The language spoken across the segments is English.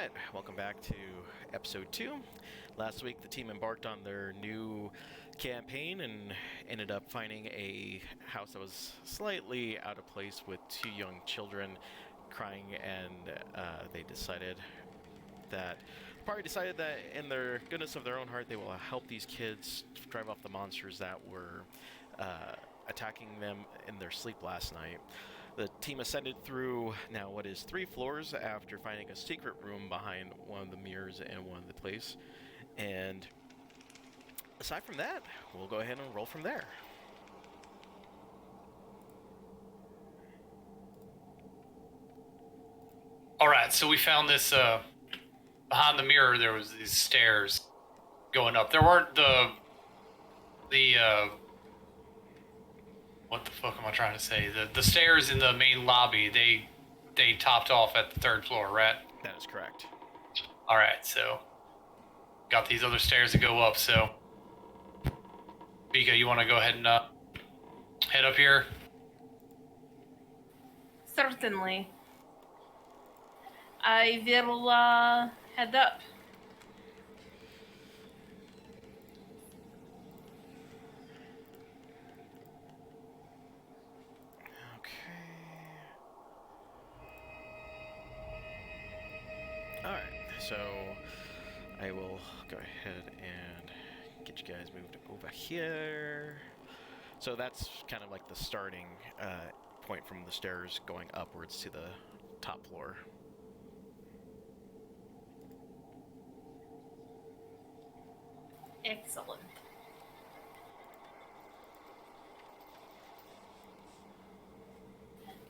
Alright, welcome back to episode 2. Last week the team embarked on their new campaign and ended up finding a house that was slightly out of place with two young children crying, and they decided that in their goodness of their own heart they will help these kids drive off the monsters that were attacking them in their sleep last night. The team ascended through now what is 3 floors after finding a secret room behind one of the mirrors in one of the place. And aside from that, we'll go ahead and roll from there. Alright, so we found this, behind the mirror there was these stairs going up. There weren't the what the fuck am I trying to say? The stairs in the main lobby, they topped off at the 3rd floor, right? That is correct. Alright, so got these other stairs to go up, so Vika, you want to go ahead and head up here? Certainly. I will head up. Alright, so I will go ahead and get you guys moved over here. So that's kind of like the starting point from the stairs going upwards to the top floor. Excellent.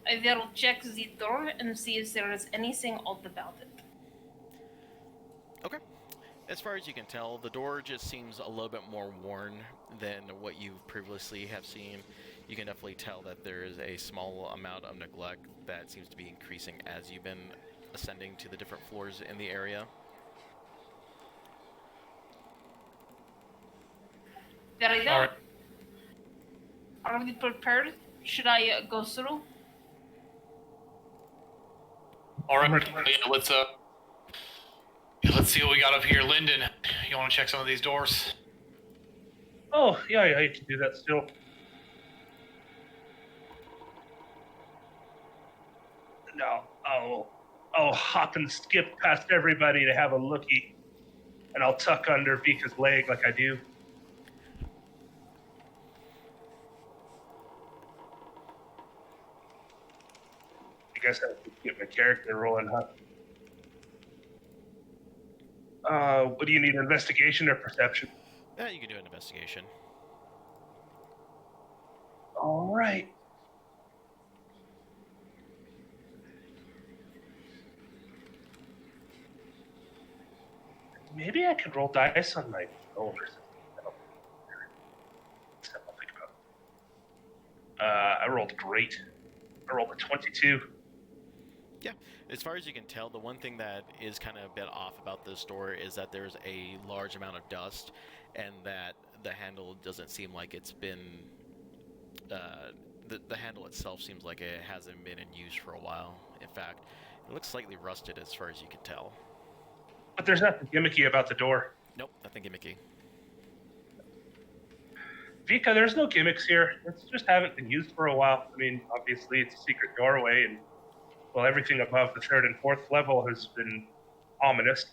I will check the door and see if there is anything odd about it. Okay. As far as you can tell, the door just seems a little bit more worn than what you previously have seen. You can definitely tell that there is a small amount of neglect that seems to be increasing as you've been ascending to the different floors in the area. Very All well. right. Are we prepared? Should I go through? Alright, yeah, let's see what we got up here. Lyndon, you want to check some of these doors? Oh, yeah, I can do that still. No, I'll hop and skip past everybody to have a looky, and I'll tuck under Vika's leg like I do. I guess I have to get my character rolling, huh? What do you need, investigation or perception? Yeah, you can do an investigation. All right. Maybe I could roll dice on my own or something. I'll think about it. I rolled great. I rolled a 22. Yeah, as far as you can tell, the one thing that is kind of a bit off about this door is that there's a large amount of dust, and that the handle doesn't seem like it's been... The handle itself seems like it hasn't been in use for a while. In fact, it looks slightly rusted as far as you can tell. But there's nothing gimmicky about the door. Nope, nothing gimmicky. Vika, there's no gimmicks here. It's just haven't been used for a while. I mean, obviously it's a secret doorway, and well, everything above the 3rd and 4th level has been ominous.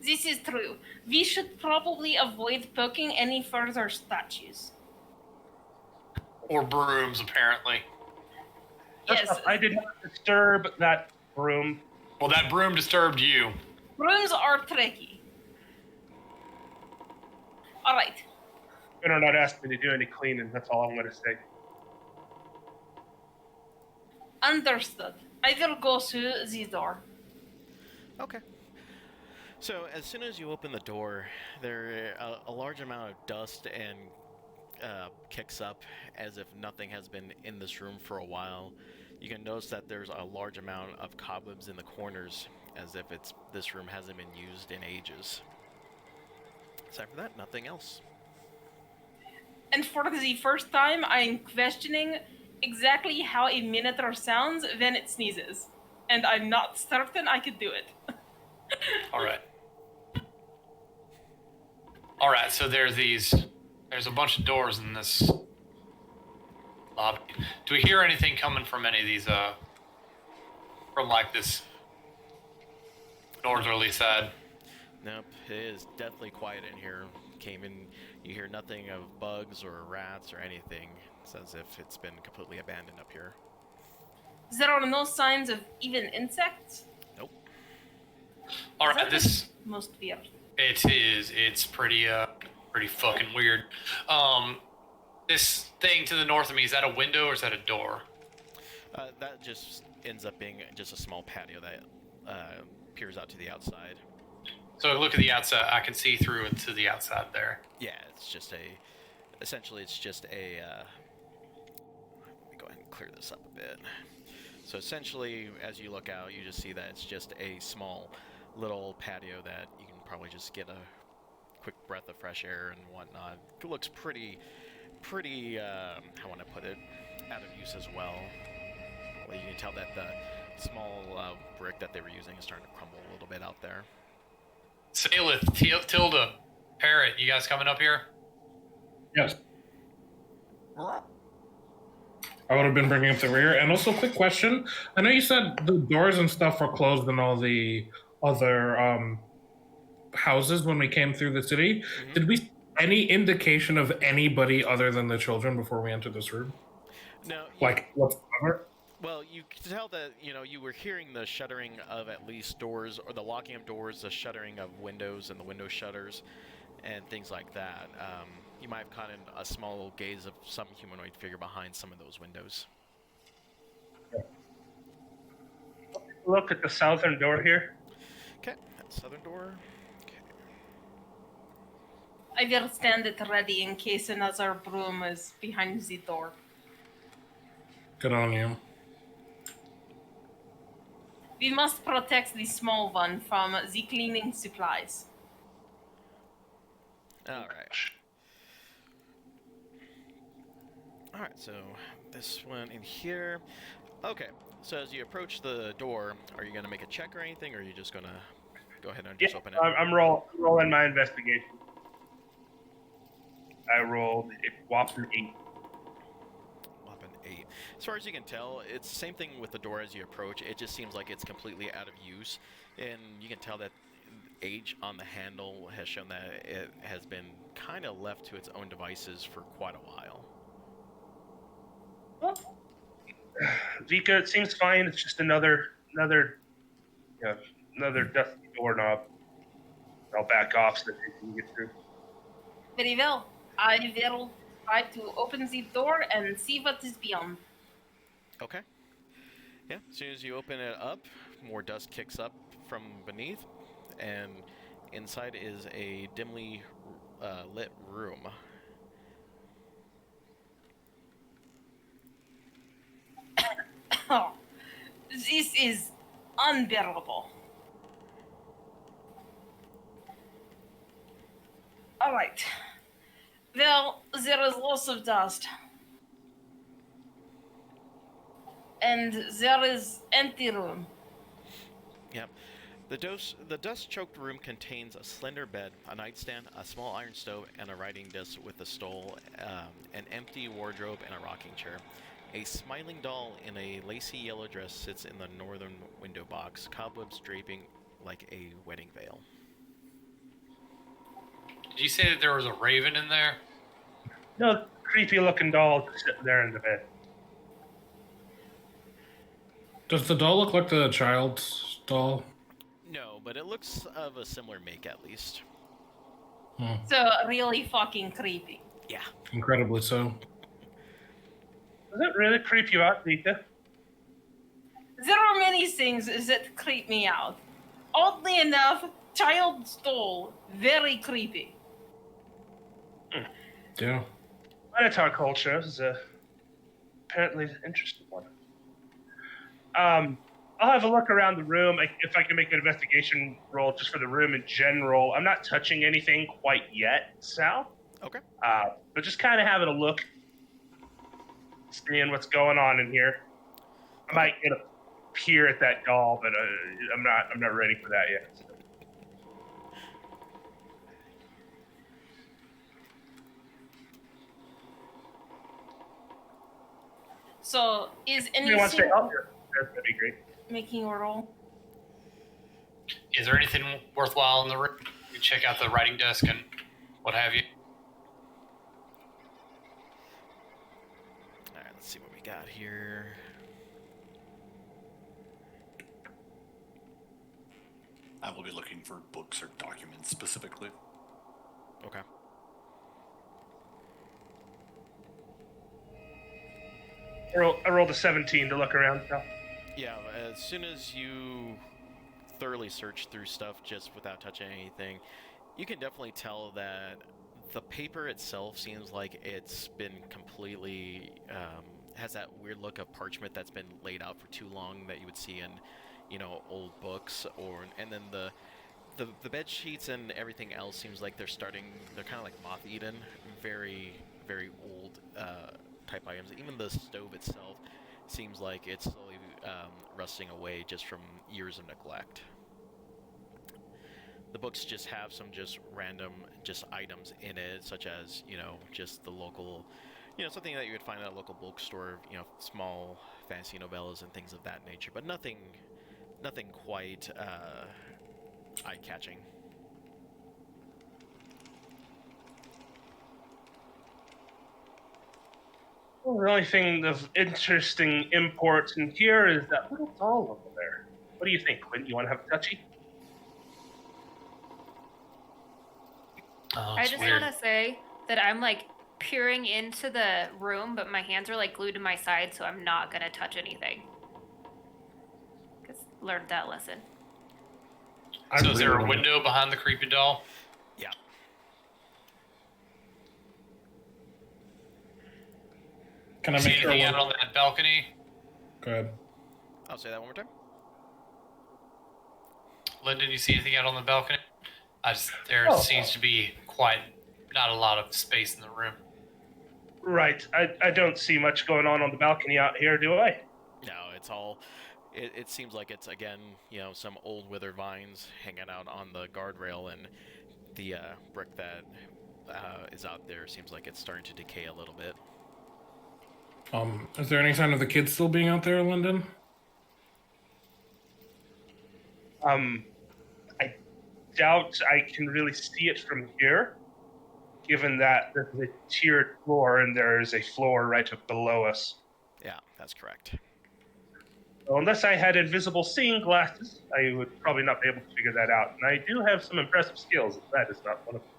This is true. We should probably avoid poking any further statues. Or brooms, apparently. Yes. I did not disturb that broom. Well, that broom disturbed you. Rooms are tricky. Alright. Better not ask me to do any cleaning, that's all I'm going to say. Understood. I will go through the door. Okay. So as soon as you open the door, a large amount of dust and kicks up as if nothing has been in this room for a while. You can notice that there's a large amount of cobwebs in the corners, as if this room hasn't been used in ages. Aside from that, nothing else. And for the first time, I'm questioning exactly how a minotaur sounds when it sneezes. And I'm not certain I could do it. All right, so there's a bunch of doors in this lobby. Do we hear anything coming from any of these, from like this northerly side? Nope, it is deathly quiet in here. Came in, you hear nothing of bugs or rats or anything. It's as if it's been completely abandoned up here. There are no signs of even insects. Nope. All Is right, that this most weird. it is. It's pretty fucking weird. This thing to the north of me, is that a window or is that a door? That just ends up being just a small patio that peers out to the outside. So look at the outside. I can see through into the outside there. Yeah, it's just essentially it's just a, let me go ahead and clear this up a bit. So essentially, as you look out, you just see that it's just a small little patio that you can probably just get a quick breath of fresh air and whatnot. It looks pretty, how want to put it, out of use as well. You can tell that the small brick that they were using is starting to crumble a little bit out there. Salith, Tilda, Parrot, you guys coming up here? Yes. I would have been bringing up the rear. And also, quick question. I know you said the doors and stuff were closed in all the other houses when we came through the city. Mm-hmm. Did we see any indication of anybody other than the children before we entered this room? No. Like, whatsoever? Well, you can tell that, you were hearing the shuttering of at least doors, or the locking of doors, the shuttering of windows and the window shutters, and things like that. You might have caught in a small gaze of some humanoid figure behind some of those windows. Look at the southern door here. Okay, that southern door. Okay. I will stand it ready in case another broom is behind the door. Good on you. We must protect the small one from the cleaning supplies. Alright. Alright, so this one in here. Okay, so as you approach the door, are you going to make a check or anything, or are you just going to go ahead and just open it? I'm rolling my investigation. I rolled a whopping 8. Whopping 8. As far as you can tell, it's the same thing with the door as you approach. It just seems like it's completely out of use, and you can tell that age on the handle has shown that it has been kind of left to its own devices for quite a while. Well, Vika, it seems fine. It's just another dusty doorknob. I'll back off so that they can get through. Very well. I will try to open the door and see what is beyond. Okay. Yeah, as soon as you open it up, more dust kicks up from beneath, and inside is a dimly lit room. Oh, this is unbearable. All right. Well, there is lots of dust. And there is empty room. Yep. The dust-choked room contains a slender bed, a nightstand, a small iron stove, and a writing desk with a stole, an empty wardrobe, and a rocking chair. A smiling doll in a lacy yellow dress sits in the northern window box, cobwebs draping like a wedding veil. Did you say that there was a raven in there? No, creepy-looking doll just sitting there in the bed. Does the doll look like the child's doll? No, but it looks of a similar make at least. So really fucking creepy. Yeah. Incredibly so. Does it really creep you out, Vika? There are many things that creep me out. Oddly enough, child's doll, very creepy. Yeah. Minotaur culture is apparently an interesting one. I'll have a look around the room. If I can make an investigation roll just for the room in general. I'm not touching anything quite yet, Sal. Okay. But just kind of having a look, seeing what's going on in here. I might get a peer at that doll, but I'm not ready for that yet. So. So is If you want to stay anything out here, that'd be great. making a roll? Is there anything worthwhile in the room? You check out the writing desk and what have you. All right, let's see what we got here. I will be looking for books or documents specifically. Okay. I rolled a 17 to look around. So. Yeah, as soon as you thoroughly search through stuff just without touching anything, you can definitely tell that the paper itself seems like it's been completely has that weird look of parchment that's been laid out for too long that you would see in, old books, and then the bed sheets and everything else seems like they're kind of like moth-eaten, very very old type items. Even the stove itself seems like it's slowly rusting away just from years of neglect. The books just have some just random items in it, such as, just the local, something that you would find at a local bookstore, small fantasy novellas and things of that nature, but nothing quite eye-catching. Well, the only thing of interesting import in here is that little doll over there. What do you think, Quinn? You want to have a touchy? Oh, I it's just weird. want to say that I'm like peering into the room, but my hands are like glued to my side, so I'm not gonna touch anything. Cause learned that lesson. So is there a window behind the creepy doll? Yeah. Can I See make sure? anything out on that balcony? Go ahead. I'll say that one more time. Lyndon, you see anything out on the balcony? There seems to be not a lot of space in the room. Right. I don't see much going on the balcony out here, do I? No, it's all. It seems like it's again, some old withered vines hanging out on the guardrail, and the brick that is out there seems like it's starting to decay a little bit. Is there any sign of the kids still being out there, Lyndon? I doubt I can really see it from here, given that there's a tiered floor and there is a floor right up below us. Yeah, that's correct. So unless I had invisible seeing glasses, I would probably not be able to figure that out. And I do have some impressive skills, if that is not one of them.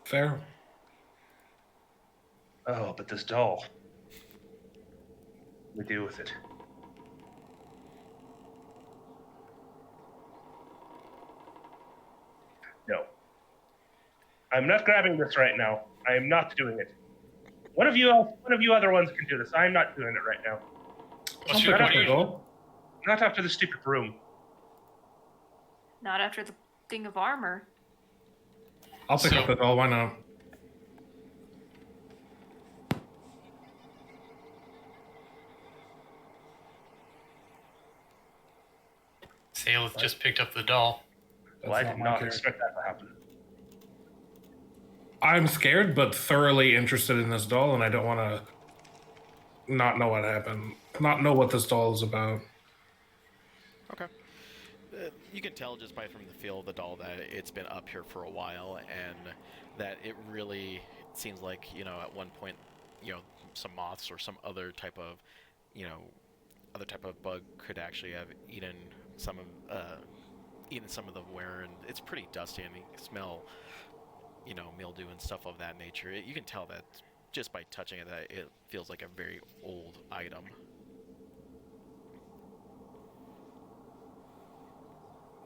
Fair. Oh, but this doll. What do we do with it? No. I'm not grabbing this right now. I am not doing it. One of you other ones can do this. I'm not doing it right now. What's your Pick up the doll. Not after the stupid broom. Not after the thing of armor. I'll pick up the doll. Why not? Saleth just picked up the doll. Well, I That's did my not character. expect that to happen. I'm scared, but thoroughly interested in this doll, and I don't want to not know what happened. Not know what this doll is about. Okay. You can tell just from the feel of the doll that it's been up here for a while, and that it really seems like, at one point, some moths or some other type of, bug could actually have eaten some of the wear, and it's pretty dusty, and you can smell, mildew and stuff of that nature. You can tell that just by touching it that it feels like a very old item.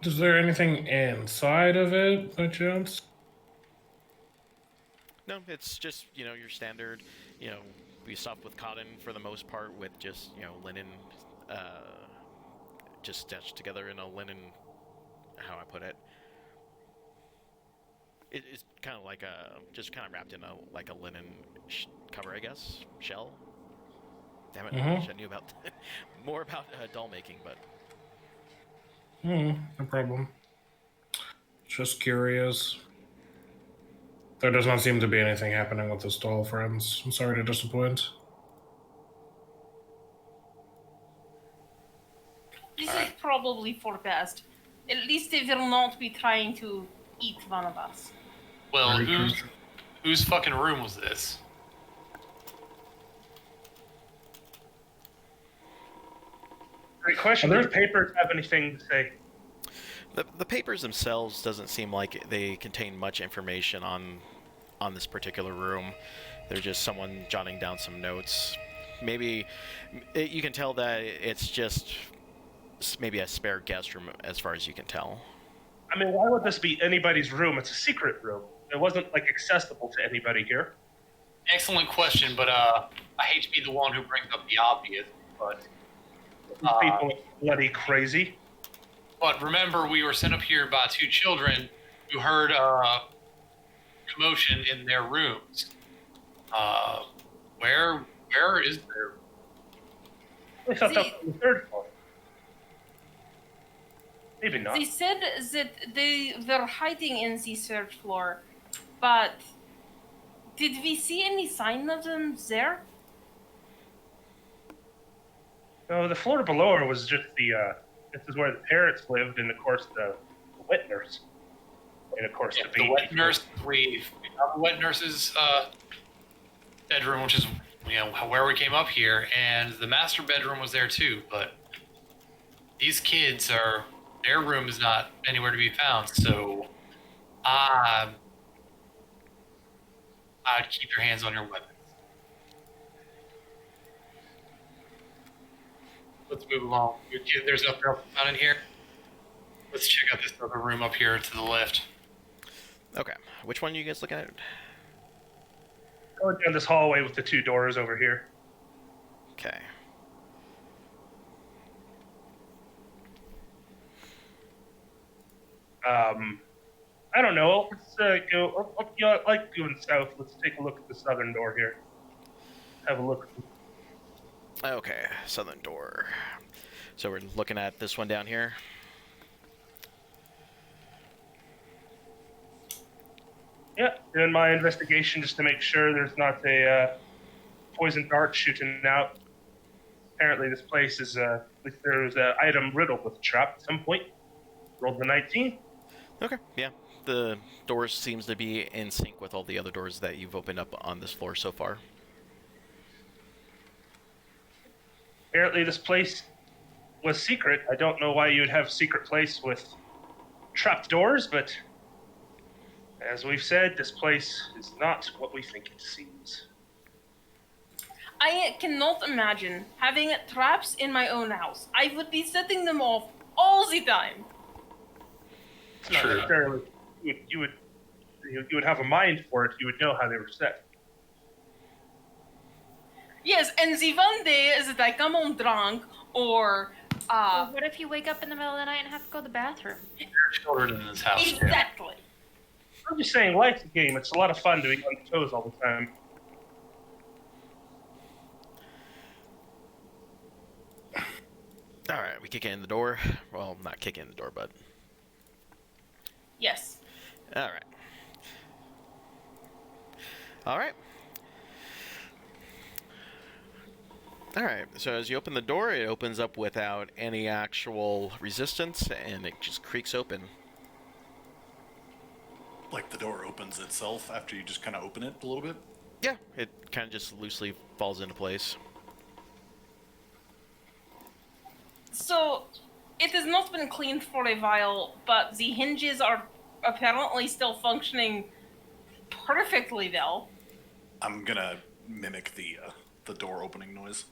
Is there anything inside of it, by chance? No, it's just, your standard, we stuff with cotton for the most part, with just, linen, just stitched together in a linen, how I put it. It's kind of like just kind of wrapped in a linen cover, I guess, shell. Damn it, I wish I knew more about doll making, but. No problem. Just curious. There does not seem to be anything happening with this doll, friends. I'm sorry to disappoint. probably for best. At least they will not be trying to eat one of us. Well, Very whose fucking room was this? Great question. Do the papers have anything to say? The papers themselves doesn't seem like they contain much information on this particular room. They're just someone jotting down some notes. Maybe you can tell that it's just maybe a spare guest room as far as you can tell. I mean, why would this be anybody's room? It's a secret room. It wasn't like accessible to anybody here. Excellent question, but I hate to be the one who brings up the obvious, but These people are bloody crazy. But remember, we were sent up here by two children who heard commotion in their rooms. Where is their? I thought that was on the third floor. Maybe not. They said that they were hiding in the third floor, but did we see any sign of them there? No, the floor below was just this is where the parents lived, and of course the wet nurse, and of course Yeah, the baby. the wet nurse. We have the wet nurse's bedroom, which is where we came up here, and the master bedroom was there too. But these kids their room is not anywhere to be found. So I'd keep your hands on your weapons. Let's move along. There's nothing else found in here. Let's check out this other room up here to the left. Okay, which one are you guys looking at? Going down this hallway with the two doors over here. Okay. I don't know. Let's go. I like going south. Let's take a look at the southern door here. Have a look. Okay, southern door. So we're looking at this one down here. Yeah, doing my investigation just to make sure there's not a poison dart shooting out. Apparently, this place is there was an item riddled with a trap at some point. Rolled the 19. Okay, yeah. The door seems to be in sync with all the other doors that you've opened up on this floor so far. Apparently, this place was secret. I don't know why you would have a secret place with trapped doors, but as we've said, this place is not what we think it seems. I cannot imagine having traps in my own house. I would be setting them off all the time. It's not True. necessarily you would have a mind for it. You would know how they were set. Yes, and the one day is that I come home drunk or Well, what if you wake up in the middle of the night and have to go to the bathroom? There are children in this house too. exactly. I'm just saying, life's a game. It's a lot of fun to be on your toes all the time. Alright, we kick in the door. Well, not kick in the door, but... Yes. Alright. Alright. Alright, so as you open the door, it opens up without any actual resistance, and it just creaks open. Like the door opens itself after you just kind of open it a little bit. Yeah, it kind of just loosely falls into place. So, it has not been cleaned for a while, but the hinges are apparently still functioning perfectly well. I'm gonna mimic the door opening noise.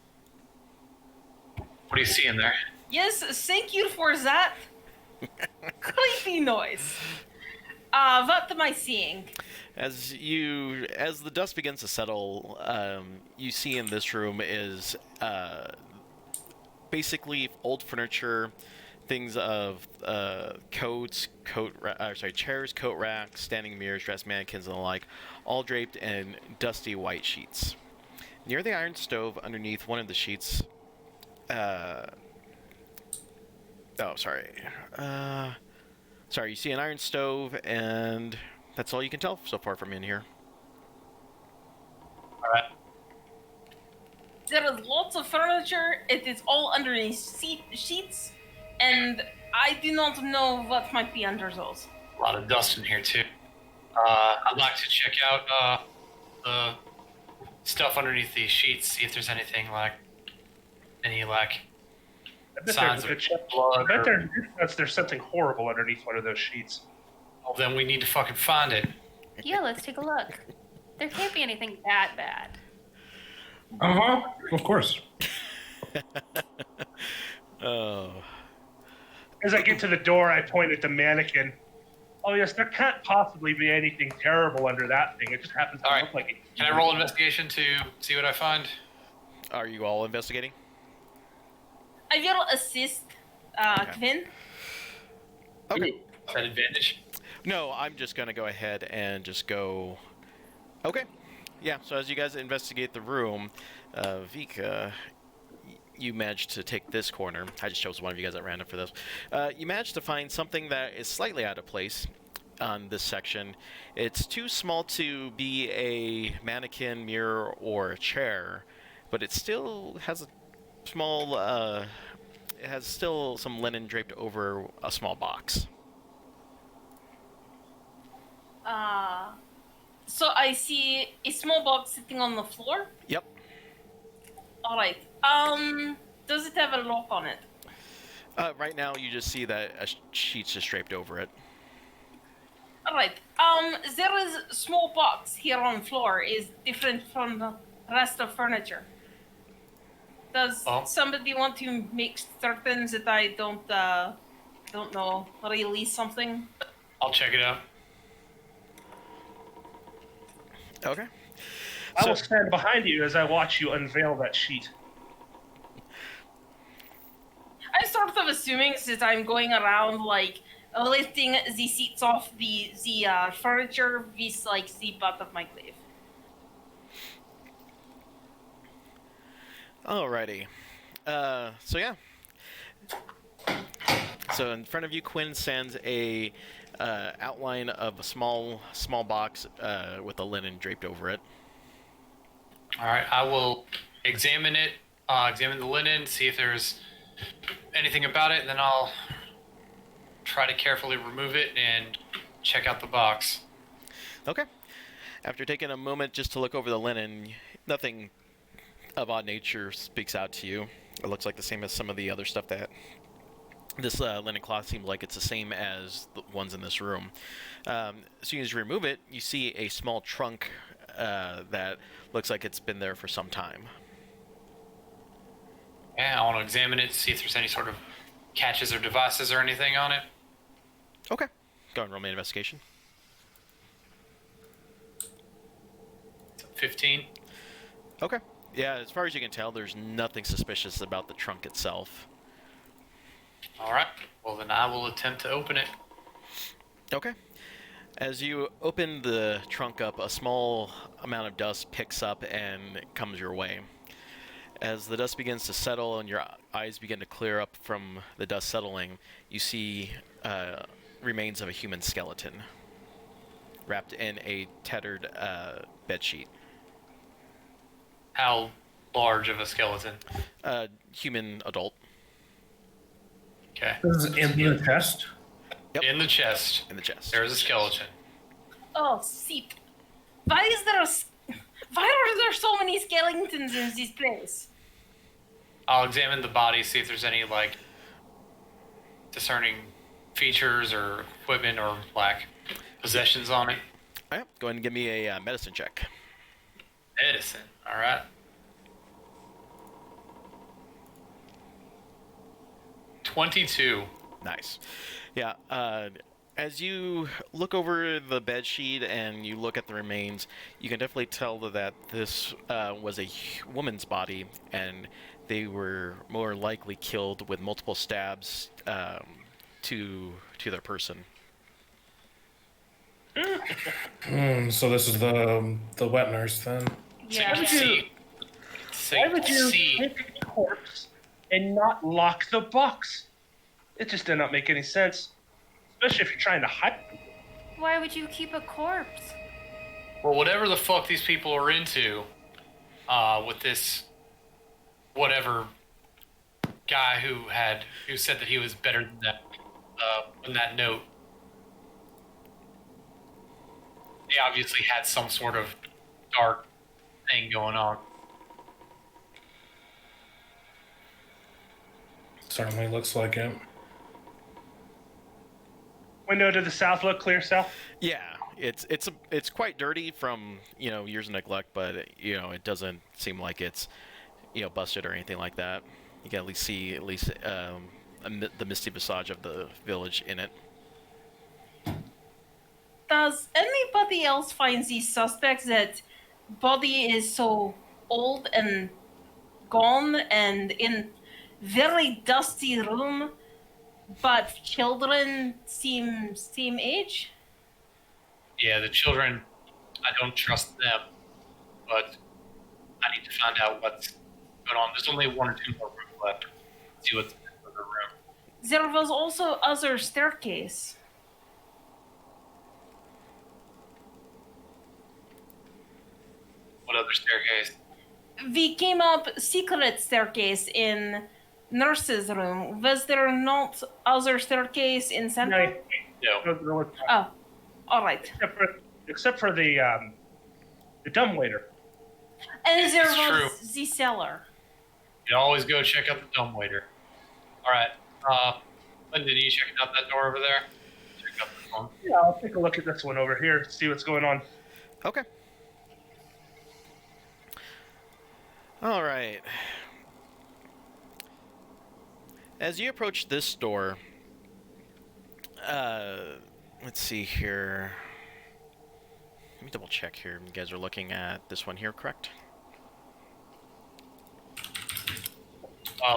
What do you see in there? Yes, thank you for that creepy noise. What am I seeing? As the dust begins to settle, you see in this room is basically old furniture, things of chairs, coat racks, standing mirrors, dress mannequins, and the like, all draped in dusty white sheets. Near the iron stove, underneath one of the sheets, you see an iron stove, and that's all you can tell so far from in here. All right. There is lots of furniture. It is all underneath sheets, and I do not know what might be under those. A lot of dust in here too. I'd like to check out the stuff underneath these sheets, see if there's anything like any like I bet signs there's a of good chance. blood. I bet there's something horrible underneath one of those sheets. Well, then we need to fucking find it. Yeah, let's take a look. There can't be anything that bad. Of course. Oh. As I get to the door, I point at the mannequin. Oh yes, there can't possibly be anything terrible under that thing. It just happens to All right. look like it. Can I roll investigation to see what I find? Are you all investigating? I will assist Quinn. Okay. Is that advantage? No, I'm just going to go ahead and just go... Okay. Yeah, so as you guys investigate the room, Vika, you managed to take this corner. I just chose one of you guys at random for this. You managed to find something that is slightly out of place on this section. It's too small to be a mannequin, mirror, or a chair, but it still has a small... it has still some linen draped over a small box. So I see a small box sitting on the floor. Yep. All right. Does it have a lock on it? Right now, you just see that a sheet's just draped over it. All right. There is a small box here on floor. Is different from the rest of furniture. Does somebody want to make certain that I don't know, release something? I'll check it out. Okay. I will stand behind you as I watch you unveil that sheet. I'm sort of assuming that I'm going around like lifting the seats off the furniture with like the butt of my glaive. Alrighty. So yeah. So in front of you, Quinn stands a outline of a small box with a linen draped over it. All right, I will examine it, examine the linen, see if there's anything about it, and then I'll try to carefully remove it and check out the box. Okay. After taking a moment just to look over the linen, nothing of odd nature speaks out to you. It looks like the same as some of the other stuff that this linen cloth seems like it's the same as the ones in this room. As soon as you remove it, you see a small trunk that looks like it's been there for some time. Yeah, I want to examine it to see if there's any sort of catches or devices or anything on it. Okay. Go ahead and roll me an investigation. 15. Okay. Yeah, as far as you can tell, there's nothing suspicious about the trunk itself. All right. Well, then I will attempt to open it. Okay. As you open the trunk up, a small amount of dust picks up and comes your way. As the dust begins to settle and your eyes begin to clear up from the dust settling, you see remains of a human skeleton wrapped in a tattered bedsheet. How large of a skeleton? Human adult. Okay. This is in the chest. Yep. In the chest. In the chest. There's a skeleton. Oh, seat. Why are there so many skeletons in this place? I'll examine the body, see if there's any, like, discerning features or equipment or, like, possessions on it. All right. Go ahead and give me a medicine check. Medicine. All right. 22. Nice. Yeah, as you look over the bed sheet and you look at the remains, you can definitely tell that this was a woman's body, and they were more likely killed with multiple stabs to their person. So this is the wet nurse then. Yeah. Why would you take a corpse and not lock the box? It just did not make any sense, especially if you're trying to hide it. Why would you keep a corpse? Well, whatever the fuck these people are into, with this, whatever guy who said that he was better than that in that note. They obviously had some sort of dark thing going on. Certainly looks like it. Window to the south look clear, Sal? Yeah, it's quite dirty from years of neglect, but it doesn't seem like it's busted or anything like that. You can at least see the misty visage of the village in it. Does anybody else find these suspects that body is so old and gone and in very dusty room, but children seem same age? Yeah, the children, I don't trust them, but I need to find out what's going on. There's only 1 or 2 more rooms left. Let's see what's in the other room. There was also other staircase. What other staircase? We came up secret staircase in nurse's room. Was there not other staircase in center? No. Oh, all right. Except for the dumbwaiter. And there It's was true. the cellar. You always go check out the dumbwaiter. All right. Lyndon, are you checking out that door over there? Check out this one. Yeah, I'll take a look at this one over here, see what's going on. Okay. All right. As you approach this door, let's see here. Let me double check here. You guys are looking at this one here, correct?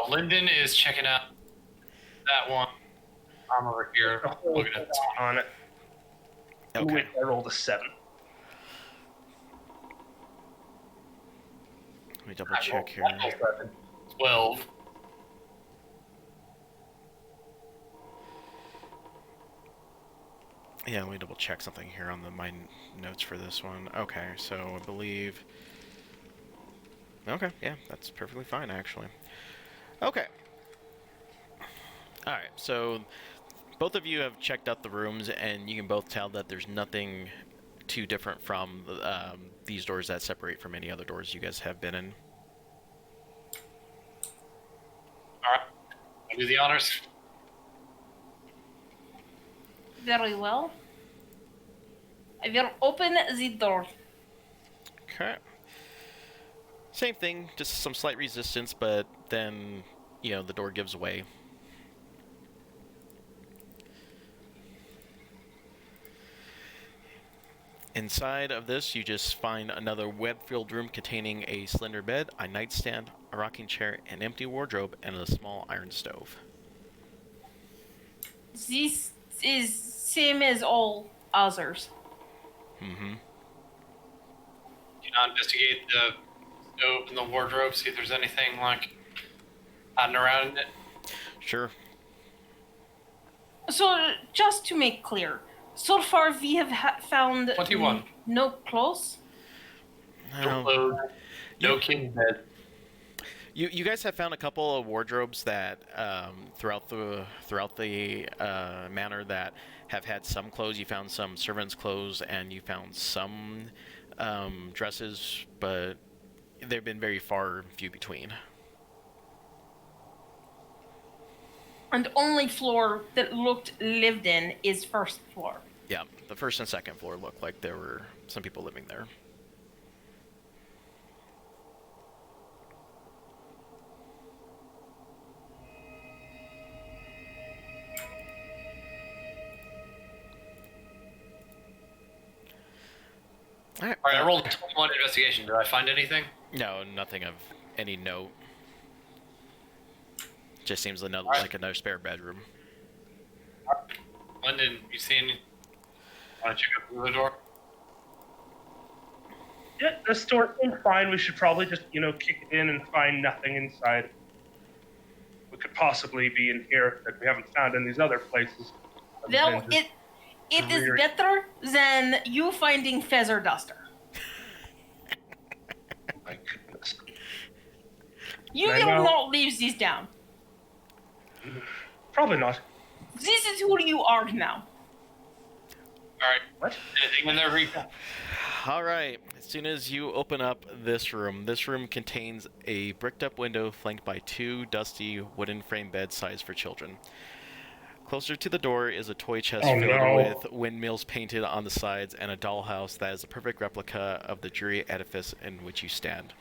Lyndon is checking out that one. I'm over here looking at this one. On it. Okay. Wait, I rolled a 7. Let me double check here. 12. Yeah, let me double check something here on my notes for this one. Okay, so I believe... Okay, yeah, that's perfectly fine, actually. Okay. Alright, so both of you have checked out the rooms, and you can both tell that there's nothing too different from these doors that separate from any other doors you guys have been in. Alright. I'll do the honors. Very well. I will open the door. Okay. Same thing, just some slight resistance, but then, the door gives way. Inside of this, you just find another web-filled room containing a slender bed, a nightstand, a rocking chair, an empty wardrobe, and a small iron stove. This is same as all others. Mm-hmm. Do not investigate the stove and the wardrobe, see if there's anything like hiding around in it. Sure. So, just to make clear, so far we have found 21. No clothes. No clothes, no king bed. You guys have found a couple of wardrobes that throughout the manor that have had some clothes. You found some servants' clothes, and you found some dresses, but they've been very few between. And only floor that looked lived in is first floor. Yeah, the first and second floor looked like there were some people living there. All right, I rolled a 21 investigation. Did I find anything? No, nothing of any note. Just seems like another spare bedroom. Lyndon, you see any? Want to check out the other door? Yeah, this door seems fine. We should probably just, kick it in and find nothing inside. We could possibly be in here that we haven't found in these other places. Well, it is better than you finding feather duster. My goodness. You I will know. not leave these down. Probably not. This is who you are now. All right. What? Anything in there, Rika? All right. As soon as you open up this room contains a bricked-up window flanked by 2 dusty wooden frame beds sized for children. Closer to the door is a toy chest filled with windmills painted on the sides and a dollhouse that is a perfect replica of the dreary edifice in which you stand.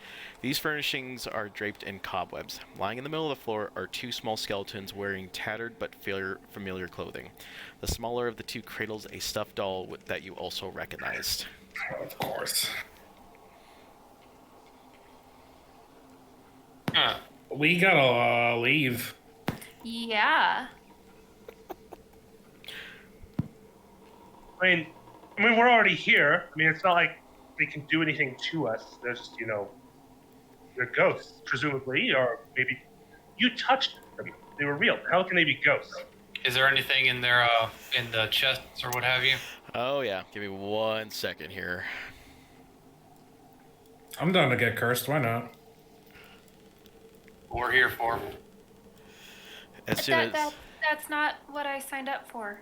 These furnishings are draped in cobwebs. Lying in the middle of the floor are 2 small skeletons wearing tattered but familiar clothing. The smaller of the 2 cradles a stuffed doll that you also recognized. Of course. Huh. We gotta leave. Yeah. I mean, we're already here. I mean, it's not like they can do anything to us. They're just, they're ghosts, presumably, or maybe you touched them. They were real. How can they be ghosts? Is there anything in there, in the chests or what have you? Oh yeah, give me 1 second here. I'm down to get cursed. Why not? What we're here for. As soon as That's not what I signed up for.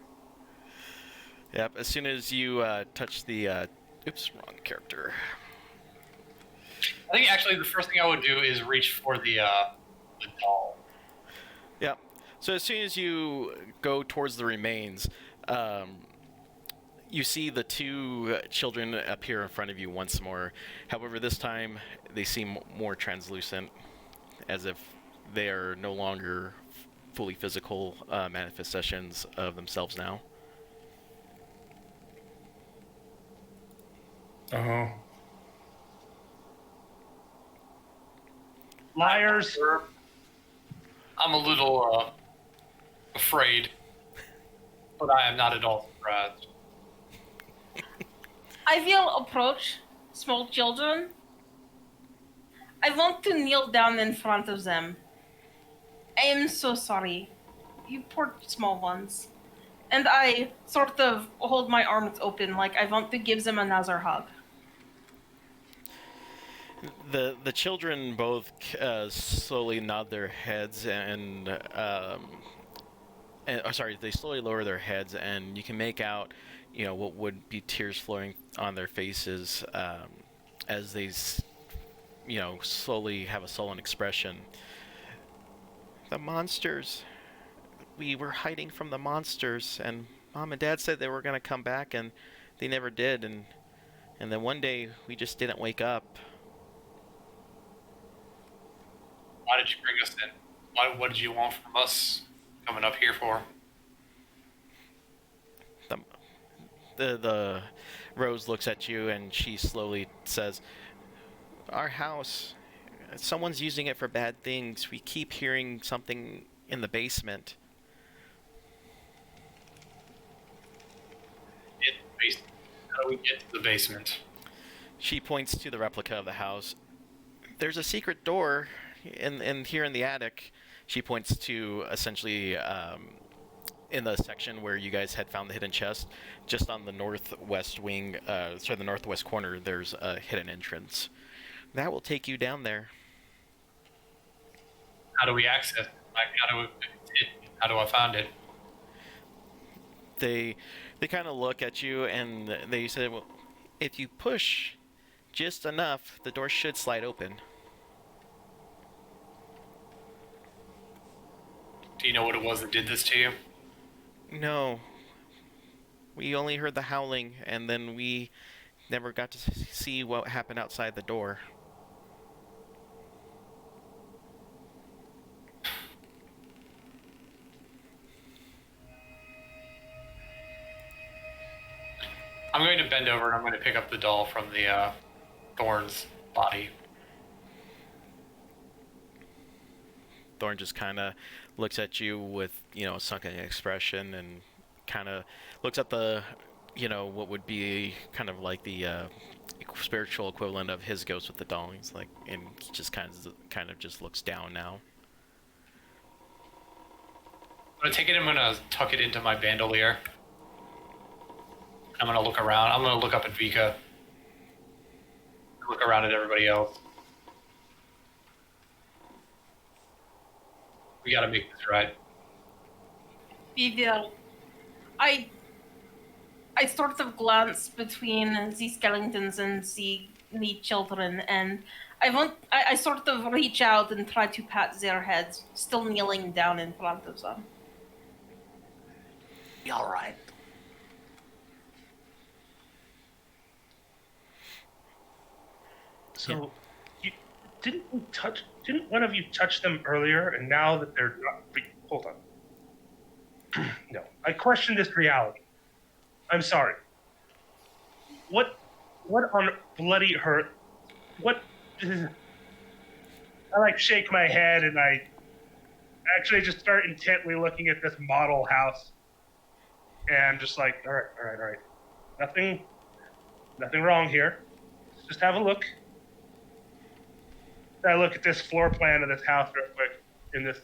Yep, as soon as you touch the oops, wrong character. I think actually the first thing I would do is reach for the doll. Yep. So as soon as you go towards the remains, you see the 2 children appear in front of you once more. However, this time they seem more translucent, as if they are no longer fully physical manifestations of themselves now. Uh-huh. Liars. I'm a little afraid, but I am not at all surprised. I will approach small children. I want to kneel down in front of them. I am so sorry. You poor small ones. And I sort of hold my arms open like I want to give them another hug. The children both slowly nod their heads they slowly lower their heads, and you can make out, what would be tears flowing on their faces as they, slowly have a sullen expression. The monsters. We were hiding from the monsters, and Mom and Dad said they were going to come back, and they never did, and then one day we just didn't wake up. Why did you bring us in? What did you want from us coming up here for? The Rose looks at you and she slowly says, "Our house, someone's using it for bad things. We keep hearing something in the basement." How do we get to the basement? She points to the replica of the house. "There's a secret door in here in the attic." She points to essentially in the section where you guys had found the hidden chest, just on the northwest wing, the northwest corner, there's a hidden entrance. That will take you down there. How do we access it? How do I find it? They kind of look at you and they say, "Well, if you push just enough, the door should slide open." Do you know what it was that did this to you? No. We only heard the howling, and then we never got to see what happened outside the door. I'm going to bend over and I'm going to pick up the doll from the Thorn's body. Thorn just kind of looks at you with, a sunken expression and kind of looks at the, what would be kind of like the spiritual equivalent of his ghost with the doll. He's like, and he just kind of just looks down now. I'm going to take it, I'm going to tuck it into my bandolier. I'm going to look around. I'm going to look up at Vika. Look around at everybody else. We got to make this right. we will. I sort of glance between the skeletons and the children, and I sort of reach out and try to pat their heads, still kneeling down in front of them. Be all right. So, didn't one of you touch them earlier, and now that they're not... Hold on. No, I question this reality. I'm sorry. What on bloody hurt? What... I, like, shake my head, and I actually just start intently looking at this model house. And I'm just like, all right. Nothing wrong here. Let's just have a look. I look at this floor plan of this house real quick, in this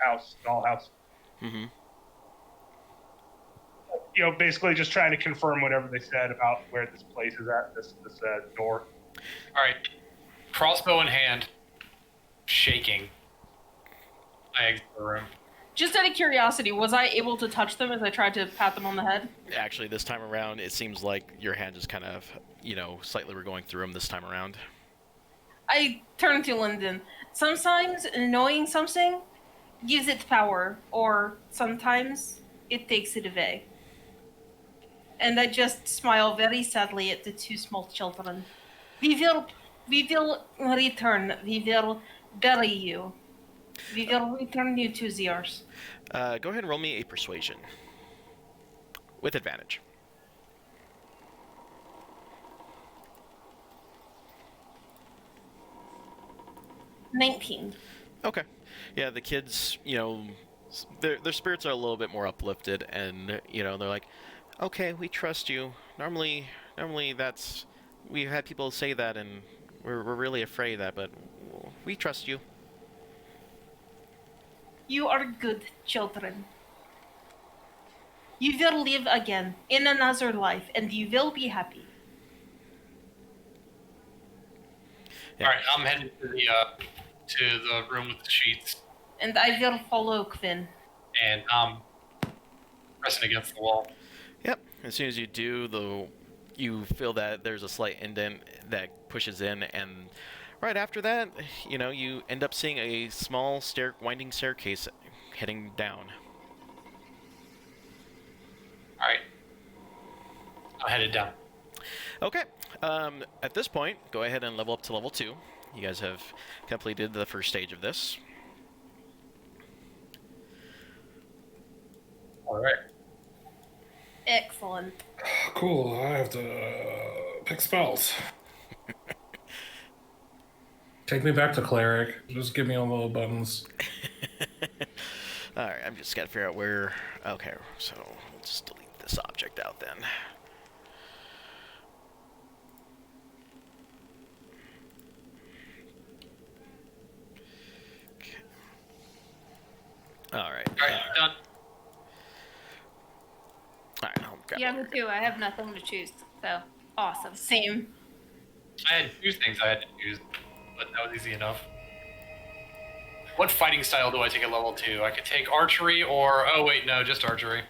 house, dollhouse. Mm-hmm. You know, basically just trying to confirm whatever they said about where this place is at, this door. All right, crossbow in hand, shaking. I exit the room. Just out of curiosity, was I able to touch them as I tried to pat them on the head? Actually, this time around, it seems like your hand just kind of, slightly were going through them this time around. I turn to Lyndon. Sometimes knowing something gives it power, or sometimes it takes it away. And I just smile very sadly at the two small children. We will return. We will bury you. We will return you to the earth. Go ahead and roll me a persuasion. With advantage. 19. Okay. Yeah, the kids, their spirits are a little bit more uplifted, and, they're like, okay, we trust you. Normally we've had people say that, and we're really afraid of that, but we trust you. You are good children. You will live again in another life, and you will be happy. Yeah. All right, I'm heading to the room with the sheets, And I will follow Quinn. and I'm pressing against the wall. Yep. As soon as you do, you feel that there's a slight indent that pushes in, and right after that, you end up seeing a small winding staircase heading down. All right, I'm headed down. Okay. At this point, go ahead and level up to level 2. You guys have completed the first stage of this. All right. Excellent. Cool. I have to pick spells. Take me back to cleric. Just give me all the little buttons. Alright, I'm just gotta figure out where... Okay, so we'll just delete this object out then. Okay. Alright. All right, done. Alright, I'll grab Yeah, all me your- too. I have nothing to choose. So, awesome. Same. I had 2 things I had to choose, but that was easy enough. What fighting style do I take at level 2? I could take archery or... Oh, wait, no, just archery.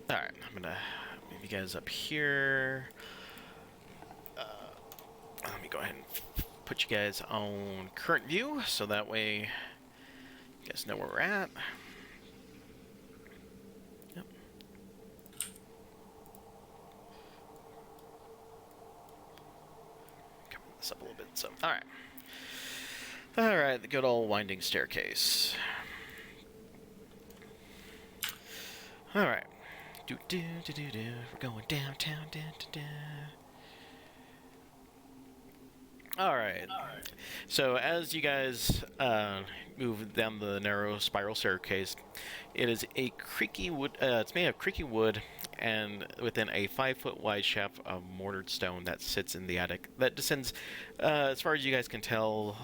Alright, I'm gonna move you guys up here. Let me go ahead and put you guys on current view, so that way you guys know where we're at. Yep. Cover this up a little bit. So, alright. Alright, the good old winding staircase. Alright. We're going downtown, Alright. So as you guys move down the narrow spiral staircase, it is a creaky wood. It's made of creaky wood, and within a 5-foot wide shaft of mortared stone that sits in the attic that descends. As far as you guys can tell,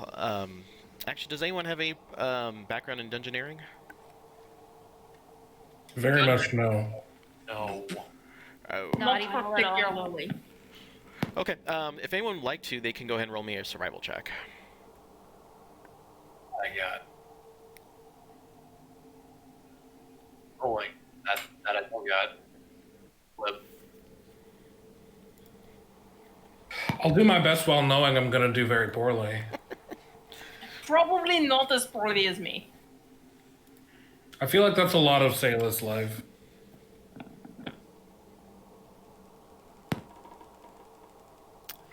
actually, does anyone have a background in dungeoneering? Very much no. No. Oh. Not even a little. particularly. Okay. If anyone would like to, they can go ahead and roll me a survival check. I got rolling. That I don't got. Flip. I'll do my best while knowing I'm gonna do very poorly. Probably not as poorly as me. I feel like that's a lot of Sailor's life.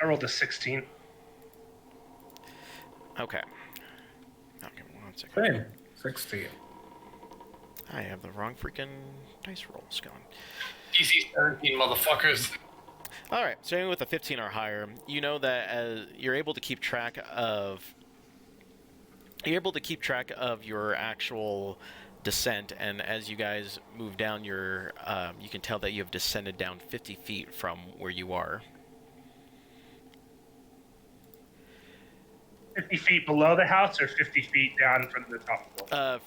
I rolled a 16. Okay. Okay, 1 second. Same. 16. I have the wrong freaking dice rolls going. DC 17, motherfuckers. All right, starting with a 15 or higher, you know that as you're able to keep track of your actual descent, and as you guys move down, you can tell that you have descended down 50 feet from where you are. 50 feet below the house or 50 feet down from the top floor?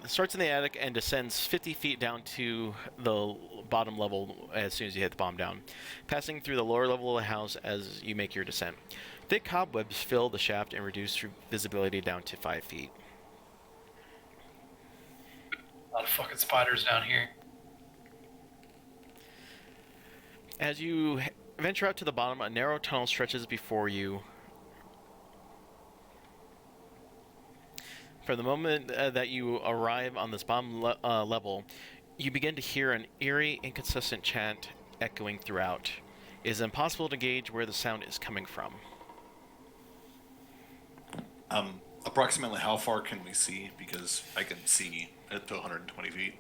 Starts in the attic and descends 50 feet down to the bottom level as soon as you hit the bomb down, passing through the lower level of the house as you make your descent. Thick cobwebs fill the shaft and reduce visibility down to 5 feet. A lot of fucking spiders down here. As you venture out to the bottom, a narrow tunnel stretches before you. From the moment that you arrive on this bottom level, you begin to hear an eerie, inconsistent chant echoing throughout. It is impossible to gauge where the sound is coming from. Approximately how far can we see? Because I can see up to 120 feet.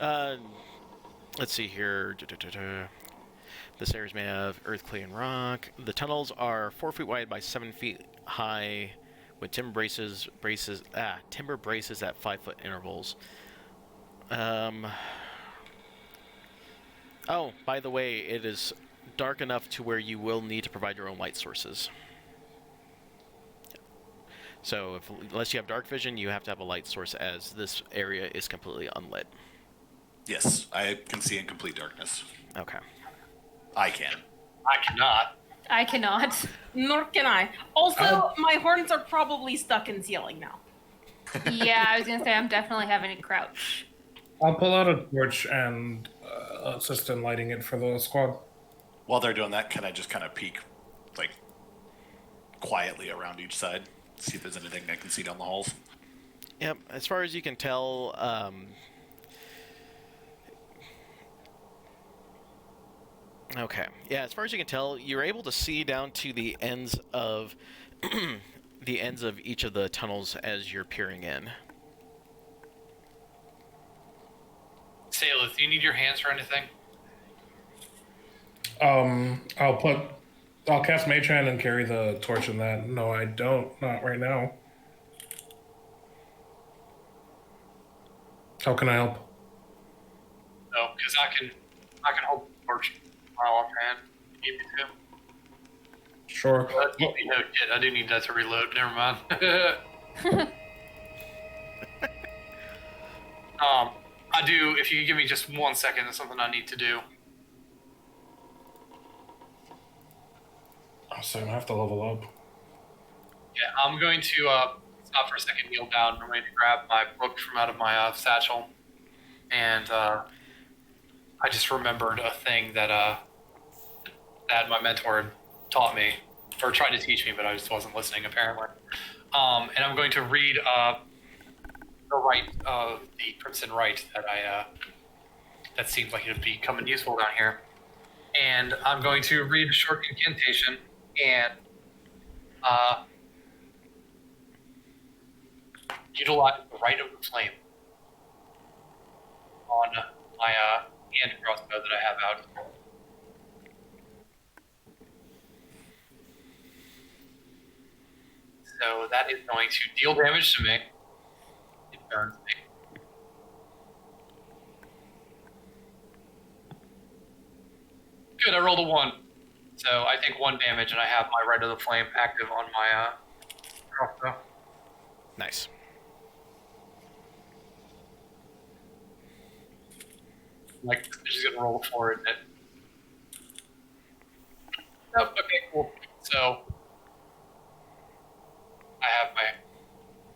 Let's see here. This area is made of earth, clay, and rock. The tunnels are 4 feet wide by 7 feet high, with timber braces at 5 foot intervals. Oh, by the way, it is dark enough to where you will need to provide your own light sources. So, unless you have dark vision, you have to have a light source, as this area is completely unlit. Yes, I can see in complete darkness. Okay. I can. I cannot. I cannot. Nor can I. Also, my horns are probably stuck in ceiling now. Yeah, I was gonna say I'm definitely having to crouch. I'll pull out a torch and assist in lighting it for the squad. While they're doing that, can I just kind of peek, like, quietly around each side? See if there's anything I can see down the halls? Yep, as far as you can tell, okay. Yeah, as far as you can tell, you're able to see down to the ends of the ends of each of the tunnels as you're peering in. Saleth, do you need your hands for anything? I'll cast Mage Hand and carry the torch in that. No, I don't. Not right now. How can I help? No, because I can hold the torch while offhand. You need me to. Sure. No shit, I do need that to reload. Never mind. I do. If you could give me just 1 second, there's something I need to do. So I have to level up. Yeah, I'm going to stop for a second, kneel down, and I'm going to grab my book from out of my satchel, and I just remembered a thing that my mentor had taught me, or tried to teach me, but I just wasn't listening apparently. And I'm going to read the rite of the Crimson Rite that seems like it would be coming useful down here. And I'm going to read a short incantation and utilize the Rite of the Flame on my hand crossbow that I have out. So that is going to deal damage to me. It burns me. Good, I rolled a 1. So I take 1 damage, and I have my Rite of the Flame active on my crossbow. Nice. Like, I'm just gonna roll a 4, isn't it? Nope, okay, cool. So I have my,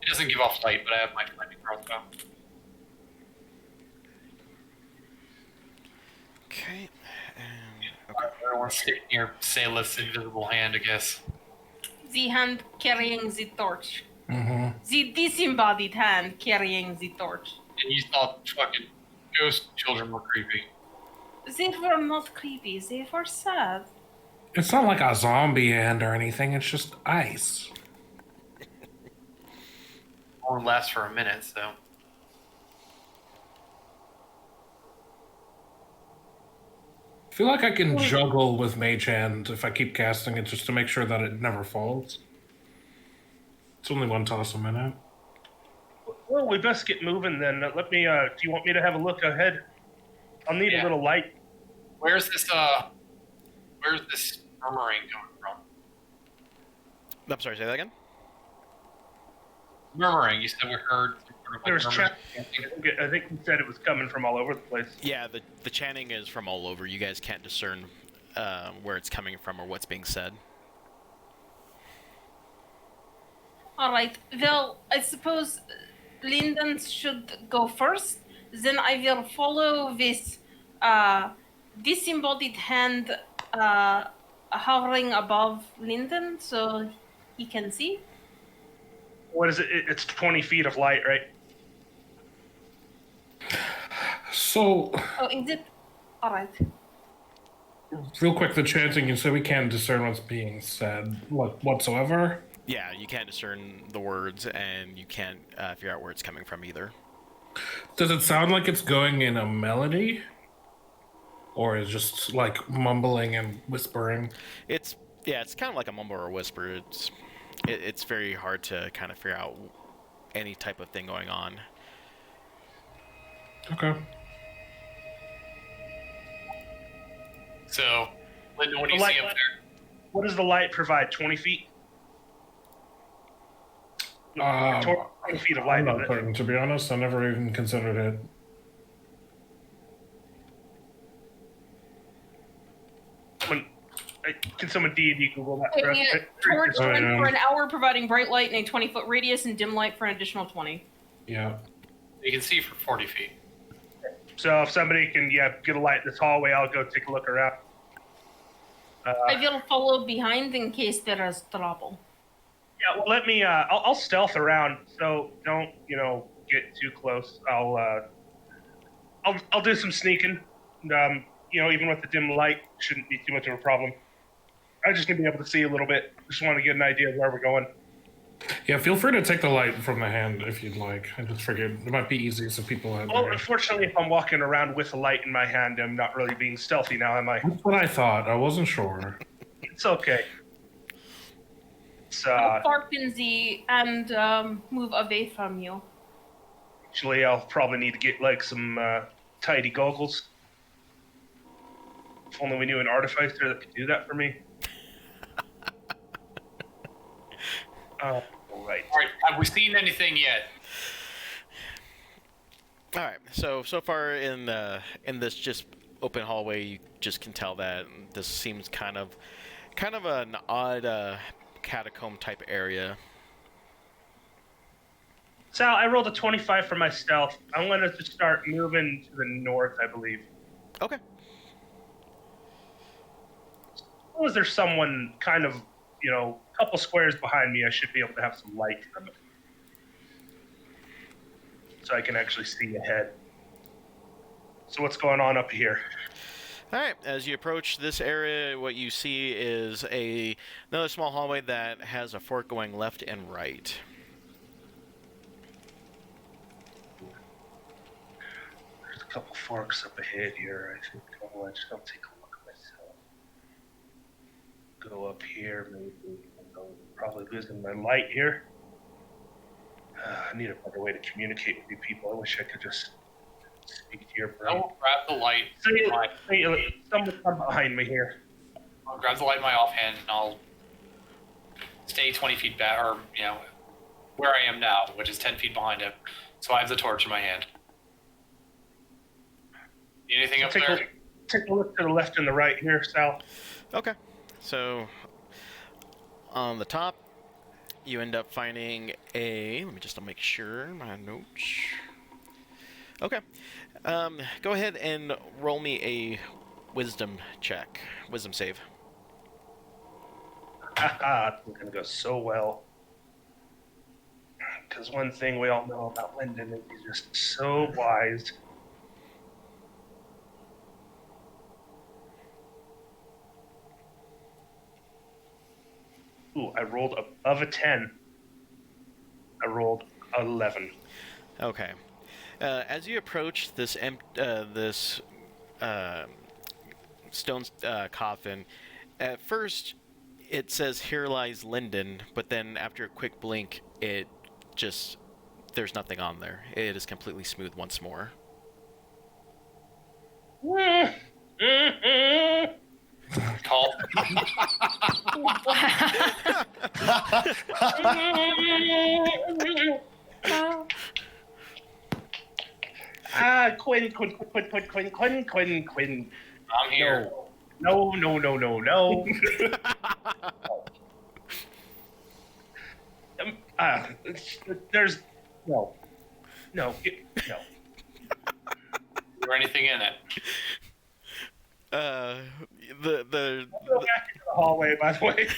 it doesn't give off light, but I have my flaming crossbow. Or stick near Saleth's invisible hand, I guess. The hand carrying the torch. Mm-hmm. The disembodied hand carrying the torch. And you thought fucking ghost children were creepy. They were not creepy, they were sad. It's not like a zombie hand or anything. It's just ice. Only lasts for a minute, so. I feel like I can juggle with Mage Hand if I keep casting it just to make sure that it never falls. It's only one toss a minute. Well, we best get moving then. Let me. Do you want me to have a look ahead? I'll need a little light. Where's this murmuring coming from? I'm sorry, say that again? Murmuring, you said we heard There was murmuring. I think you said it was coming from all over the place. Yeah, the chanting is from all over. You guys can't discern where it's coming from or what's being said. Alright, well, I suppose Lyndon should go first. Then I will follow this disembodied hand hovering above Lyndon so he can see. What is it? It's 20 feet of light, right? So, Oh, is it? Alright. real quick, the chanting, you said we can't discern what's being said whatsoever? Yeah, you can't discern the words, and you can't figure out where it's coming from either. Does it sound like it's going in a melody? Or is just like mumbling and whispering? It's kind of like a mumble or a whisper. It's very hard to kind of figure out any type of thing going on. Okay. So, Lyndon, what do you The see light- up there? What does the light provide? 20 feet? 20 feet of light. I'm not isn't it? certain, to be honest. I never even considered it. Can someone D&D Google that? for us? Torch Oh, run yeah. for an hour, providing bright light in a 20-foot radius, and dim light for an additional 20. Yeah. You can see for 40 feet. So if somebody can, get a light in this hallway, I'll go take a look around. I will follow behind in case there is trouble. Yeah, well, let me. I'll stealth around, so don't get too close. I'll do some sneaking. Even with the dim light, shouldn't be too much of a problem. I just need to be able to see a little bit. Just want to get an idea of where we're going. Yeah, feel free to take the light from the hand if you'd like. I just figured it might be easy so people have Well, their... unfortunately, if I'm walking around with a light in my hand, I'm not really being stealthy now, am I? That's what I thought. I wasn't sure. It's okay. It's I'll park in the and move away from you. actually, I'll probably need to get like some tidy goggles. If only we knew an artificer that could do that for me. Right. All right, have we seen anything yet? All right. So far in this just open hallway, you just can tell that this seems kind of an odd catacomb type area. Sal, I rolled a 25 for my stealth. I'm going to just start moving to the north, I believe. Okay. As long as there's someone kind of, a couple squares behind me, I should be able to have some light from it. So I can actually see ahead. So what's going on up here? All right. As you approach this area, what you see is another small hallway that has a fork going left and right. There's a couple forks up ahead here, I think. I'll take a look at myself. Go up here, maybe. I'm probably losing my light here. I need a better way to communicate with you people. I wish I could just speak to your brain. I'll grab the light. Someone come behind me here. I'll grab the light in my offhand and I'll stay 20 feet back, or, where I am now, which is 10 feet behind him. So I have the torch in my hand. See anything up there? Take a look to the left and the right here, Sal. Okay. So on the top, you end up finding let me just make sure my notes. Okay. Go ahead and roll me a wisdom check. Wisdom save. Haha, it's going to go so well. Because one thing we all know about Lyndon is he's just so wise. Ooh, I rolled above a 10. I rolled 11. Okay. As you approach this stone coffin, at first it says "Here lies Lyndon," but then after a quick blink, it just there's nothing on there. It is completely smooth once more. Call. Quinn. I'm here. No. There's no. Or anything in it? The Go back into the hallway, by the way.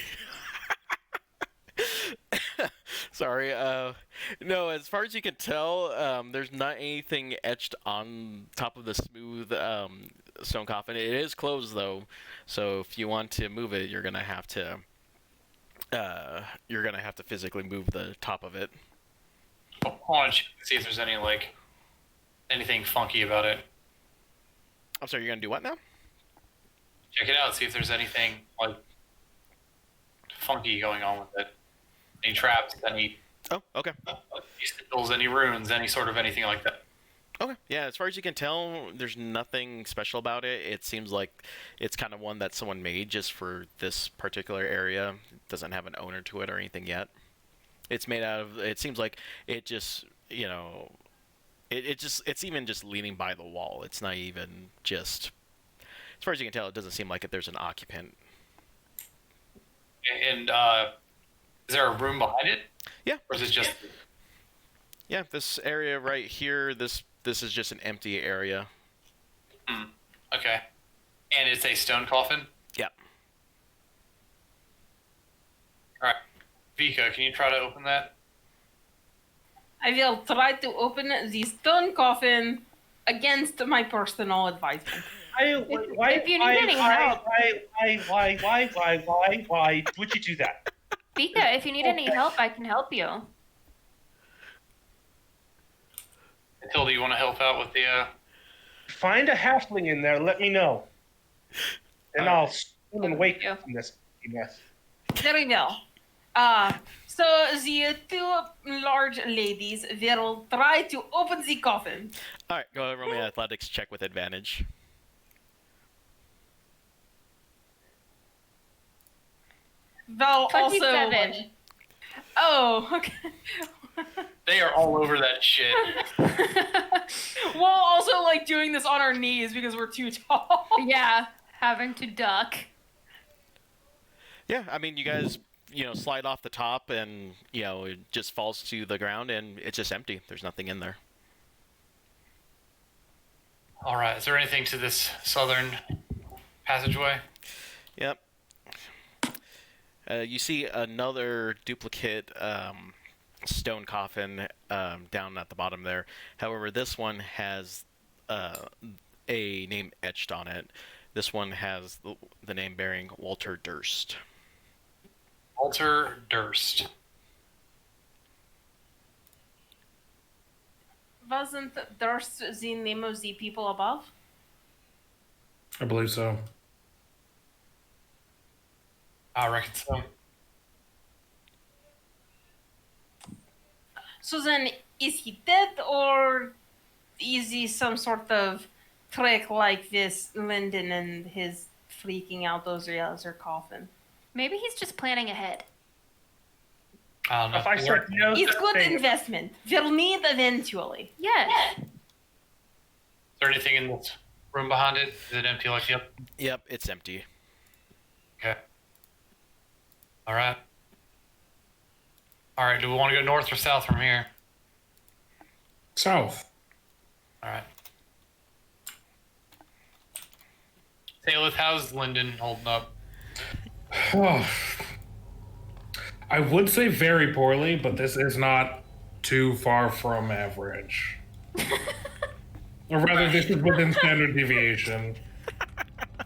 Sorry. No, as far as you can tell, there's not anything etched on top of the smooth stone coffin. It is closed though, so if you want to move it, you're gonna have to physically move the top of it. Well, why don't you see if there's anything funky about it? I'm sorry, you're gonna do what now? Check it out. See if there's anything funky going on with it. Any traps? Any Oh, okay. sigils? Any runes? Any sort of anything like that? Okay. Yeah, as far as you can tell, there's nothing special about it. It seems like it's kind of one that someone made just for this particular area. It doesn't have an owner to it or anything yet. It's made out of. It seems like it just, it's even just leaning by the wall. It's not even just. As far as you can tell, it doesn't seem like there's an occupant. And is there a room behind it? Yeah. Or is it just? Yeah, this area right here. This is just an empty area. Okay. And it's a stone coffin? Yeah. Alright. Vika, can you try to open that? I will try to open the stone coffin against my personal advisement. If you need any help. Why would you do that? Vika, if you need any help, I can help you. Matilda, you want to help out with the Find a halfling in there, let me know. And I'll swim and wake up from this mess. Very well. So the two large ladies will try to open the coffin. All right, go ahead, roll me an athletics check with advantage. Well, also. 27. Oh, okay. They are all over that shit. Well, also doing this on our knees because we're too tall. Yeah, having to duck. Yeah, I mean, you guys, slide off the top and, it just falls to the ground and it's just empty. There's nothing in there. Alright, is there anything to this southern passageway? Yep. You see another duplicate stone coffin down at the bottom there. However, this one has a name etched on it. This one has the name bearing Walter Durst. Walter Durst. Wasn't Durst the name of the people above? I believe so. I reckon so. So then, is he dead, or is he some sort of trick like this Lyndon and his freaking out those other coffin? Maybe he's just planning ahead. I don't know. If I start It's good investment. We'll need eventually. Yes. Is there anything in this room behind it? Is it empty like the other? Yep, it's empty. Okay. Alright. Alright, do we want to go north or south from here? South. Alright. Talith, how's Lyndon holding up? I would say very poorly, but this is not too far from average. Or rather, this is within standard deviation.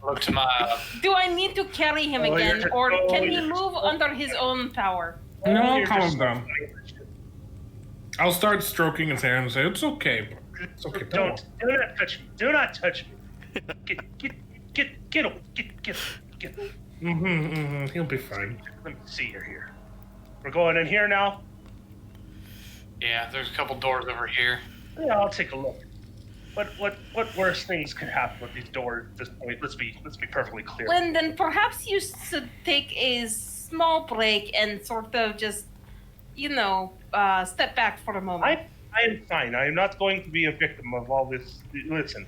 Look to my. Do I need to carry him Oh, again, you're- or oh, can he you're- move under his own power? No, You're calm just- down. I'll start stroking his hair and say, "It's okay, bro. It's okay." Do not touch me. Do not touch me. Get away. Get. He'll be fine. Let me see you're here. We're going in here now. Yeah, there's a couple doors over here. Yeah, I'll take a look. What worse things could happen with these doors at this point? Let's be perfectly clear. Lyndon, perhaps you should take a small break and sort of just, step back for a moment. I am fine. I am not going to be a victim of all this. Listen,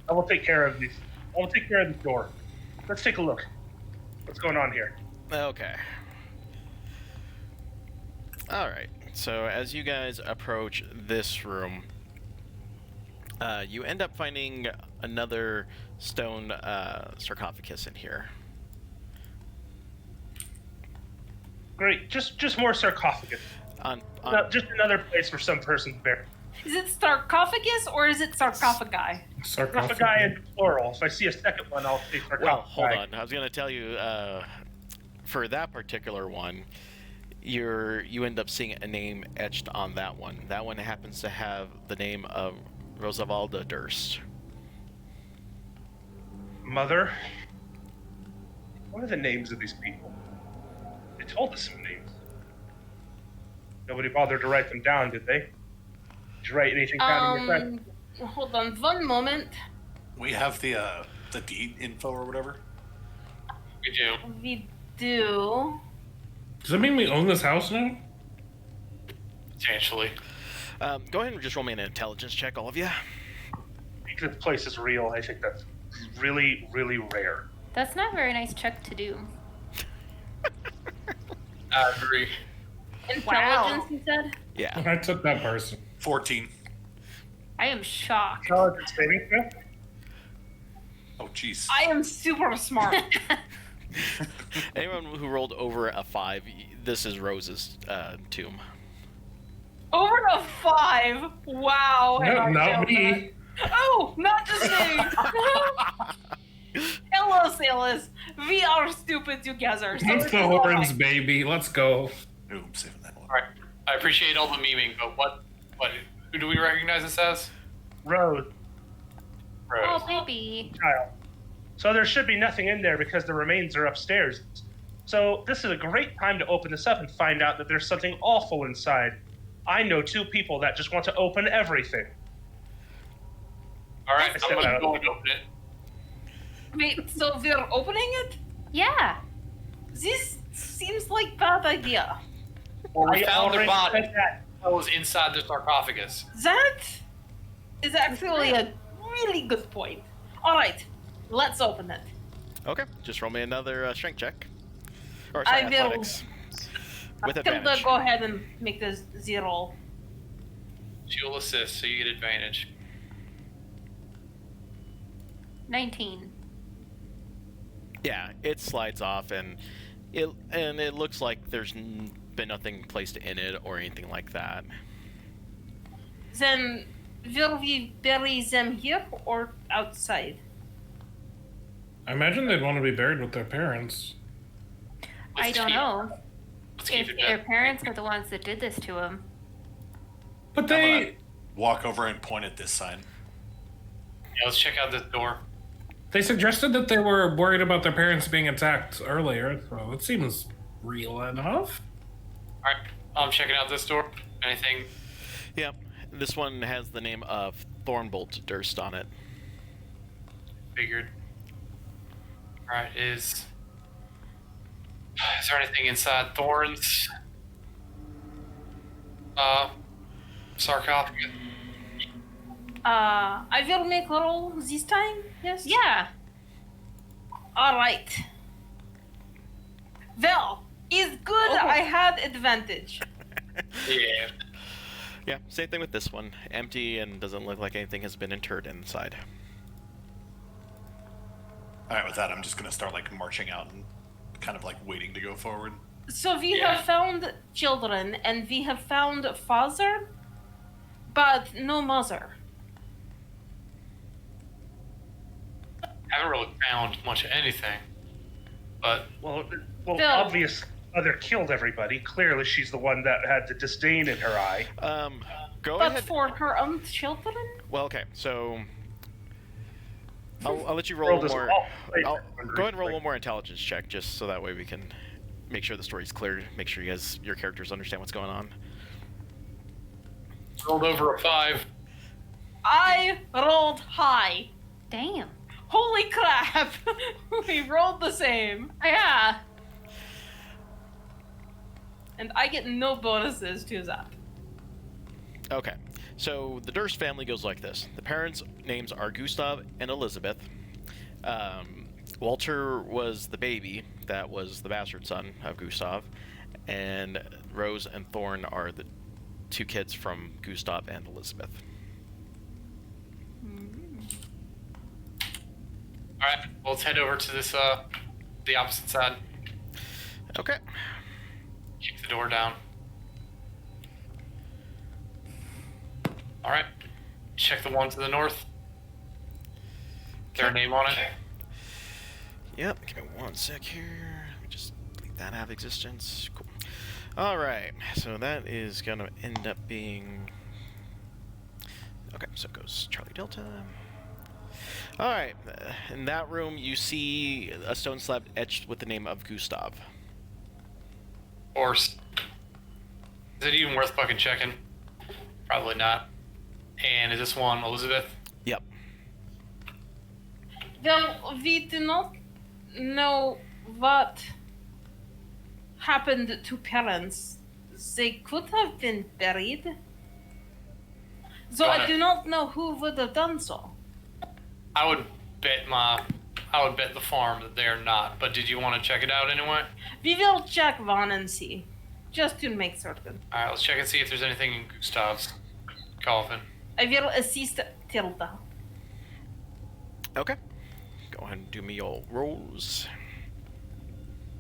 I will take care of these. I will take care of this door. Let's take a look. What's going on here? Okay. All right. So as you guys approach this room, you end up finding another stone sarcophagus in here. Great. Just more sarcophagus. Just another place for some person to bear. Is it sarcophagus or is it sarcophagi? Sarcophagi in plural. If I see a second one, I'll say sarcophagi. Well, hold on. I was going to tell you, for that particular one, you end up seeing a name etched on that one. That one happens to have the name of Rosavalda Durst. Mother? What are the names of these people? They told us some names. Nobody bothered to write them down, did they? Did you write anything down in your friend? Hold on one moment. We have the deed info or whatever. We do. We do. Does that mean we own this house now? Potentially. Go ahead and just roll me an intelligence check, all of you. I think this place is real. I think that's really, really rare. That's not a very nice check to do. I agree. Intelligence, you said? Yeah. I took that person. 14. I am shocked. Intelligence saving throw? Oh, jeez. I am super smart. Anyone who rolled over a 5, this is Rose's tomb. Over a 5. Wow. No, and I not failed me. that. Oh, not just me. Ellis. We are stupid together. So It's it's the a horns, lie. baby. Let's go. Ooh, I'm saving that one. All right. I appreciate all the memeing, but what? Who do we recognize this as? Rose, Rose. Oh, baby. child. So there should be nothing in there because the remains are upstairs. So this is a great time to open this up and find out that there's something awful inside. I know 2 people that just want to open everything. All right, I I'm said gonna that. go and open it. Wait, so we're opening it? Yeah. This seems like bad idea. Well, we I found their already body. said that. That was inside the sarcophagus. That is actually a really good point. All right, let's open it. Okay, just roll me another strength check. Or sorry, I will- athletics. With Matilda, advantage. go ahead and make this 0. She'll assist, so you get advantage. 19. Yeah, it slides off, and it looks like there's been nothing placed in it or anything like that. Then will we bury them here or outside? I imagine they'd want to be buried with their parents. I Let's don't keep- know. Let's keep If it their there. parents are the ones that did this to him. But I'm gonna they walk over and point at this sign. Yeah, let's check out this door. suggested that they were worried about their parents being attacked earlier, so it seems real enough. All right, I'm checking out this door. Anything? Yep, this one has the name of Thornbolt Durst on it. Figured. All right, is there anything inside Thorn's sarcophagus? I will make a roll this time, yes? Yeah. All right. Well, it's good Oh. I had advantage. Yeah. Yeah, same thing with this one. Empty and doesn't look like anything has been interred inside. All right, with that, I'm just gonna start like marching out and kind of like waiting to go forward. So we have found children and we have found father, but no mother. Haven't really found much of anything, but Well, Phil. obvious mother killed everybody. Clearly, she's the one that had the disdain in her eye. Go But ahead. for her own children? Well, okay, so I'll let you roll Roll one this more. all- Go ahead and roll one more intelligence check, just so that way we can make sure the story's clear. Make sure your characters understand what's going on. rolled over a 5. I rolled high. Damn. Holy crap! We rolled the same. Yeah. And I get no bonuses to that. Okay, so the Durst family goes like this. The parents' names are Gustav and Elizabeth. Walter was the baby, that was the bastard son of Gustav, and Rose and Thorn are the 2 kids from Gustav and Elizabeth. All right, well, let's head over to this the opposite side. Okay. Kick the door down. All right, check the one to the north. Is there a name on it? Yep, give me one sec here. Let me just delete that out of existence. Cool. Alright, so that is gonna end up being... Okay, so it goes Charlie Delta. Alright, in that room you see a stone slab etched with the name of Gustav. Or is it even worth fucking checking? Probably not. And is this one Elizabeth? Yep. Well, we do not know what happened to parents. They could have been buried. So Got I it. do not know who would have done so. I would bet the farm that they're not. But did you want to check it out anyway? We will check Vaughn and see, just to make certain. All right, let's check and see if there's anything in Gustav's coffin. I will assist Tilda. Okay. Go ahead and do me your rolls.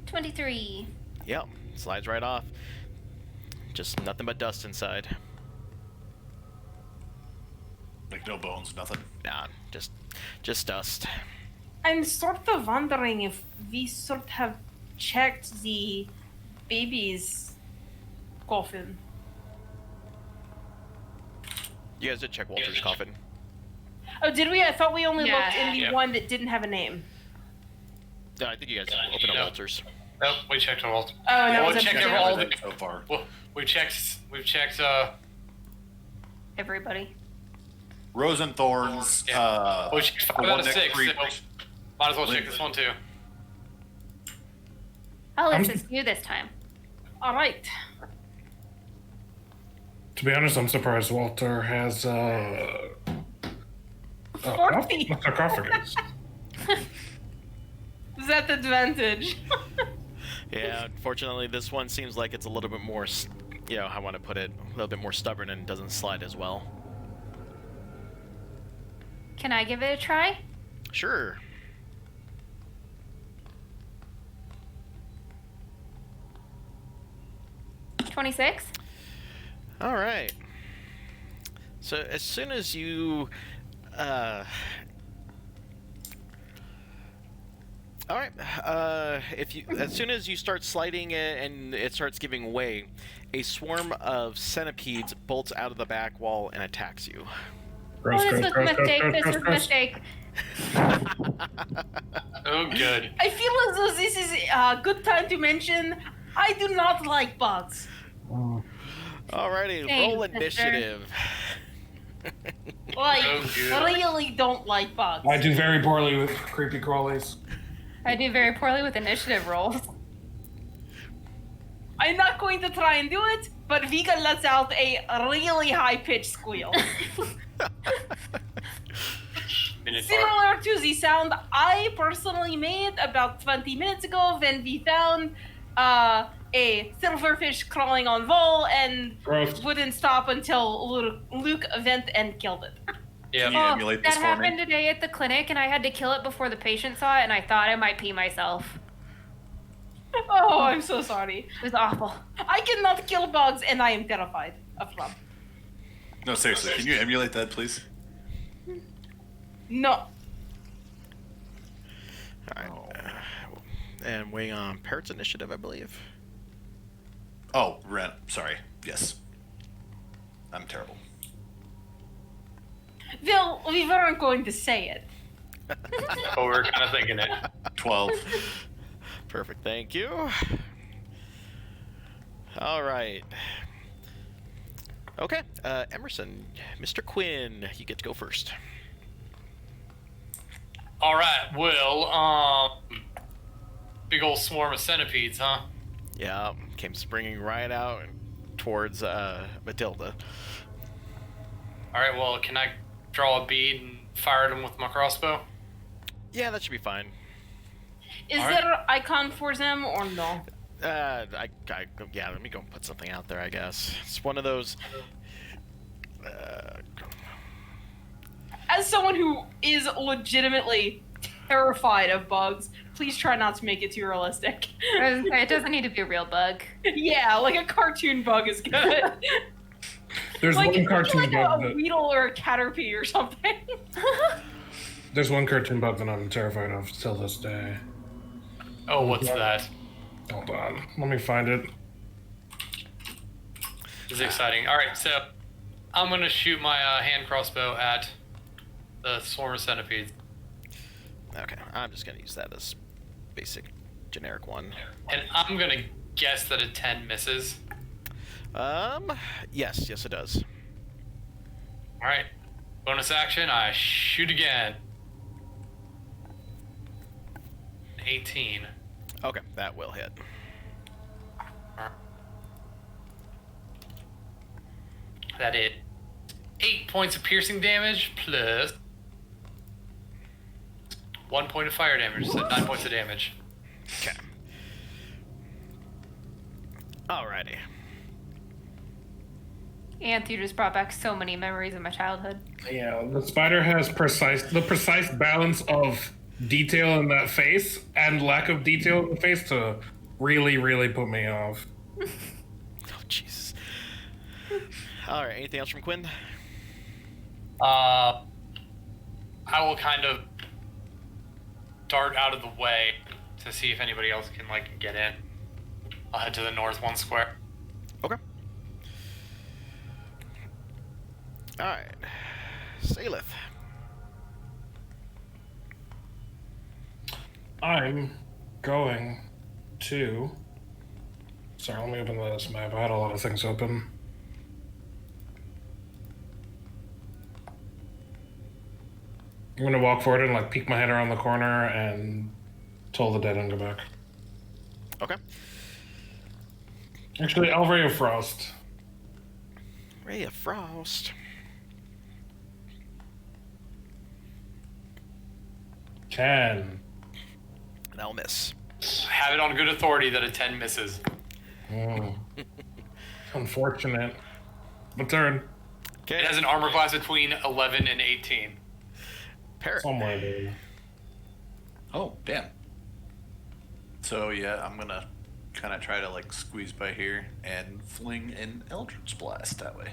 23. Yep, slides right off. Just nothing but dust inside. Like no bones, nothing. Nah, just dust. I'm sort of wondering if we sort have checked the baby's coffin. You guys did check Walter's coffin. Oh, did we? I thought we only Yeah. looked in the Yeah. one that didn't have a name. No, I think you guys opened up No. Walter's. Nope, we checked all. Oh, and that Well, was check empty. all the- Everything so far. Well, we've checked. Everybody. Rose and Thorns. Well, we checked 5 the out one of next 6. to So might as well check this one too. I'll I'm- assist you this time. All right. To be honest, I'm surprised Walter has a 40. sarcophagus. That advantage. Yeah, unfortunately, this one seems like it's a little bit more, I want to put it, a little bit more stubborn and doesn't slide as well. Can I give it a try? Sure. $26. All right. So as soon as you, all right. As soon as you start sliding it and it starts giving way, a swarm of centipedes bolts out of the back wall and attacks you. Gross, Oh, this gross, was a gross, mistake. gross, This gross, was a gross. mistake. Oh, good. I feel as though this is a good time to mention I do not like bugs. Alrighty, Same, roll sister. initiative. Like, Oh, good. really don't like bugs. I do very poorly with creepy crawlies. I do very poorly with initiative rolls. I'm not going to try and do it, but Vika lets out a really high-pitched squeal. Minotaur. Similar to the sound I personally made about 20 minutes ago when we found a silverfish crawling on Vol and Gross. wouldn't stop until Luke went and killed it. Yeah. Can you emulate this that for happened me? today at the clinic, and I had to kill it before the patient saw it, and I thought I might pee myself. Oh, I'm so sorry. It was awful. I cannot kill bugs, and I am terrified of them. No, seriously. Can you emulate that, please? No. All right. And weighing on Parrot's initiative, I believe. Oh, Ren. Sorry. Yes. I'm terrible. Well, we weren't going to say it. Oh, we're kind of thinking it. 12. Perfect. Thank you. All right. Okay. Emerson, Mr. Quinn, you get to go first. All right. Well, big old swarm of centipedes, huh? Yeah, came springing right out towards Matilda. All right. Well, can I draw a bead and fire them with my crossbow? Yeah, that should be fine. Is All right. there an icon for them or no? Yeah, let me go and put something out there, I guess. It's one of those... As someone who is legitimately terrified of bugs, please try not to make it too realistic. It doesn't need to be a real bug. Yeah, like a cartoon bug is good. There's like one cartoon like bug a that weedle or a caterpie or something. there's one cartoon bug that I'm terrified of till this day. Oh, what's that? Hold on, let me find it. This is exciting. All right, so I'm gonna shoot my hand crossbow at the swarm of centipedes, Okay, I'm just going to use that as basic generic one. and I'm gonna guess that a 10 misses. Yes, it does. All right, bonus action. I shoot again. 18. Okay, that will hit. That is 8 points of piercing damage plus 1 point of fire damage, so 9 points of damage. Okay. Alrighty. Anthony just brought back so many memories of my childhood. Yeah, the spider has the precise balance of detail in that face and lack of detail in the face to really, really put me off. Oh, Jesus. Alright, anything else from Quinn? I will kind of dart out of the way to see if anybody else can get in. I'll head to the north 1 square. Okay. Alright. Salith. I'm going to. Sorry, let me open this map. I had a lot of things open. I'm gonna walk forward and peek my head around the corner and toll the dead and go back. Okay. Actually, I'll Ray of Frost. Ray of Frost. 10. That'll miss. I have it on good authority that a 10 misses. Unfortunate. But turn. Okay. It has an armor class between 11 and 18. Parrot. Somewhere there. Oh, damn. So, yeah, I'm gonna kind of try to, squeeze by here and fling an Eldritch Blast that way.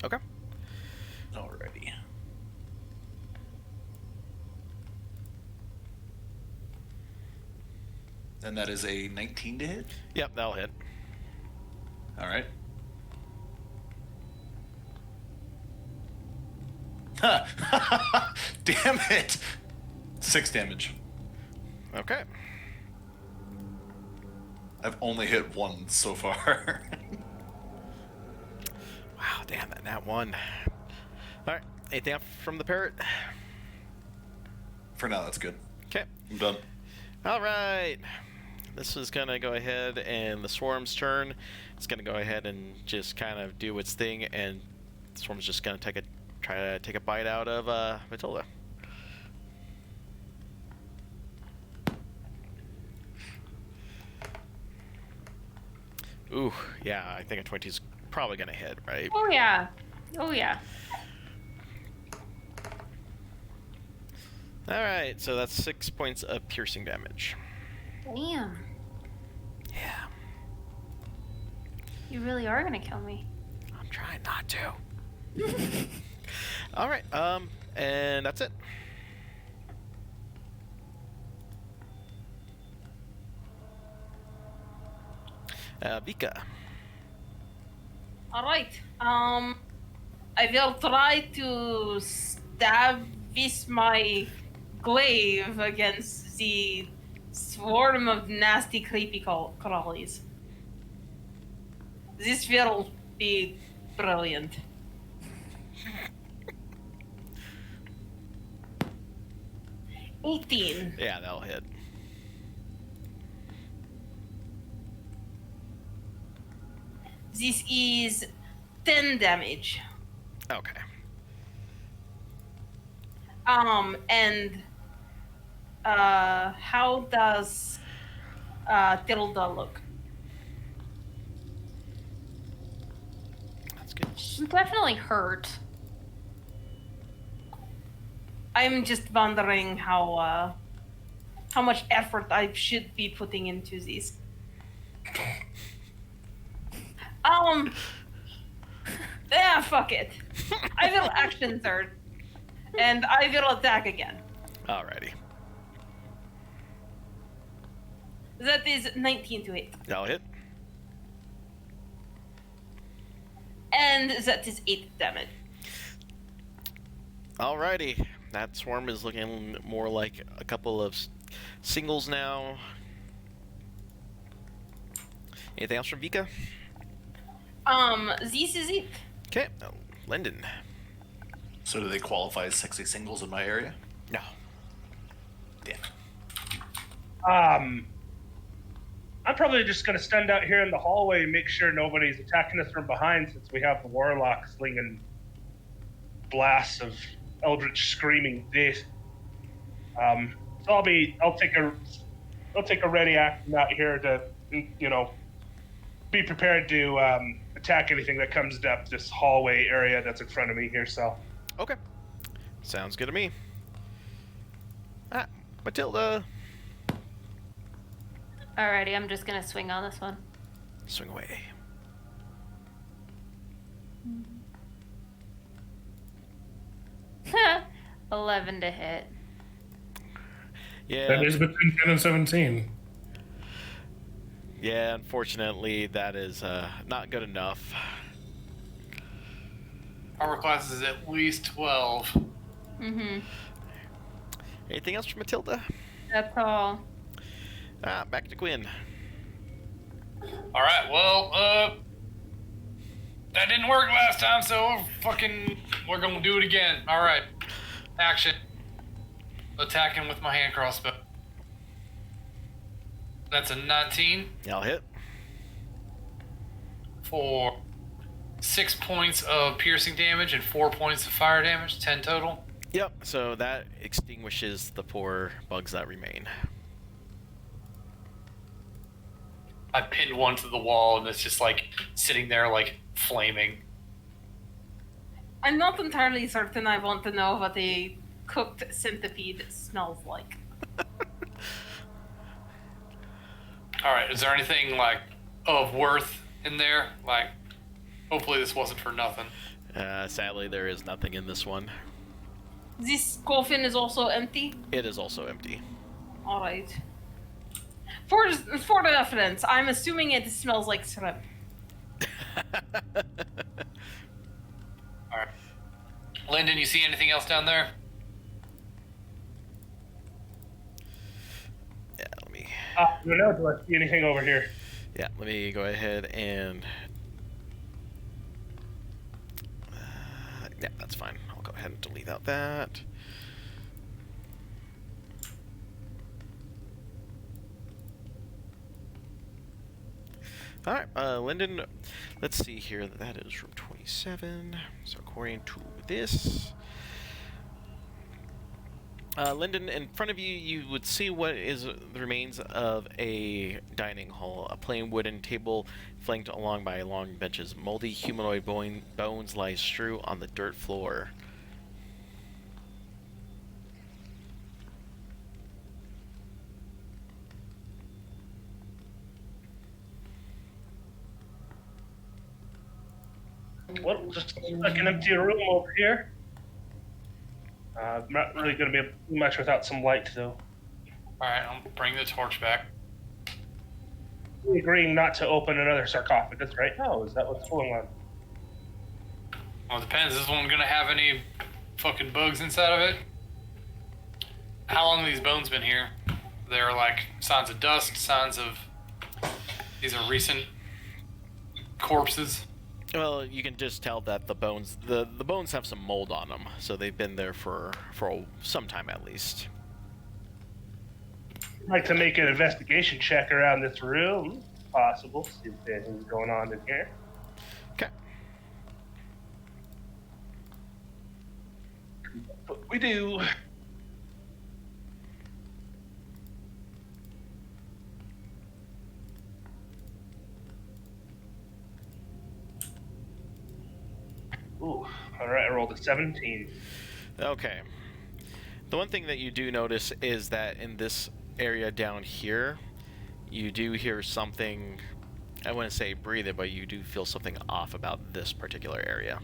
Okay. Alrighty. And that is a 19 to hit? Yep, that'll hit. Alright. Ha! Damn it! 6 damage. Okay. I've only hit 1 so far. Wow, damn it, that one. Alright, anything else from the parrot? For now, that's good. Okay. I'm done. Alright. This is gonna go ahead and the swarm's turn. It's gonna go ahead and just kind of do its thing, and the swarm's just gonna try to take a bite out of Matilda. Ooh, yeah, I think a 20 is probably gonna hit, right? Oh yeah. Oh yeah. Alright, so that's 6 points of piercing damage. Damn. Yeah, You really are gonna kill me. I'm trying not to. Alright, and that's it. Vika. All right. I will try to stab with my glaive against the swarm of nasty, creepy crawlies. This will be brilliant. $18. Yeah, that'll hit. This is 10 damage. Okay. And how does Tilda look? That's good. She's definitely hurt. I'm just wondering how much effort I should be putting into these. Yeah, fuck it. I will action third, and I will attack again. Alrighty. That is 19 to hit, That'll hit. and that is 8 damage. Alrighty. That swarm is looking more like a couple of singles now. Anything else from Vika? This is it. Okay, Lyndon. So do they qualify as sexy singles in my area? No. Damn. I'm probably just going to stand out here in the hallway and make sure nobody's attacking us from behind, since we have the warlock slinging blasts of eldritch screaming death. So I'll take a ready action out here to, be prepared to attack anything that comes up this hallway area that's in front of me here. So Okay. Sounds good to me. Matilda. Alrighty, I'm just gonna swing on this one. Swing away. Hmm. 11 to hit. Yeah. That is between 10 and 17. Yeah, unfortunately, that is not good enough. Armor class is at least 12. Mm-hmm. Anything else from Matilda? That's all. Back to Gwyn. All right, well, that didn't work last time, so we're gonna do it again. All right, action. Attacking with my hand crossbow. That's a 19 I'll hit. for 6 points of piercing damage and 4 points of fire damage, 10 total. Yep, so that extinguishes the poor bugs that remain. I pinned one to the wall, and it's just like sitting there, like flaming. I'm not entirely certain I want to know what a cooked centipede smells like. All right, is there anything like of worth in there? Like, hopefully this wasn't for nothing. Sadly, there is nothing in this one. This coffin is also empty. It is also empty. All right. For the reference, I'm assuming it smells like shrimp. All right, Lyndon, you see anything else down there? Yeah, let me. I don't know. Do I see anything over here? Yeah, let me go ahead and. Yeah, that's fine. I'll go ahead and delete out that. All right, Lyndon. Let's see here. That is from 27. So according to this, Lyndon, in front of you, you would see what is the remains of a dining hall. A plain wooden table flanked along by long benches. Moldy humanoid bones lie strewn on the dirt floor. Well, just like an empty room over here. I'm not really going to be able to do much without some light, though. Alright, I'll bring the torch back. We're agreeing not to open another sarcophagus, right? No, is that what's going on? Well, it depends. Is this one gonna have any fucking bugs inside of it? How long have these bones been here? They're like signs of dust, signs of... These are recent corpses. Well, you can just tell that the bones have some mold on them, so they've been there for some time at least. I'd like to make an investigation check around this room, if possible. See if anything's going on in here. Okay. What we do. Ooh, all right, I rolled a 17. Okay. The one thing that you do notice is that in this area down here, you do hear something, I wouldn't say breathe it, but you do feel something off about this particular area.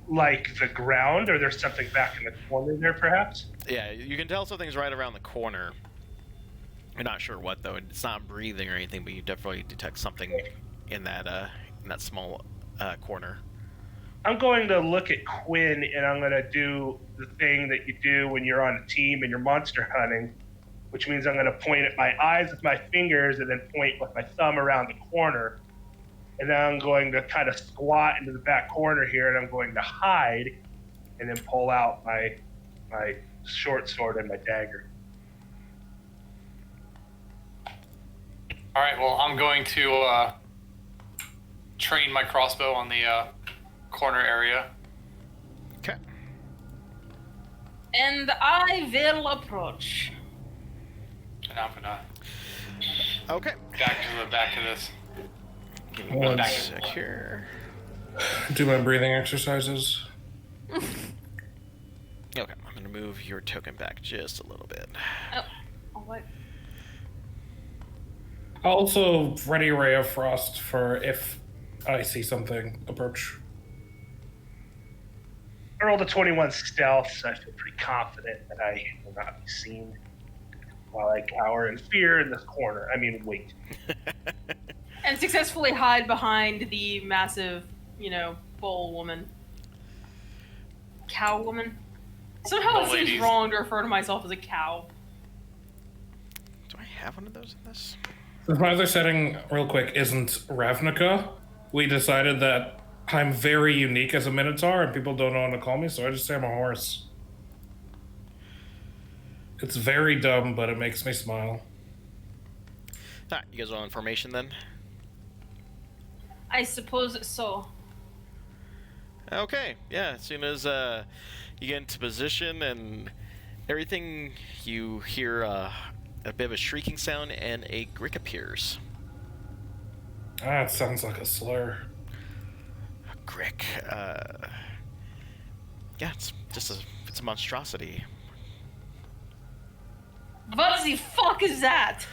Like the ground, or there's something back in the corner there, perhaps? Yeah, you can tell something's right around the corner. You're not sure what, though. It's not breathing or anything, but you definitely detect something in that small corner. I'm going to look at Quinn, and I'm going to do the thing that you do when you're on a team and you're monster hunting, which means I'm going to point at my eyes with my fingers and then point with my thumb around the corner. And then I'm going to kind of squat into the back corner here, and I'm going to hide and then pull out my short sword and my dagger. All right, well, I'm going to train my crossbow on the corner area. Okay. And I will approach. And I'm gonna Okay. back to this. Give me one sec here. Do my breathing exercises. Okay, I'm gonna move your token back just a little bit. Oh, what? I'll also ready a ray of frost for if I see something approach. I rolled a 21 stealth, so I feel pretty confident that I will not be seen while I cower in fear in this corner. I mean, wait. And successfully hide behind the massive, bull woman. Cow woman? Somehow it seems ladies. wrong to refer to myself as a cow. Do I have one of those in this? Since my other setting, real quick, isn't Ravnica, we decided that I'm very unique as a Minotaur and people don't know what to call me, so I just say I'm a horse. It's very dumb, but it makes me smile. Alright, you guys are on formation then? I suppose so. Okay, yeah, as soon as you get into position and everything, you hear a bit of a shrieking sound and a Grick appears. Ah, it sounds like a slur. Grick, yeah, it's just it's a monstrosity. What the fuck is that?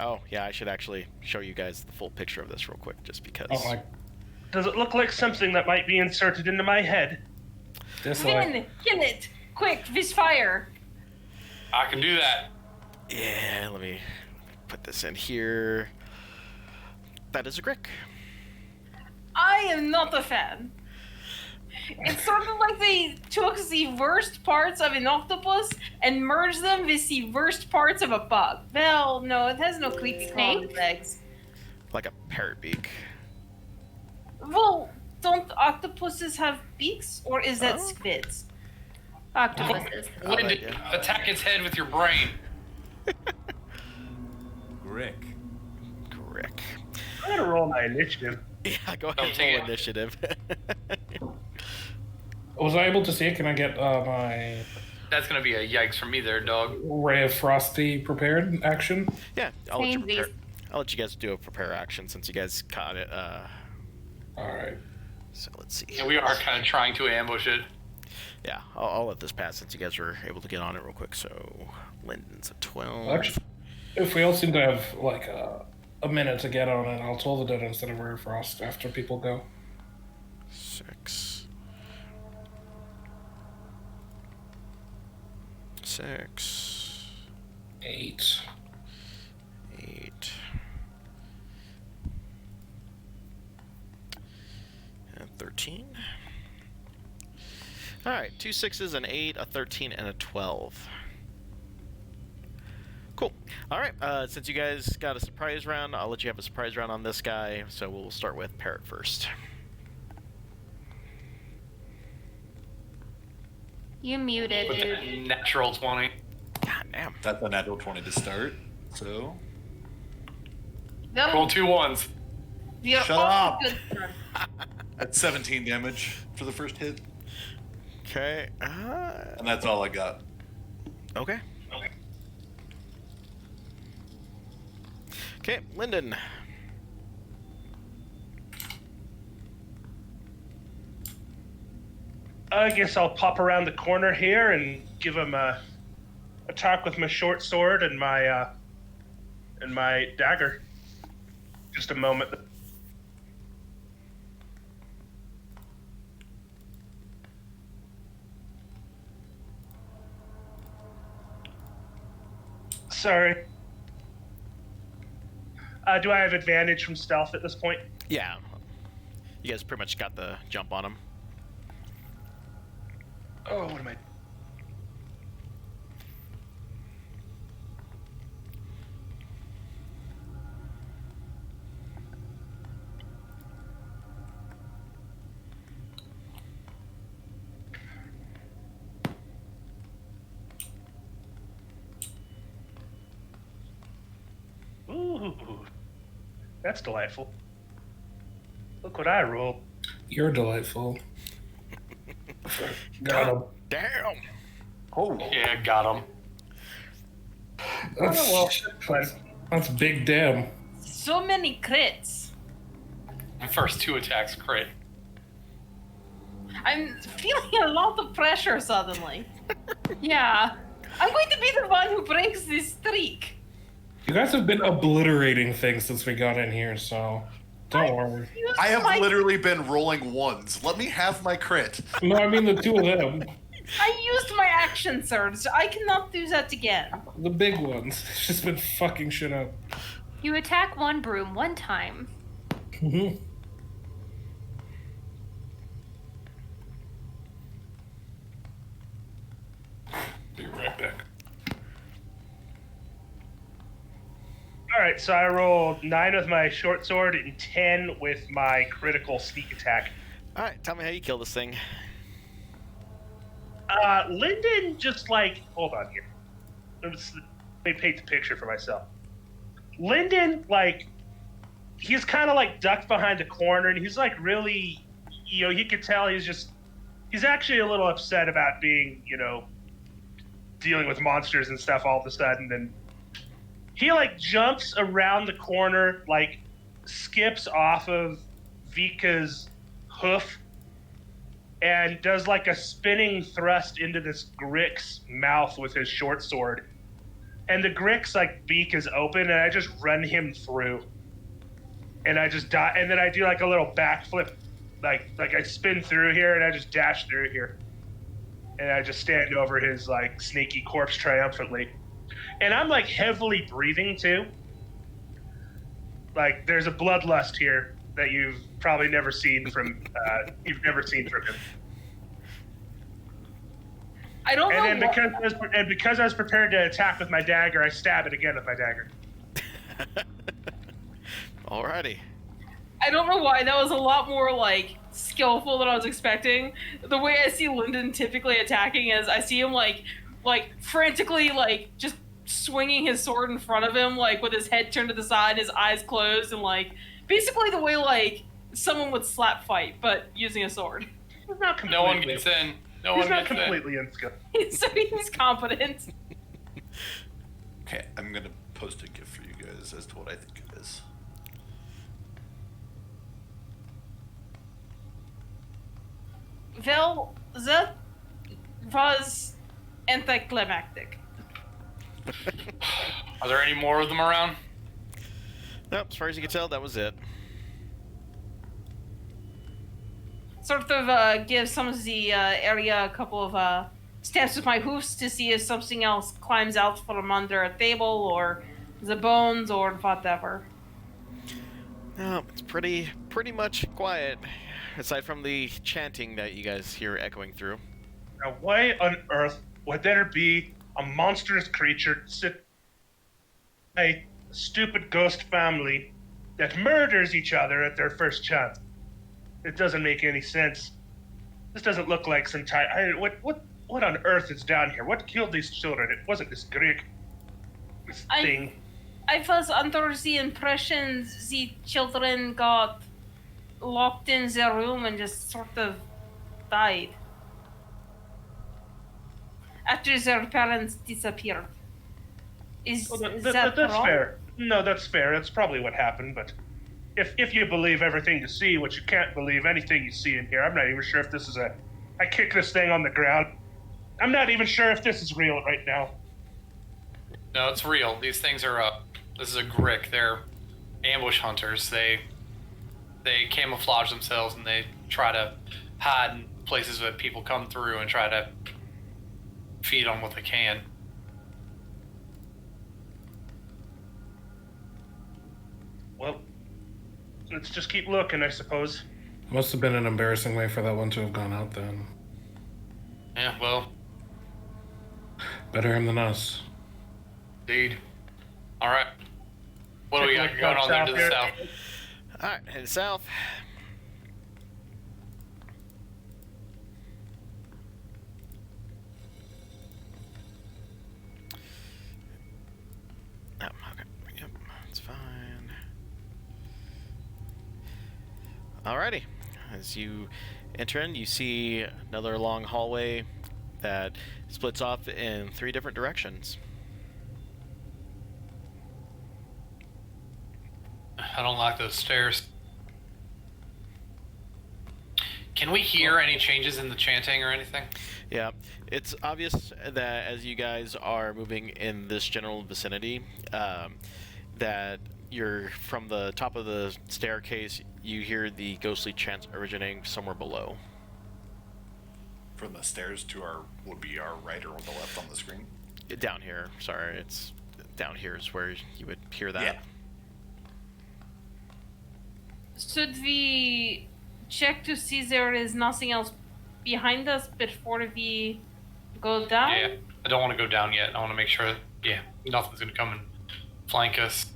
Oh, yeah, I should actually show you guys the full picture of this real quick, just because. Oh my. Does it look like something that might be inserted into my head? Vin, kill it! Quick, this fire! I can do that. Yeah, let me put this in here. That is a Grick. I am not a fan. It's sort of like they took the worst parts of an octopus and merged them with the worst parts of a bug. Well, no, it has no creepy crawly legs. Like a parrot beak. Well, don't octopuses have beaks, or is that squids? Octopuses. When like it. attack its head with your brain. Rick. Grick. I'm gonna roll my initiative. Yeah, go ahead Don't and take roll it. initiative. Was I able to see it? Can I get my That's gonna be a yikes for me there, dog. ray of frosty prepared action? Yeah, I'll let you Samesies. prepare. I'll let you guys do a prepare action since you guys caught it. All right. So let's see. Yeah, we are kind of trying to ambush it. Yeah, I'll let this pass since you guys were able to get on it real quick. So Lyndon's a 12. Actually, If we all seem to have like a minute to get on it, I'll toll the dead instead of Rare Frost after people go. 6. 6. 8. 8. And 13. Alright, 2 6s, an 8, a 13, and a 12. Cool. Alright, since you guys got a surprise round, I'll let you have a surprise round on this guy, so we'll start with Parrot first. You muted, With dude. a natural 20. God damn. That's a natural 20 to start. So Roll 2 1s. You're Shut awful up. good, sir. that's 17 damage for the first hit, Okay. and that's all I got. Okay. Okay, Lyndon. I guess I'll pop around the corner here and give him a attack with my short sword and my dagger. Just a moment. Sorry. Do I have advantage from stealth at this point? Yeah. You guys pretty much got the jump on him. Oh, what am I? Ooh, that's delightful. Look what I rolled. You're delightful. Got him. Damn! Oh, Yeah, got him. That's, Oh, well, that's big damn. So many crits. My first 2 attacks crit. I'm feeling a lot of pressure suddenly. Yeah. I'm going to be the one who breaks this streak. You guys have been obliterating things since we got in here, so don't worry. Used I have my- literally been rolling ones. Let me have my crit. No, I mean the two of them. I used my action surge. I cannot do that again. The big ones. It's just been fucking shit up. You attack one broom one time. Mhm. Be right back. All right, so I rolled 9 with my short sword and 10 with my critical sneak attack. Alright, tell me how you kill this thing. Lyndon just like, hold on here. Let me paint the picture for myself. Lyndon, like, he's kind of like ducked behind a corner, and he's like really, you could tell he's actually a little upset about being, dealing with monsters and stuff all of a sudden, and he like jumps around the corner, like skips off of Vika's hoof, and does like a spinning thrust into this Grix's mouth with his short sword. And the Grix like beak is open, and I just run him through. And I just die, and then I do like a little backflip, like I spin through here, and I just dash through here. And I just stand over his like sneaky corpse triumphantly. And I'm like heavily breathing too. Like there's a bloodlust here that you've probably never seen from him. I don't know. And then because I was prepared to attack with my dagger, I stab it again with my dagger. Alrighty. I don't know why. That was a lot more like skillful than I was expecting. The way I see Lyndon typically attacking is I see him like frantically like just swinging his sword in front of him, like with his head turned to the side, his eyes closed, and like basically the way like someone would slap fight, but using a sword. He's not No one completely. gets in. No He's one not gets in. completely unskilled. So he's competent. Okay, I'm gonna post a gift for you guys as to what I think it is. Well, that was anticlimactic. Are there any more of them around? Nope, as far as you can tell, that was it. Sort of give some of the area a couple of steps with my hoofs to see if something else climbs out from under a table or the bones or whatever. No, it's pretty much quiet, aside from the chanting that you guys hear echoing through. Now, why on earth would there be a monstrous creature a stupid ghost family that murders each other at their first chance? It doesn't make any sense. This doesn't look like some type. What on earth is down here? What killed these children? It wasn't this Greek. This thing. I was under the impression the children got locked in their room and just sort of died after their parents disappeared. Is that that's wrong? fair. No, that's fair. That's probably what happened. But if you believe everything you see, which you can't believe anything you see in here, I'm not even sure if this is I kick this thing on the ground. I'm not even sure if this is real right now. No, it's real. These things are this is a Grick. They're ambush hunters. They camouflage themselves and they try to hide in places that people come through and try to feed on what they can. Well, let's just keep looking, I suppose. Must have been an embarrassing way for that one to have gone out then. Yeah, well, Better him than us. indeed. All right. What do we got going on there to the south? Alright, head south. Oh, okay. Yep, that's fine. Alrighty. As you enter in, you see another long hallway that splits off in 3 different directions. I don't like those stairs. Can we hear any changes in the chanting or anything? Yeah, it's obvious that as you guys are moving in this general vicinity, that you're from the top of the staircase, you hear the ghostly chants originating somewhere below. From the stairs to our would be our right or the left on the screen. Down here, sorry, it's down here is where you would hear that. Yeah. Should we check to see there is nothing else behind us before we go down? Yeah, I don't want to go down yet. I want to make sure that, nothing's going to come and flank us.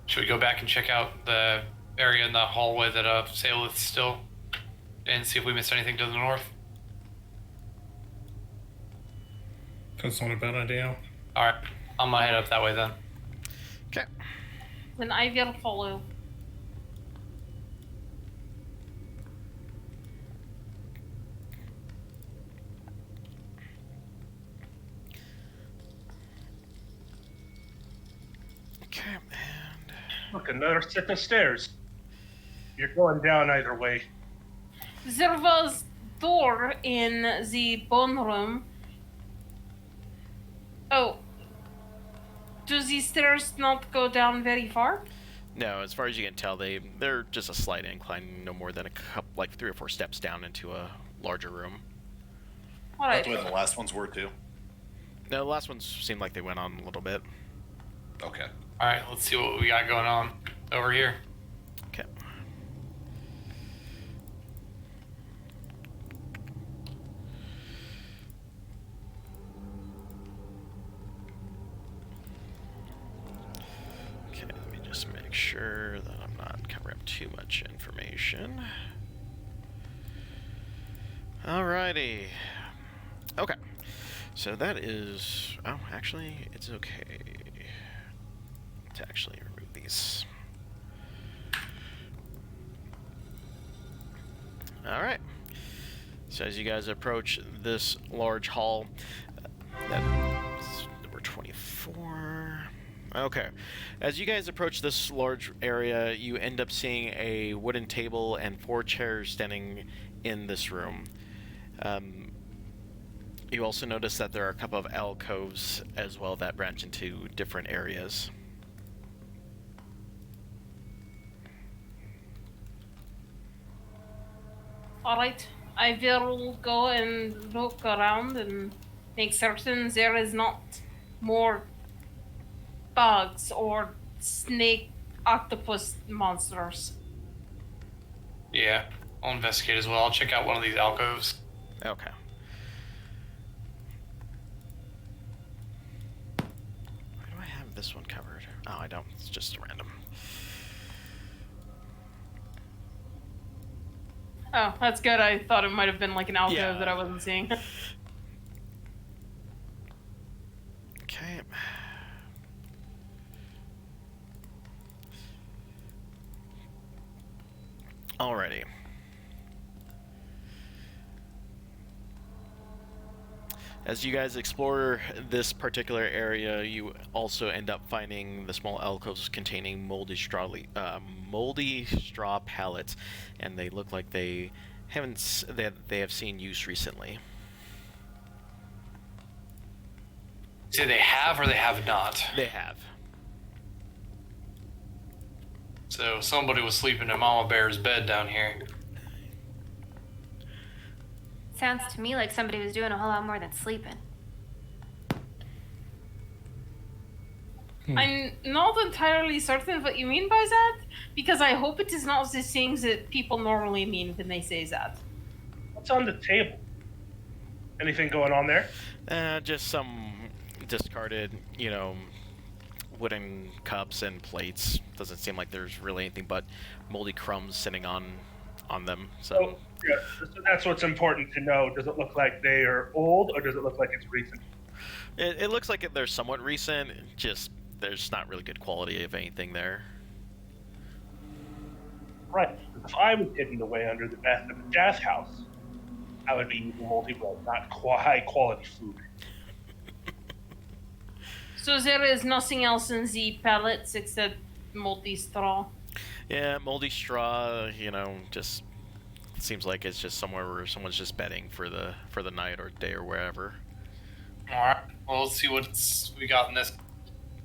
Should we go back and check out the area in the hallway that Saleth still, and see if we missed anything to the north? That's not a bad idea. All right, I'm gonna head up that way then. Okay. Then I will follow. Okay, and Look, another set of stairs. You're going down either way. There was door in the bone room. Oh. Do these stairs not go down very far? no, as far as you can tell, they're just a slight incline, no more than a couple, like 3 or 4 steps down into a larger room. Alright. That's the way the last ones were too. No, the last ones seemed like they went on a little bit. Okay. All right, let's see what we got going on over here. Okay. Okay, let me just make sure that I'm not covering up too much information. Alrighty. Okay. So that is... Oh, actually, it's okay to actually remove these. Alright. So as you guys approach this large hall, that's number 24. Okay. As you guys approach this large area, you end up seeing a wooden table and 4 chairs standing in this room. You also notice that there are a couple of alcoves as well that branch into different areas. Alright, I will go and look around and make certain there is not more bugs or snake octopus monsters. Yeah, I'll investigate as well. I'll check out one of these alcoves. Okay. Why do I have this one covered? Oh, I don't. It's just random. Oh, that's good. I thought it might have been like an alcove Yeah. that I wasn't seeing. Okay. Alrighty. As you guys explore this particular area, you also end up finding the small alcoves containing moldy straw pallets, and they look like they have seen use recently. Say they have or they have not. They have. So somebody was sleeping in Mama Bear's bed down here. Sounds to me like somebody was doing a whole lot more than sleeping. I'm not entirely certain what you mean by that, because I hope it is not the things that people normally mean when they say that. What's on the table? Anything going on there? Just some discarded, wooden cups and plates. Doesn't seem like there's really anything but moldy crumbs sitting on them. So yeah, so that's what's important to know. Does it look like they are old, or does it look like it's recent? it looks like they're somewhat recent. Just there's not really good quality of anything there. Right. If I was hidden away under the mess of a jazz house, I would be eating moldy bread, not high quality food. So there is nothing else in the pallets except moldy straw. Yeah, moldy straw. Just seems like it's just somewhere where someone's just bedding for the night or day or wherever. All right. Well, let's see what we got in this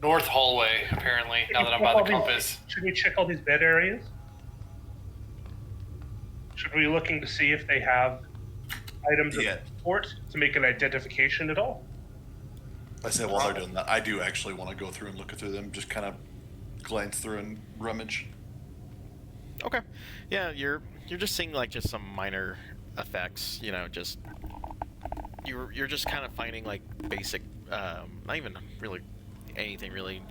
north hallway. Apparently, now that I'm by the compass. Should we check all these bed areas? Should we be looking to see if they have items of support to make an identification at all? I said while they're doing that, I do actually want to go through and look through them, just kind of glance through and rummage. Okay. Yeah, you're just seeing like just some minor effects. Just you're just kind of finding like basic, not even really anything really,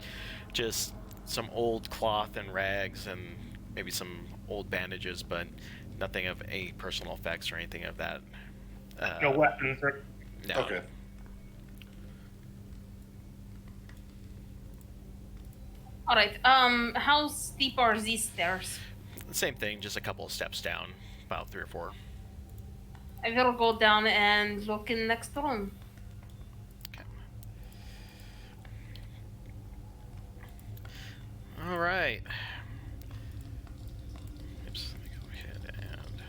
just some old cloth and rags and maybe some old bandages, but nothing of any personal effects or anything of that. No weapons or... No. Okay. Alright, how steep are these stairs? Same thing, just a couple of steps down, about 3 or 4. I will go down and look in the next room. Okay. All right. Oops, let me go ahead and...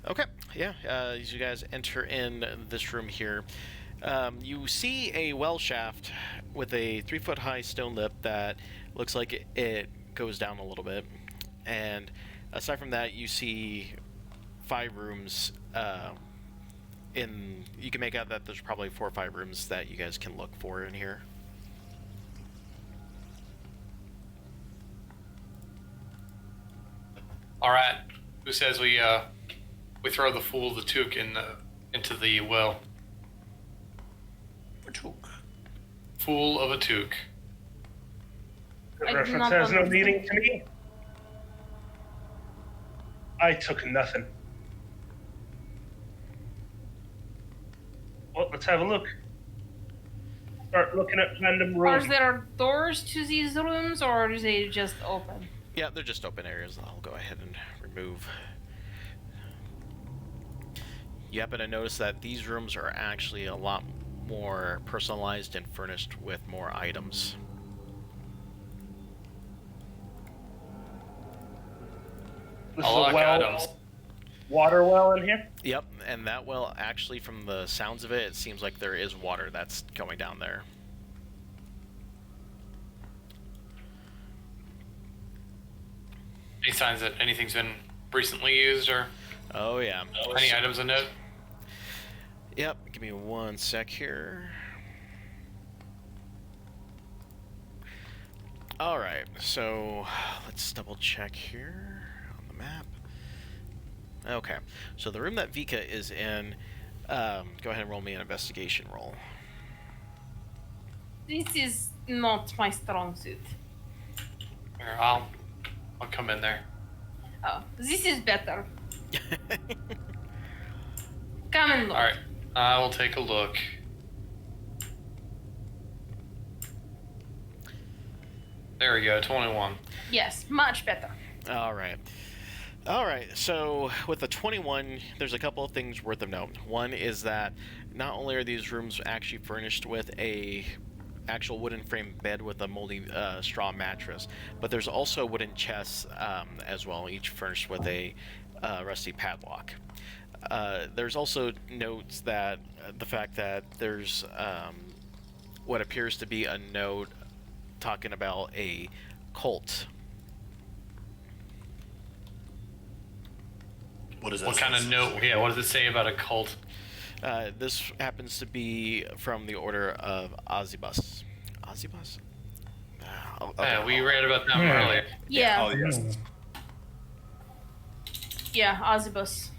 Okay, yeah, as you guys enter in this room here, you see a well shaft with a 3-foot-high stone lip that looks like it goes down a little bit. And aside from that, you see 5 rooms. You can make out that there's probably 4 or 5 rooms that you guys can look for in here. All right. Who says we throw the fool of the toque into the well? Toque. Fool of a toque. The I do reference not has no understand. meaning to me. I took nothing. Well, let's have a look. Start looking at random Are rooms. there doors to these rooms, or are they just open? Yeah, they're just open areas. I'll go ahead and remove. You happen to notice that these rooms are actually a lot more personalized and furnished with more items. This I is a like well, items. water well in here. Yep, and that well, actually, from the sounds of it, it seems like there is water that's going down there. Any signs that anything's been recently used or Oh yeah. any items of note? Yep, give me 1 sec here. Alright, so let's double check here on the map. Okay, so the room that Vika is in, go ahead and roll me an investigation roll. This is not my strong suit. Here, I'll come in there. Oh, this is better. Come and look. All right, I will take a look. There we go, 21. Yes, much better. Alright. Alright, so with the 21, there's a couple of things worth of note. One is that not only are these rooms actually furnished with a actual wooden frame bed with a moldy straw mattress, but there's also wooden chests as well, each furnished with a rusty padlock. There's also notes that the fact that there's what appears to be a note talking about a cult. What is that? What kind of note? Yeah, what does it say about a cult? This happens to be from the Order of Ozibus. Ozibus? Yeah, we read about them Yeah. earlier. Yeah, Oh, yes. yeah, Ozibus.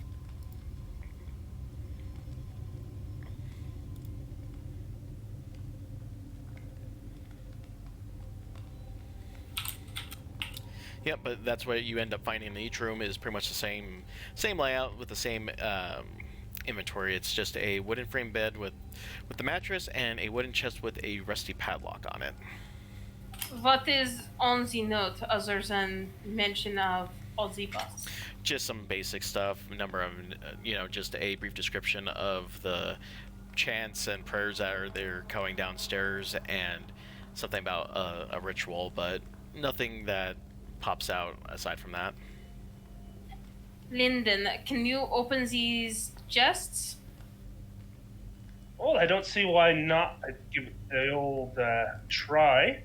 Yep, but that's what you end up finding in each room is pretty much the same layout with the same inventory. It's just a wooden frame bed with the mattress and a wooden chest with a rusty padlock on it. What is on the note other than mention of Ozibus? Just some basic stuff, number of, just a brief description of the chants and prayers that are there going downstairs and something about a ritual, but nothing that pops out aside from that. Lyndon, can you open these chests? Well, I don't see why not. I'd give it the old try.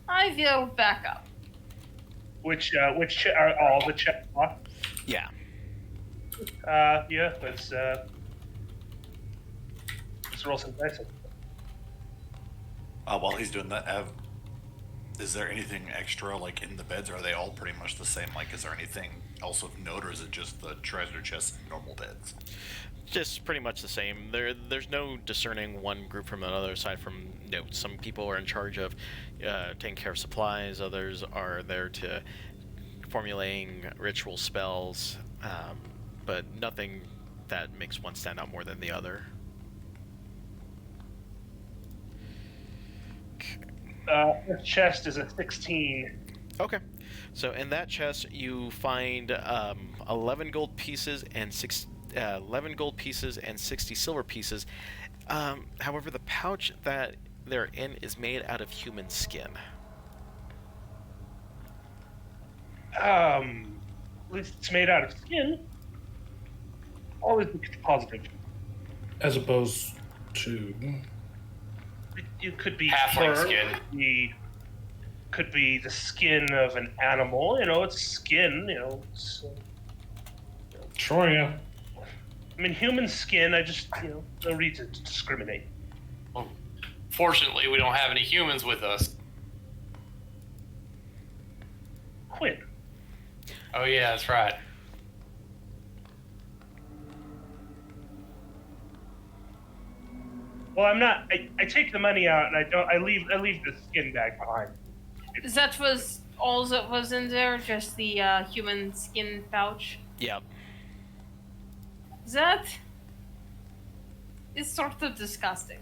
I will back up. Which are all the check box? Yeah. Yeah. Let's roll some dice. While he's doing that, is there anything extra like in the beds? Or are they all pretty much the same? Like, is there anything else of note, or is it just the treasure chest and normal beds? Just pretty much the same. There's no discerning one group from another aside from notes. Some people are in charge of taking care of supplies. Others are there to formulating ritual spells, but nothing that makes one stand out more than the other. This chest is a 16. Okay. So in that chest, you find 11 gold pieces and 11 gold pieces and 60 silver pieces. However, the pouch that they're in is made out of human skin. At least it's made out of skin. Always look positive. As opposed to. It could be Halfling fur, skin. could be the skin of an animal. It's skin. It's, Sure, yeah. I mean, human skin. I just no reason to discriminate. Well, fortunately, we don't have any humans with us. Quinn. Oh yeah, that's right. Well, I'm not. I take the money out and I don't. I leave the skin bag behind. That was all that was in there, just the human skin pouch. Yep. That is sort of disgusting.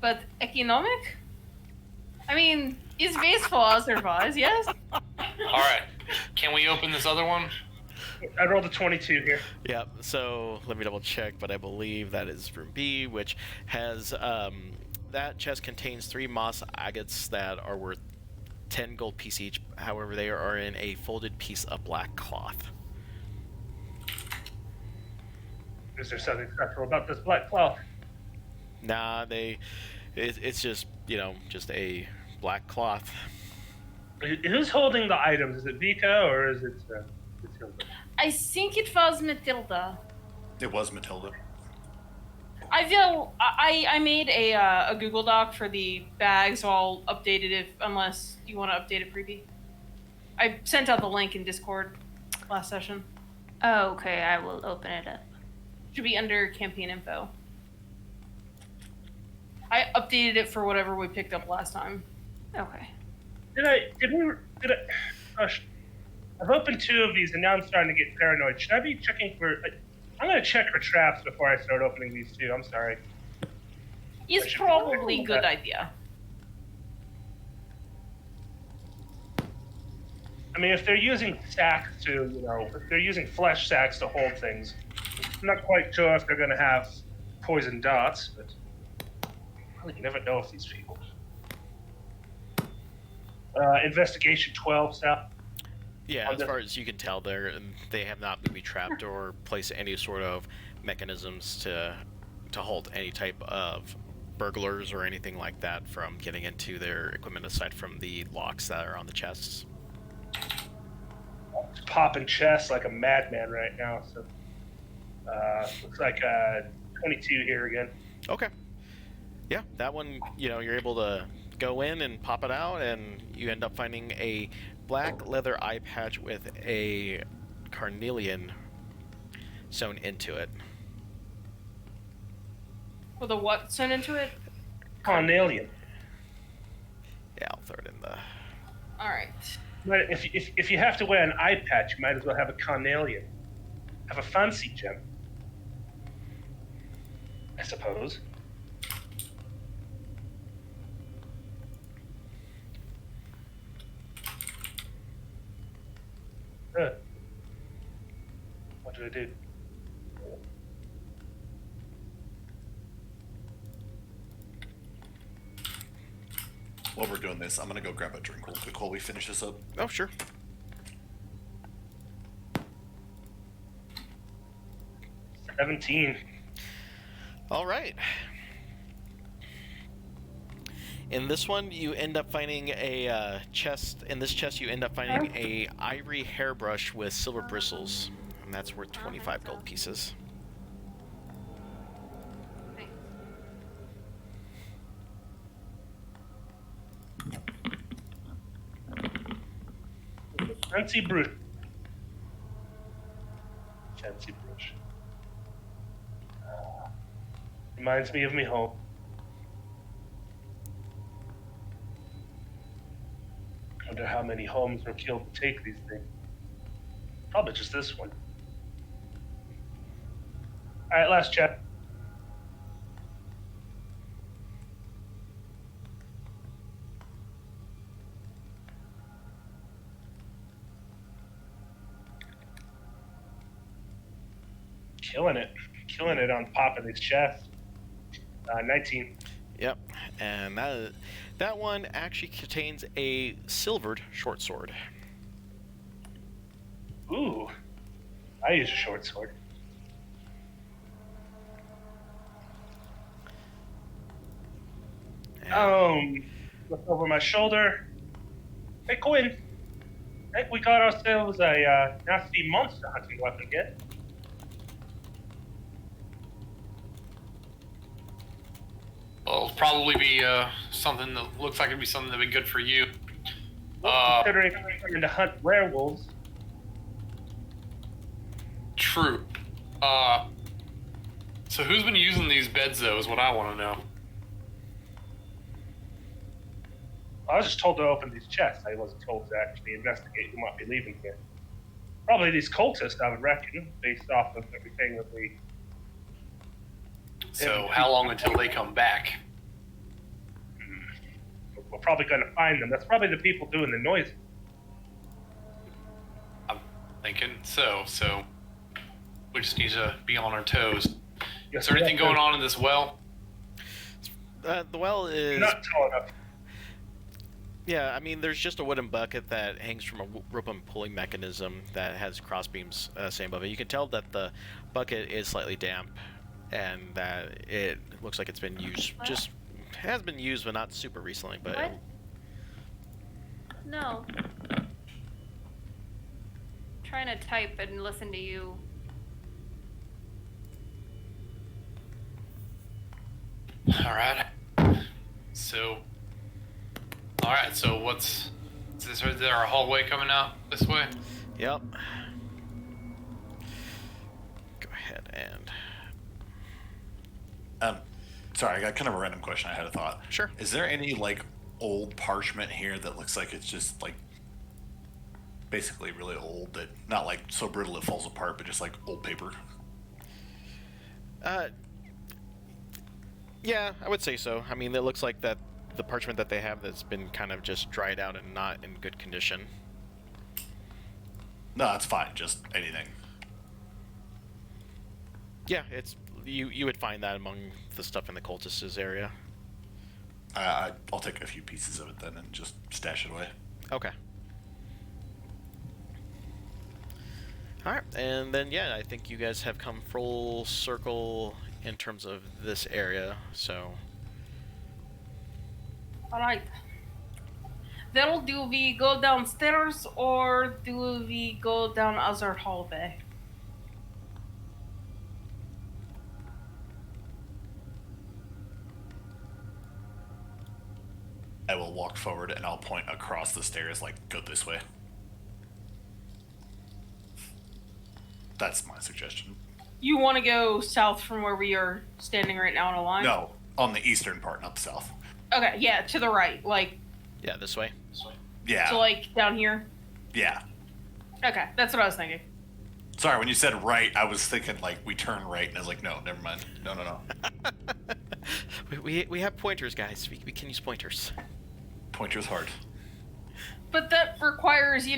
But economic? I mean, it's baseball otherwise, yes? All right, can we open this other one? I rolled a 22 here. Yep. So let me double check, but I believe that is room B, which has that chest contains 3 moss agates that are worth 10 gold piece each. However, they are in a folded piece of black cloth. Is there something special about this black cloth? Nah, it's just, just a black cloth. Who's holding the items? Is it Vito or is it Matilda? I think it was Matilda. It was Matilda. I made a Google Doc for the bags, so I'll update it unless you want to update it, Preepy. I sent out the link in Discord last session. Oh, okay. I will open it up. Should be under campaign info. I updated it for whatever we picked up last time. Okay. I've opened 2 of these and now I'm starting to get paranoid. Should I be checking for... I'm going to check for traps before I start opening these 2. I'm sorry. It's probably a good idea. I mean, if they're using sacks to, if they're using flesh sacks to hold things, I'm not quite sure if they're going to have poison darts, but you never know if these people... investigation 12, Sal. Yeah, as far as you can tell, they have not been trapped or placed any sort of mechanisms to hold any type of burglars or anything like that from getting into their equipment aside from the locks that are on the chests. Popping chests like a madman right now. So looks like 22 here again. Okay. Yeah, that one, you're able to go in and pop it out, and you end up finding a black leather eye patch with a carnelian sewn into it. With a what sewn into it? Carnelian. Yeah, I'll throw it in the... Alright. But if you have to wear an eye patch, you might as well have a carnelian. Have a fancy gem. I suppose. What do I do? While we're doing this, I'm gonna go grab a drink real quick while we finish this up. Oh, sure. $17. All right. In this one, you end up finding a chest. In this chest, you end up finding a ivory hairbrush with silver bristles, and that's worth 25 gold pieces. Fancy brush. Fancy brush. Reminds me of me home. Wonder how many homes were killed to take these things. Probably just this one. All right, last check. Killing it on popping these chests. 19. Yep, and that one actually contains a silvered short sword. Ooh, I use a short sword. Look over my shoulder. Hey, Quinn. I think we got ourselves a nasty monster hunting weapon here. Well, it'll probably be something that looks like it'd be something that'd be good for you. Considering I'm going to hunt werewolves. True. So who's been using these beds, though, is what I want to know. I was just told to open these chests. I wasn't told to actually investigate who might be leaving here. Probably these cultists, I would reckon, based off of everything that we... So how long until they come back? We're probably going to find them. That's probably the people doing the noise. I'm thinking. So we just need to be on our toes. Yes, Is there anything going on in this well? The well is... Not tall enough. Yeah, I mean, there's just a wooden bucket that hangs from a rope and pulling mechanism that has crossbeams same above it. You can tell that the bucket is slightly damp, and that it looks like it's been used. Just has been used, but not super recently. But What? No. Trying to type and listen to you. All right. So what's is this? Is there a hallway coming out this way? yep. Go ahead and Sorry, I got kind of a random question. I had a thought. sure. Is there any like old parchment here that looks like it's just like basically really old, that not like so brittle it falls apart, but just like old paper? Yeah, I would say so. I mean, it looks like that the parchment that they have that's been kind of just dried out and not in good condition. No, that's fine. Just anything. Yeah, it's you would find that among the stuff in the cultists' area. I'll take a few pieces of it then and just stash it away. Okay. Alright, and then yeah, I think you guys have come full circle in terms of this area, so... Alright. Then do we go downstairs or do we go down other hallway? I will walk forward and I'll point across the stairs, like, go this way. That's my suggestion. You want to go south from where we are standing right now in a line? No, on the eastern part, not the south. Okay, yeah, to the right. Like, Yeah, this way. Yeah. so like down here? Yeah. Okay, that's what I was thinking. Sorry, when you said right, I was thinking like we turn right, and I was like, no, never mind. No. we have pointers, guys. We can use pointers. Pointer's hard. But that requires,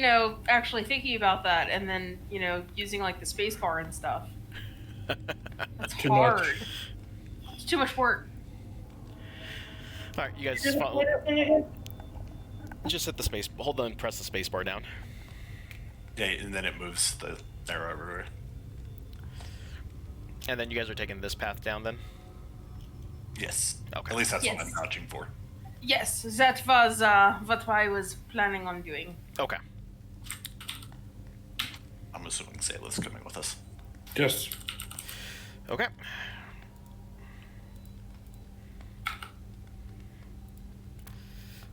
actually thinking about that and then, using like the space bar and stuff. That's Too hard. much. It's too much work. Alright, you guys just follow. Just hit the space, hold on, press the space bar down. Yeah, and then it moves the arrow everywhere. And then you guys are taking this path down then? Yes. Okay. At least that's what Yes. I'm vouching for. Yes, that was what I was planning on doing. Okay. I'm assuming Sayla's coming with us. Yes. Okay.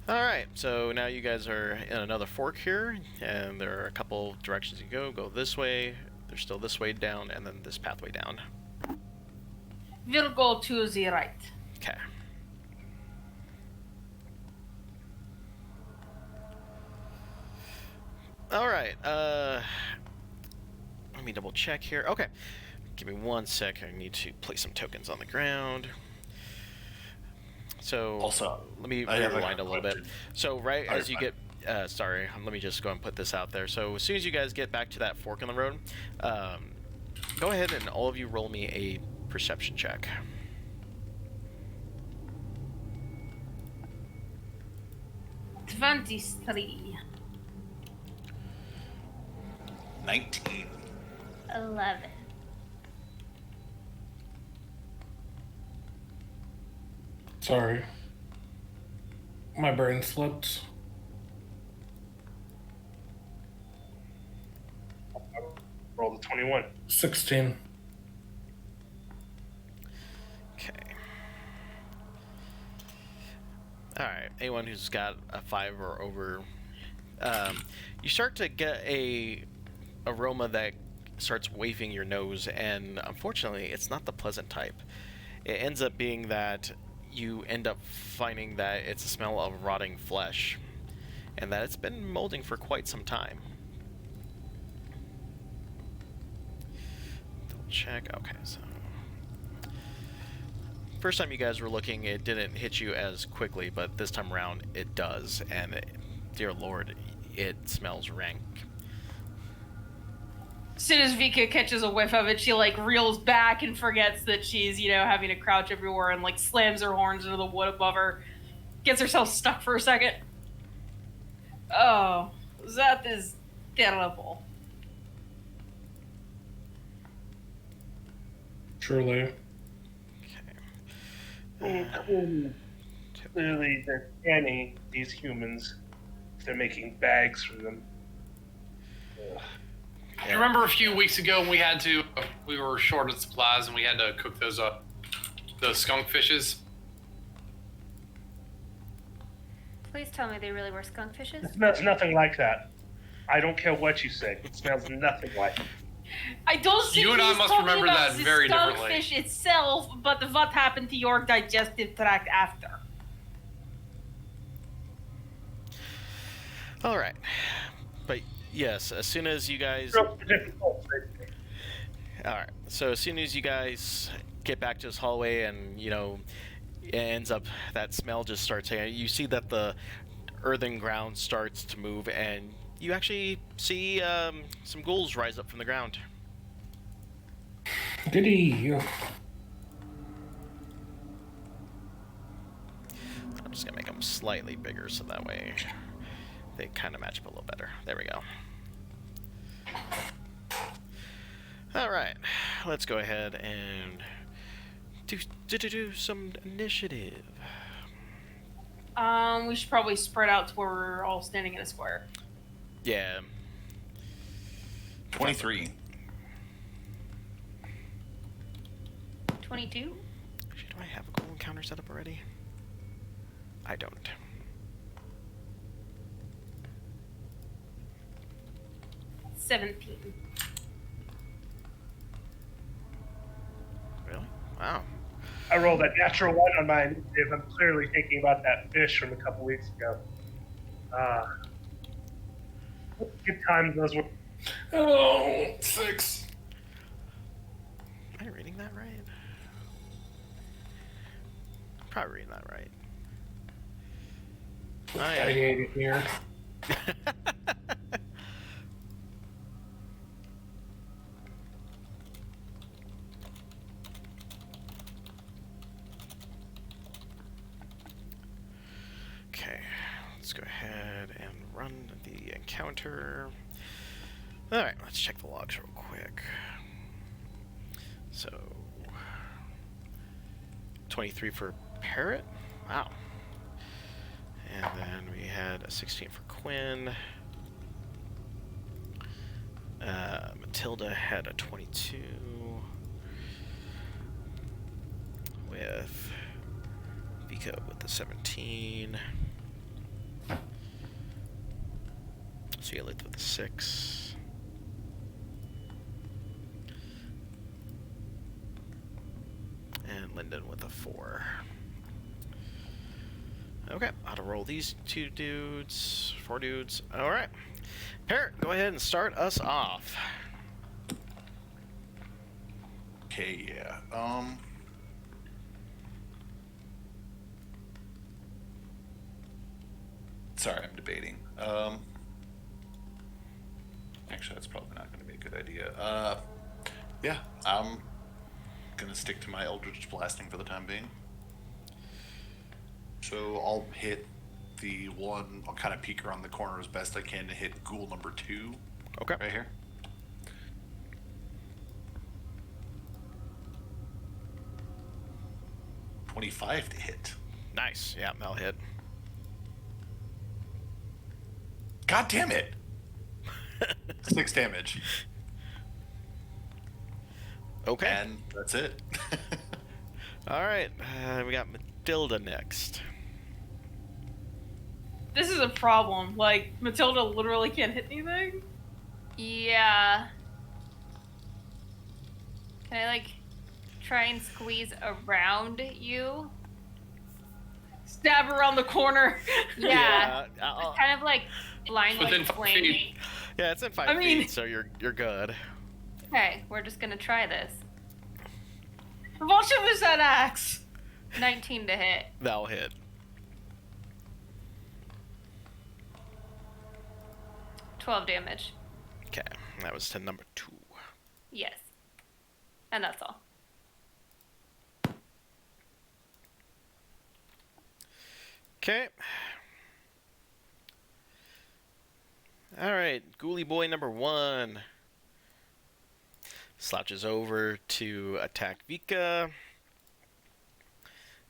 Alright, so now you guys are in another fork here, and there are a couple directions you go. Go this way, there's still this way down, and then this pathway down. We'll go to the right. Okay. Alright, let me double check here. Okay. Give me 1 sec, I need to place some tokens on the ground. So, Also, let me I have rewind a little bit. question. So, right Alright, as you fine. get, sorry, let me just go and put this out there. So, as soon as you guys get back to that fork in the road, go ahead and all of you roll me a perception check. $23. 19. 11. Sorry. My brain slipped. Roll the 21. 16. Okay. Alright, anyone who's got a 5 or over, you start to get a aroma that starts wafting your nose, and unfortunately, it's not the pleasant type. It ends up being that you end up finding that it's a smell of rotting flesh, and that it's been molding for quite some time. Double check. Okay, so first time you guys were looking, it didn't hit you as quickly, but this time around it does, and dear lord, it smells rank. As soon as Vika catches a whiff of it, she like reels back and forgets that she's, having to crouch everywhere and like slams her horns into the wood above her. Gets herself stuck for a second. Oh, that is terrible. Truly. Clearly, they're scanning these humans. They're making bags for them. Ugh. You remember a few weeks ago when we were short of supplies and we had to cook those skunk fishes? Please tell me they really were skunk fishes. It smells nothing like that. I don't care what you say. It smells nothing like it. I don't think You and I he's must talking remember about that the very differently. skunkfish itself, but what happened to your digestive tract after. All right, but yes, as soon as you guys. Real difficult. All right. So as soon as you guys get back to this hallway, and it ends up that smell just starts. You see that the earthen ground starts to move, and you actually see some ghouls rise up from the ground. Goody. I'm just gonna make them slightly bigger so that way they kind of match up a little better. There we go. All right, let's go ahead and do some initiative. We should probably spread out to where we're all standing in a square. Yeah. 23. 22. Actually, do I have a ghoul encounter set up already? I don't. $17. Really? Wow. I rolled a natural one on my initiative. I'm clearly thinking about that fish from a couple weeks ago. Good times those were. Oh, 6. Am I reading that right? Probably reading that right. Oh, I yeah. hate it here. Okay, let's go ahead and run the encounter. Alright, let's check the logs real quick. So, 23 for Parrot? Wow. And then we had a 16 for Quinn. Matilda had a 22. With Vico with the 17. Ceolith with the 6. And Lyndon with a 4. Okay, I'll roll these 4 dudes. Alright. Parrot, go ahead and start us off. Okay, yeah. Sorry, I'm debating. Actually, that's probably not going to be a good idea. Yeah, I'm going to stick to my Eldritch Blasting for the time being. So I'll hit the one, I'll kind of peek around the corner as best I can to hit ghoul number 2. Okay. Right here. $25 to hit. Nice. Yeah, that'll hit. God damn it! 6 damage. Okay. And that's it. Alright, we got Matilda next. This is a problem. Like, Matilda literally can't hit anything. Yeah. Can I, try and squeeze around you? Stab around the corner. Yeah. I'll- Kind of blind Within 5 flame. feet. yeah, it's in 5 I mean- feet, so you're good. Okay, we're just gonna try this. Watch him use that axe. 19 to hit. That'll hit. 12 damage. Okay, that was to number 2. Yes. And that's all. Okay. Alright, Ghoulie Boy number 1 slouches over to attack Vika.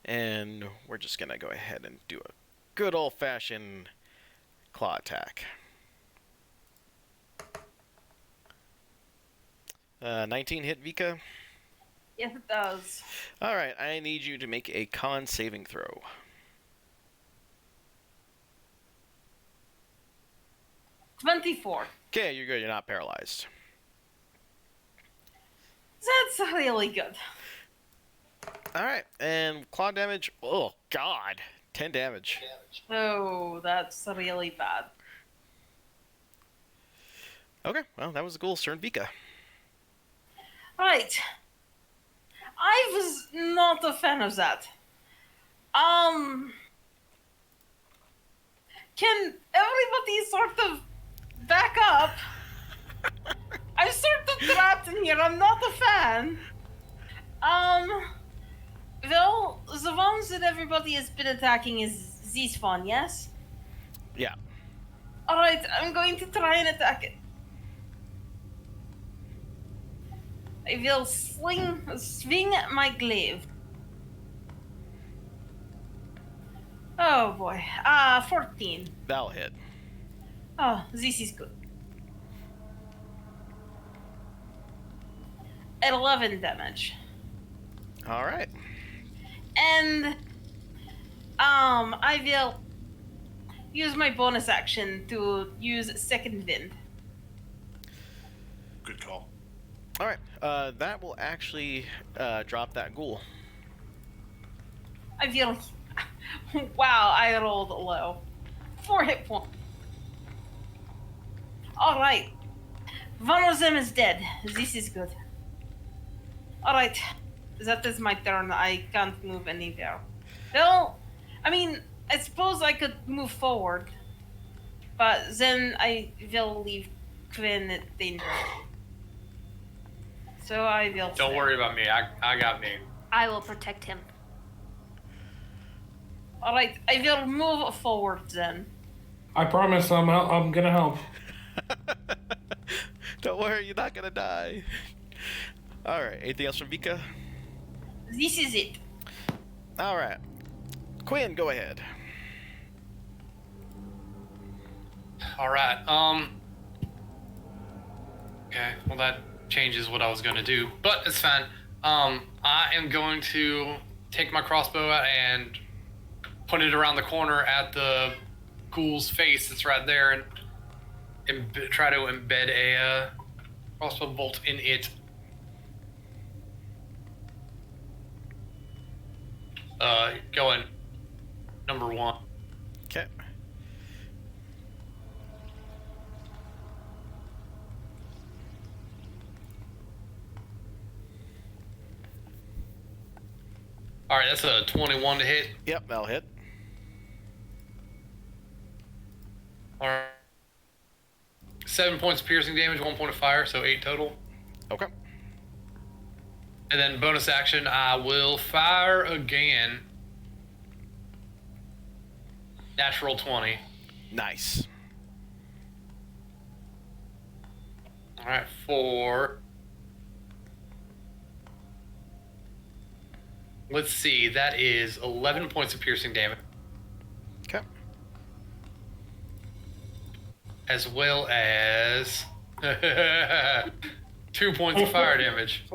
And we're just gonna go ahead and do a good old-fashioned claw attack. 19 hit Vika. Yes, it does. Alright, I need you to make a con saving throw. 24. Okay, you're good. You're not paralyzed. That's really good. Alright, and claw damage. Oh, God. 10 damage. Oh, that's really bad. Okay, well, that was a ghoul's turn. Vika. Right. I was not a fan of that. Can everybody sort of back up? I'm sort of trapped in here. I'm not a fan. Well, the ones that everybody has been attacking is this one, yes? Yeah. Alright, I'm going to try and attack it. I will swing my glaive. Oh boy. 14. That'll hit. Oh, this is good. 11 damage. Alright. And I will use my bonus action to use Second Wind. Good call. Alright, that will actually drop that ghoul. I feel... Wow, I rolled low. 4 hit points. Alright. One of them is dead. This is good. Alright. That is my turn. I can't move anywhere. Well, I mean, I suppose I could move forward. But then I will leave Quinn in danger. So I will... Don't worry about me. I got me. I will protect him. Alright, I will move forward then. I promise I'm gonna help. Don't worry, you're not gonna die. Alright, anything else from Vika? This is it. Alright. Quinn, go ahead. Alright, okay, well that changes what I was gonna do, but it's fine. I am going to take my crossbow out and put it around the corner at the ghoul's face that's right there and try to embed a crossbow bolt in it. Going number 1. Okay. Alright, that's a 21 to hit. Yep, that'll hit. Alright. 7 points of piercing damage, 1 point of fire, so 8 total. Okay. And then bonus action, I will fire again. Natural 20. Nice. Alright, 4. Let's see, that is 11 points of piercing damage. Okay. As well as 2 points of fire damage.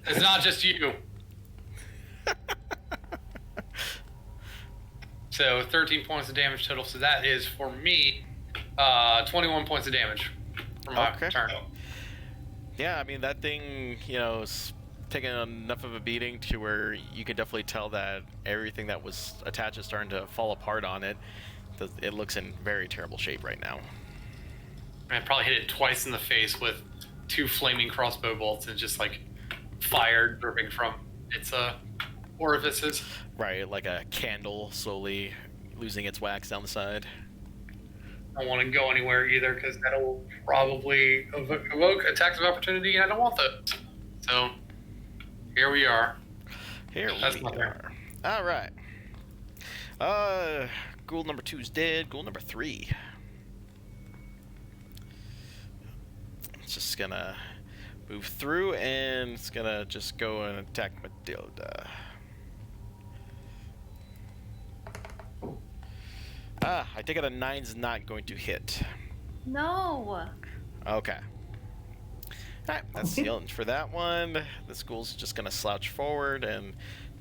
It's not just you. So 13 points of damage total. So that is for me 21 points of damage for my turn. Yeah, I mean, that thing, is taking enough of a beating to where you can definitely tell that everything that was attached is starting to fall apart on it. It looks in very terrible shape right now. I probably hit it twice in the face with 2 flaming crossbow bolts and just like fire dripping from its orifices. Right, like a candle slowly losing its wax down the side. don't want to go anywhere either because that'll probably evoke attacks of opportunity, and I don't want that. So here we are. That's not there. All right. Ghoul number 2's dead. Ghoul number 3. It's just gonna move through, and it's gonna just go and attack Matilda. I take it a 9's not going to hit. No. Okay. Alright, that's the end for that one. The ghoul's just gonna slouch forward and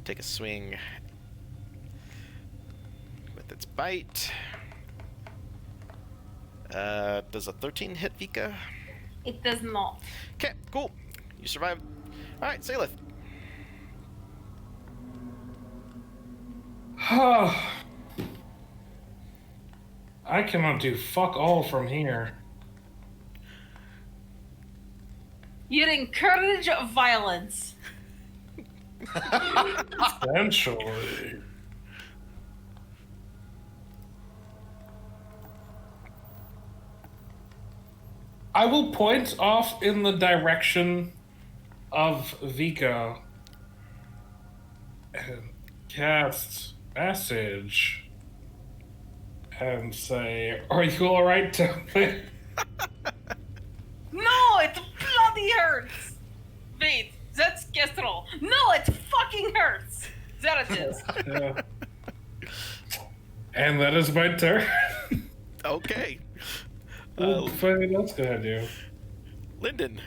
take a swing with its bite. Does a 13 hit Vika? It does not. Okay, cool. You survived. Alright, Salith. I cannot do fuck all from here. You encourage violence. Essentially. I will point off in the direction of Vika and cast message and say, "Are you alright down there?" No, it bloody hurts. Wait, that's Kestrel. No, it fucking hurts. There it is. Yeah. And that is my turn. Okay. What else can I do? Lyndon.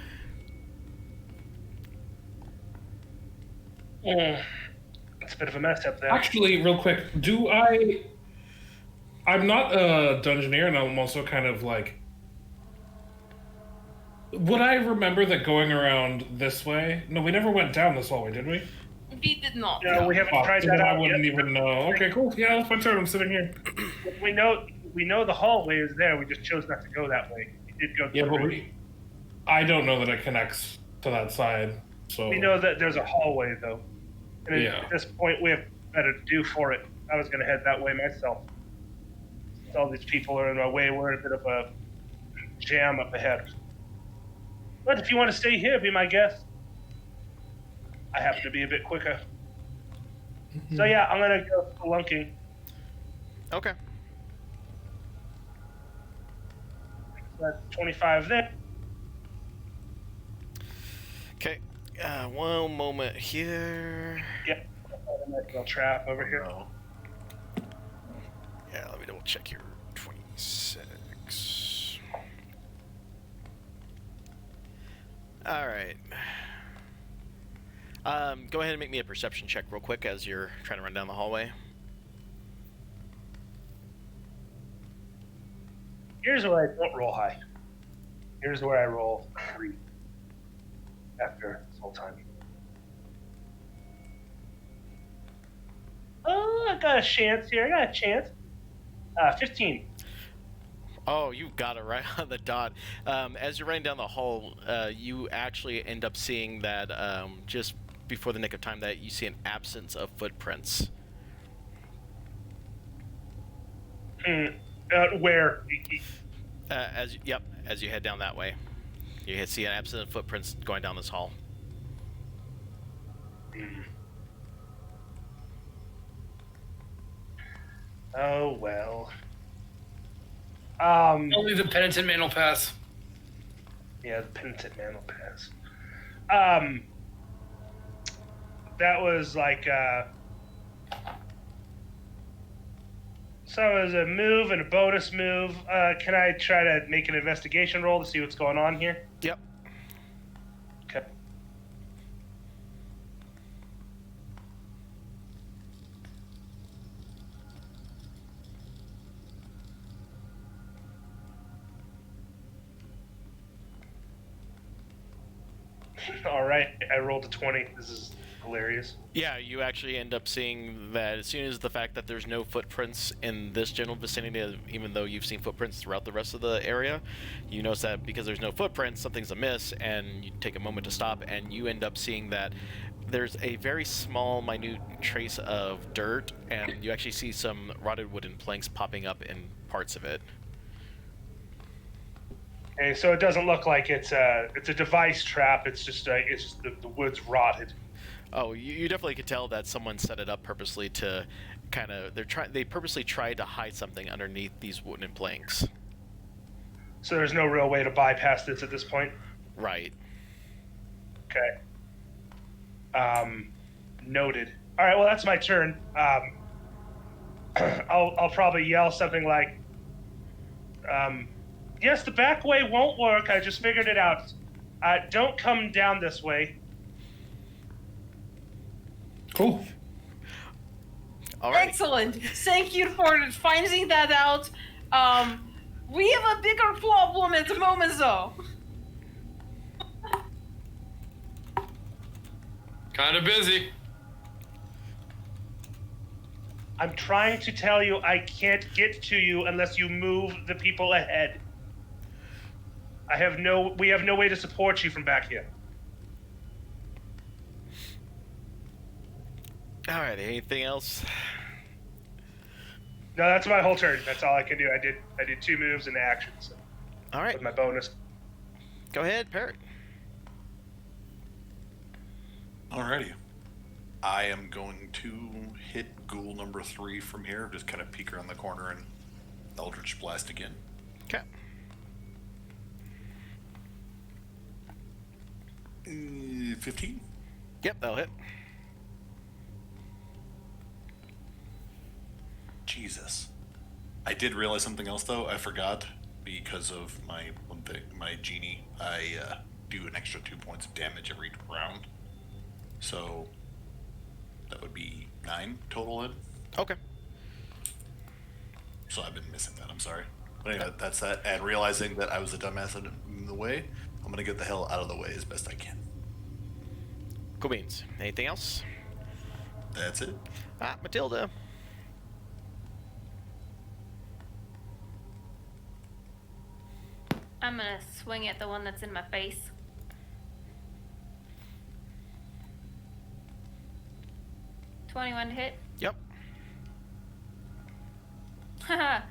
It's a bit of a mess up there. Actually, real quick, I'm not a dungeoneer, and I'm also kind of like... Would I remember that going around this way? No, we never went down this hallway, did we? We did not. No, we haven't tried that I out wouldn't yet. even know. Okay, cool. Yeah, that's my turn. I'm sitting here. We know the hallway is there. We just chose not to go that way. We did go Yeah, but through. I don't know that it connects to that side, so... We know that there's a hallway, though. And Yeah. at this point, we have better to do for it. I was going to head that way myself. All these people are in my way. We're in a bit of a jam up ahead. But if you want to stay here, be my guest. I happen to be a bit quicker. So yeah, I'm going to go spelunking. Okay. That's 25 there. Okay. One moment here. Yep. I'll trap over here. Yeah, let me double check here. 26. Alright. Go ahead and make me a perception check real quick as you're trying to run down the hallway. Here's where I don't roll high. Here's where I roll 3 after this whole time. Oh, I got a chance here. I got a chance. 15. Oh, you got it right on the dot. As you're running down the hall, you actually end up seeing that just before the nick of time that you see an absence of footprints. Where? As you head down that way, you see an absence of footprints going down this hall. Oh well. Only the penitent man will pass. Yeah, the penitent man will pass. That was like so it was a move and a bonus move. Can I try to make an investigation roll to see what's going on here? Yep. Okay. All right, I rolled a 20. This is hilarious. Yeah, you actually end up seeing that as soon as the fact that there's no footprints in this general vicinity, even though you've seen footprints throughout the rest of the area, you notice that because there's no footprints, something's amiss, and you take a moment to stop, and you end up seeing that there's a very small, minute trace of dirt, and you actually see some rotted wooden planks popping up in parts of it. Okay, so it doesn't look like it's a device trap. It's just the wood's rotted. Oh, you definitely could tell that someone set it up purposely to kind of they purposely tried to hide something underneath these wooden planks. So there's no real way to bypass this at this point. Right. Okay. Noted. All right. Well, that's my turn. I'll probably yell something like, "Yes, the back way won't work. I just figured it out. Don't come down this way." Cool. All right. Excellent. Thank you for finding that out. We have a bigger problem at the moment, though. Kind of busy. I'm trying to tell you I can't get to you unless you move the people ahead. We have no way to support you from back here. All right. Anything else? No, that's my whole turn. That's all I can do. I did 2 moves and actions All right. with my bonus. Go ahead, Parrot. Alrighty. I am going to hit ghoul number 3 from here. Just kind of peek around the corner and Eldritch Blast again. Okay. 15? Yep, that'll hit. Jesus. I did realize something else though. I forgot because of my genie. I do an extra 2 points of damage every round. So that would be 9 total hit. Okay. So I've been missing that. I'm sorry. But anyway, that's that. And realizing that I was a dumbass in the way, I'm gonna get the hell out of the way as best I can. Cool beans. Anything else? That's it. Matilda. I'm gonna swing at the one that's in my face. $21 to hit. Yep. Haha.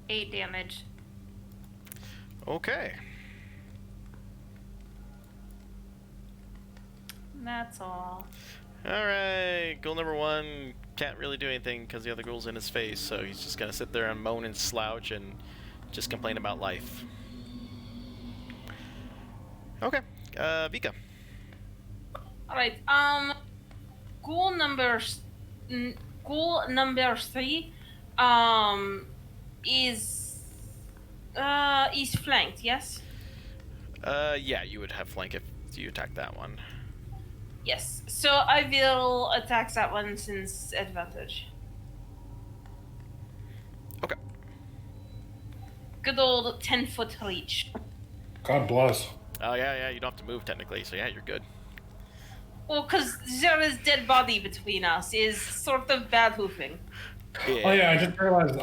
8 damage. Okay. That's all. All right. Ghoul number 1 can't really do anything because the other ghoul's in his face, so he's just gonna sit there and moan and slouch and just complain about life. Okay. Vika. All right. Ghoul number 3, is flanked. Yes. Yeah, you would have flank if you attack that one. Yes. So I will attack that one since advantage. Okay. Good old 10-foot reach. God bless. Oh, yeah, you don't have to move technically, so yeah, you're good. Well, because there is dead body between us is sort of bad hoofing. Yeah. Oh yeah, I just realized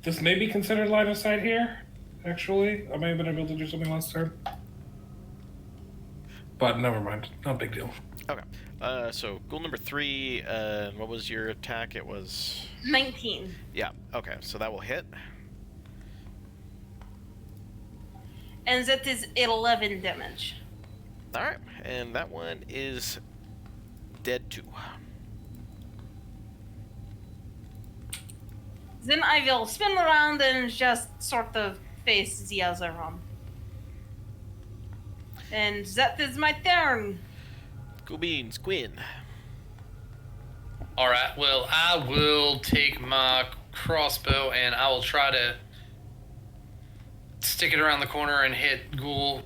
this may be considered line of sight here. Actually, I may have been able to do something last turn. But never mind, not a big deal. Okay. So ghoul number 3, what was your attack? It was 19. Yeah, okay, so that will hit. And that is 11 damage. Alright, and that one is dead too. Then I will spin around and just sort of face the other one. And that is my turn. Cool beans, Quinn. All right. Well, I will take my crossbow and I will try to stick it around the corner and hit Ghoul.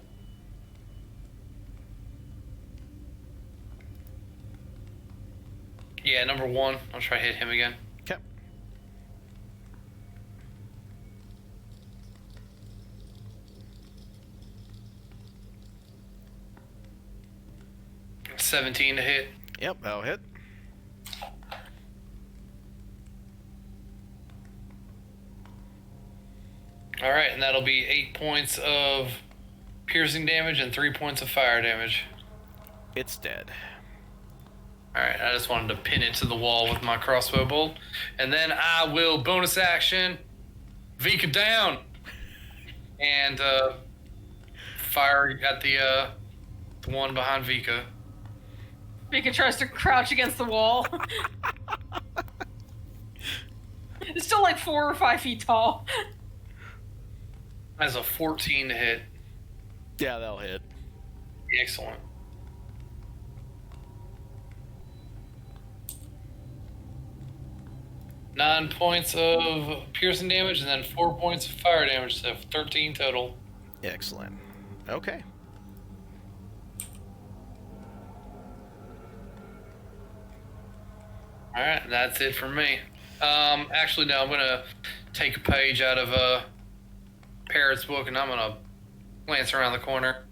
Yeah, number 1. I'll try to hit him again. Okay. 17 to hit. Yep, that'll hit. All right, and that'll be 8 points of piercing damage and 3 points of fire damage. It's dead. All right, I just wanted to pin it to the wall with my crossbow bolt. And then I will bonus action Vika down. and fire at the one behind Vika. Vika tries to crouch against the wall. It's still like 4 or 5 feet tall. That's a 14 to hit. Yeah, that'll hit. Excellent. Nine points of piercing damage and then 4 points of fire damage, so 13 total. Excellent. Okay. Alright, that's it for me. Actually, no, I'm gonna take a page out of Parrot's book and I'm gonna glance around the corner.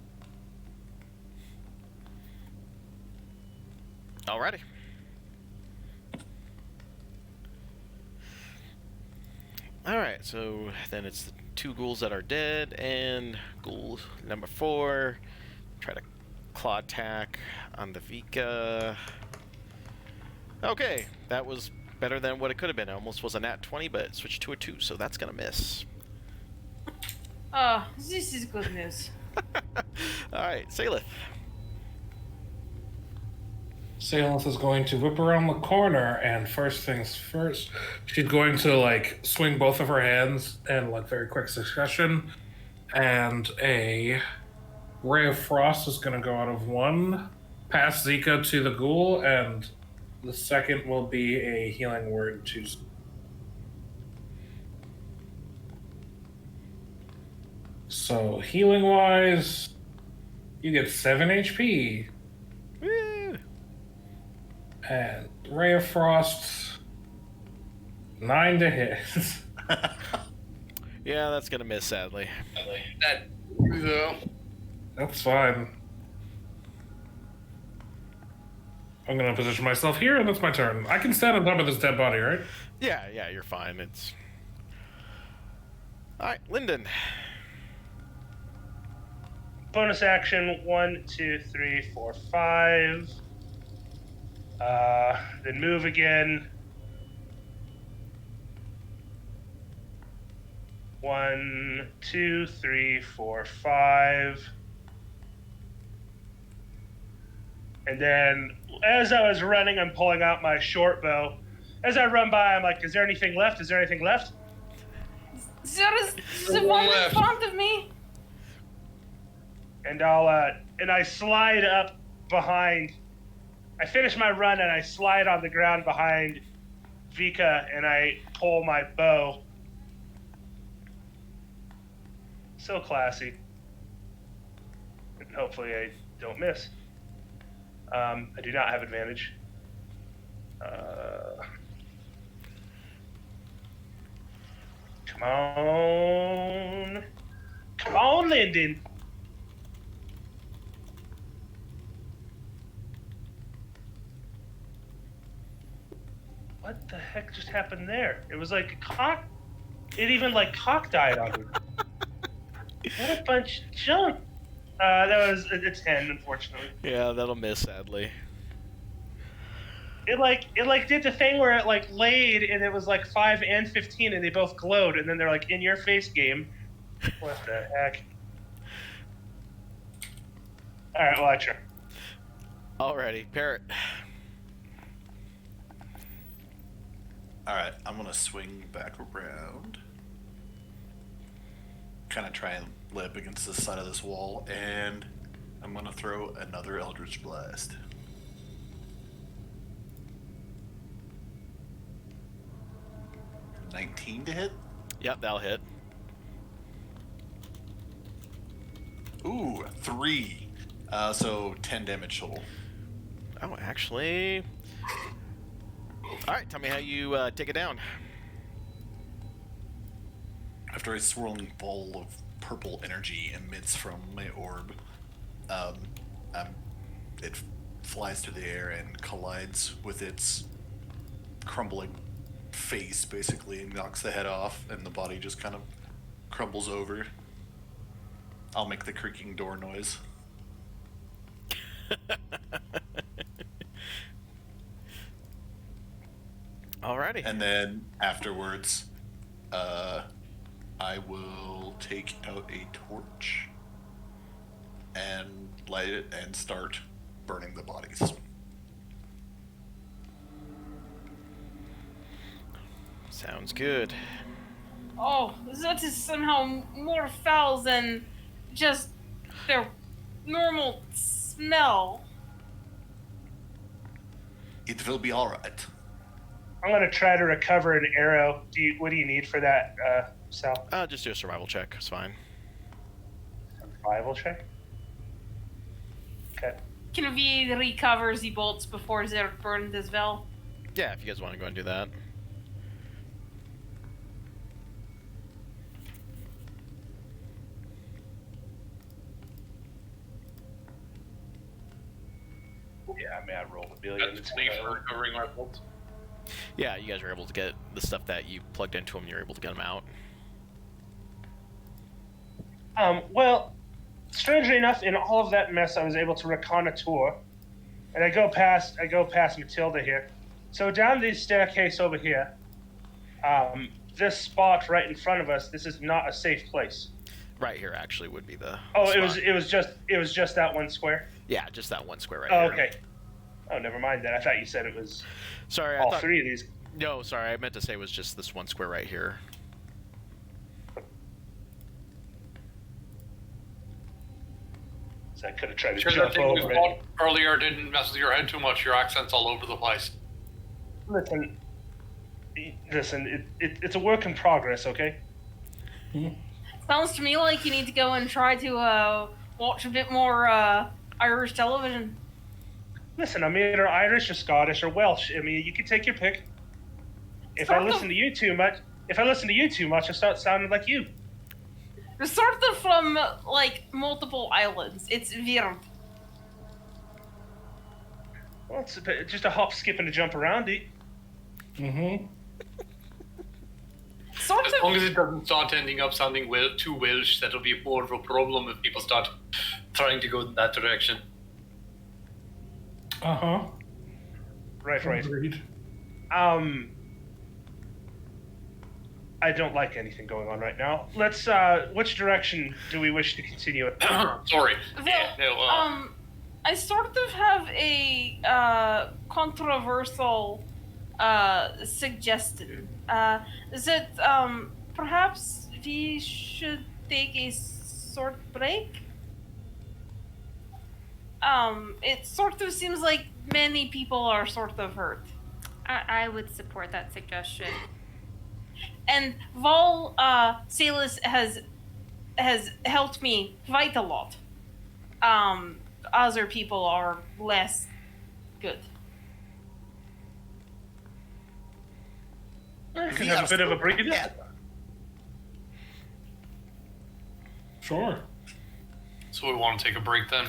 Alrighty. Alright, so then it's the 2 ghouls that are dead, and ghoul number 4. Try to claw attack on the Vika. Okay, that was better than what it could have been. It almost was a nat 20, but it switched to a 2, so that's gonna miss. Oh, this is good news. Alright, Salith. Salith is going to whip around the corner, and first things first, she's going to like swing both of her hands in like very quick succession, and a ray of frost is going to go out of one past Zika to the ghoul, and the second will be a healing word to. So healing wise, you get 7 HP. Woo! And Ray of Frost, 9 to hit. Yeah, that's gonna miss, sadly. That, though. That's fine. I'm gonna position myself here, and that's my turn. I can stand on top of this dead body, right? Yeah, you're fine. It's... Alright, Lyndon. Bonus action 1, 2, 3, 4, 5. Then move again. 1, 2, 3, 4, 5. And then, as I was running, I'm pulling out my short bow. As I run by, I'm like, is there anything left? Is there anything left? There is the one in front of me. And I slide up behind. I finish my run and I slide on the ground behind Vika and I pull my bow. So classy. And hopefully I don't miss. I do not have advantage. Come on. Come on, Lyndon. What the heck just happened there? It was like cock. It even like cock died on me. What a bunch of junk. That was a 10, unfortunately. Yeah, that'll miss, sadly. It did the thing where it like laid and it was like 5 and 15 and they both glowed and then they're like in your face game. What the heck? All right, well I try. Alrighty, Parrot. Alright, I'm gonna swing back around. Kind of try and lay up against the side of this wall, and I'm gonna throw another Eldritch Blast. $19 to hit? Yep, that'll hit. Ooh, 3. So 10 damage total. Oh, actually... Alright, tell me how you take it down. After a swirling ball of purple energy emits from my orb, it flies through the air and collides with its crumbling face, basically, and knocks the head off, and the body just kind of crumbles over. I'll make the creaking door noise. Alrighty. And then afterwards, I will take out a torch and light it and start burning the bodies. Sounds good. Oh, that is somehow more foul than just their normal smell. It will be all right. I'm gonna try to recover an arrow. What do you need for that, Sal? Just do a survival check. It's fine. Survival check. Okay. Can we recover the bolts before they're burned as well? Yeah, if you guys want to go and do that. Yeah, I mean, I rolled a billion. That's me for recovering my bolts. Yeah, you guys were able to get the stuff that you plugged into them. You're able to get them out. Well, strangely enough, in all of that mess, I was able to reconnoiter, and I go past Matilda here. So down the staircase over here, this spot right in front of us, this is not a safe place. Right here actually would be the. Oh, spot. it was just that one square. Yeah, just that one square right Oh, here. okay. Oh, never mind that. I thought you said it was Sorry, all I thought. three of these. No, sorry, I meant to say it was just this one square right here. So I could have tried to Sure, that jump thing we over it. fought earlier didn't mess with your head too much. Your accent's all over the place. Listen, it's a work in progress, okay? Sounds to me like you need to go and try to watch a bit more Irish television. Listen, I'm either Irish or Scottish or Welsh. I mean, you can take your pick. If I listen to you too much, I start sounding like you. You're sort of from like multiple islands. It's weird. Well, it's just a hop, skip, and a jump around it. Mm-hmm. Sort As of. long as it doesn't start ending up sounding too Welsh, that'll be more of a problem if people start trying to go in that direction. Uh-huh. Right. Agreed. I don't like anything going on right now. Let's. Which direction do we wish to continue? Sorry. Well, I sort of have a controversial suggestion. That perhaps we should take a short break. It sort of seems like many people are sort of hurt. I would support that suggestion. And Vol Salis has helped me quite a lot. Other people are less good. I can have a bit of a breather. Sure. So we want to take a break then?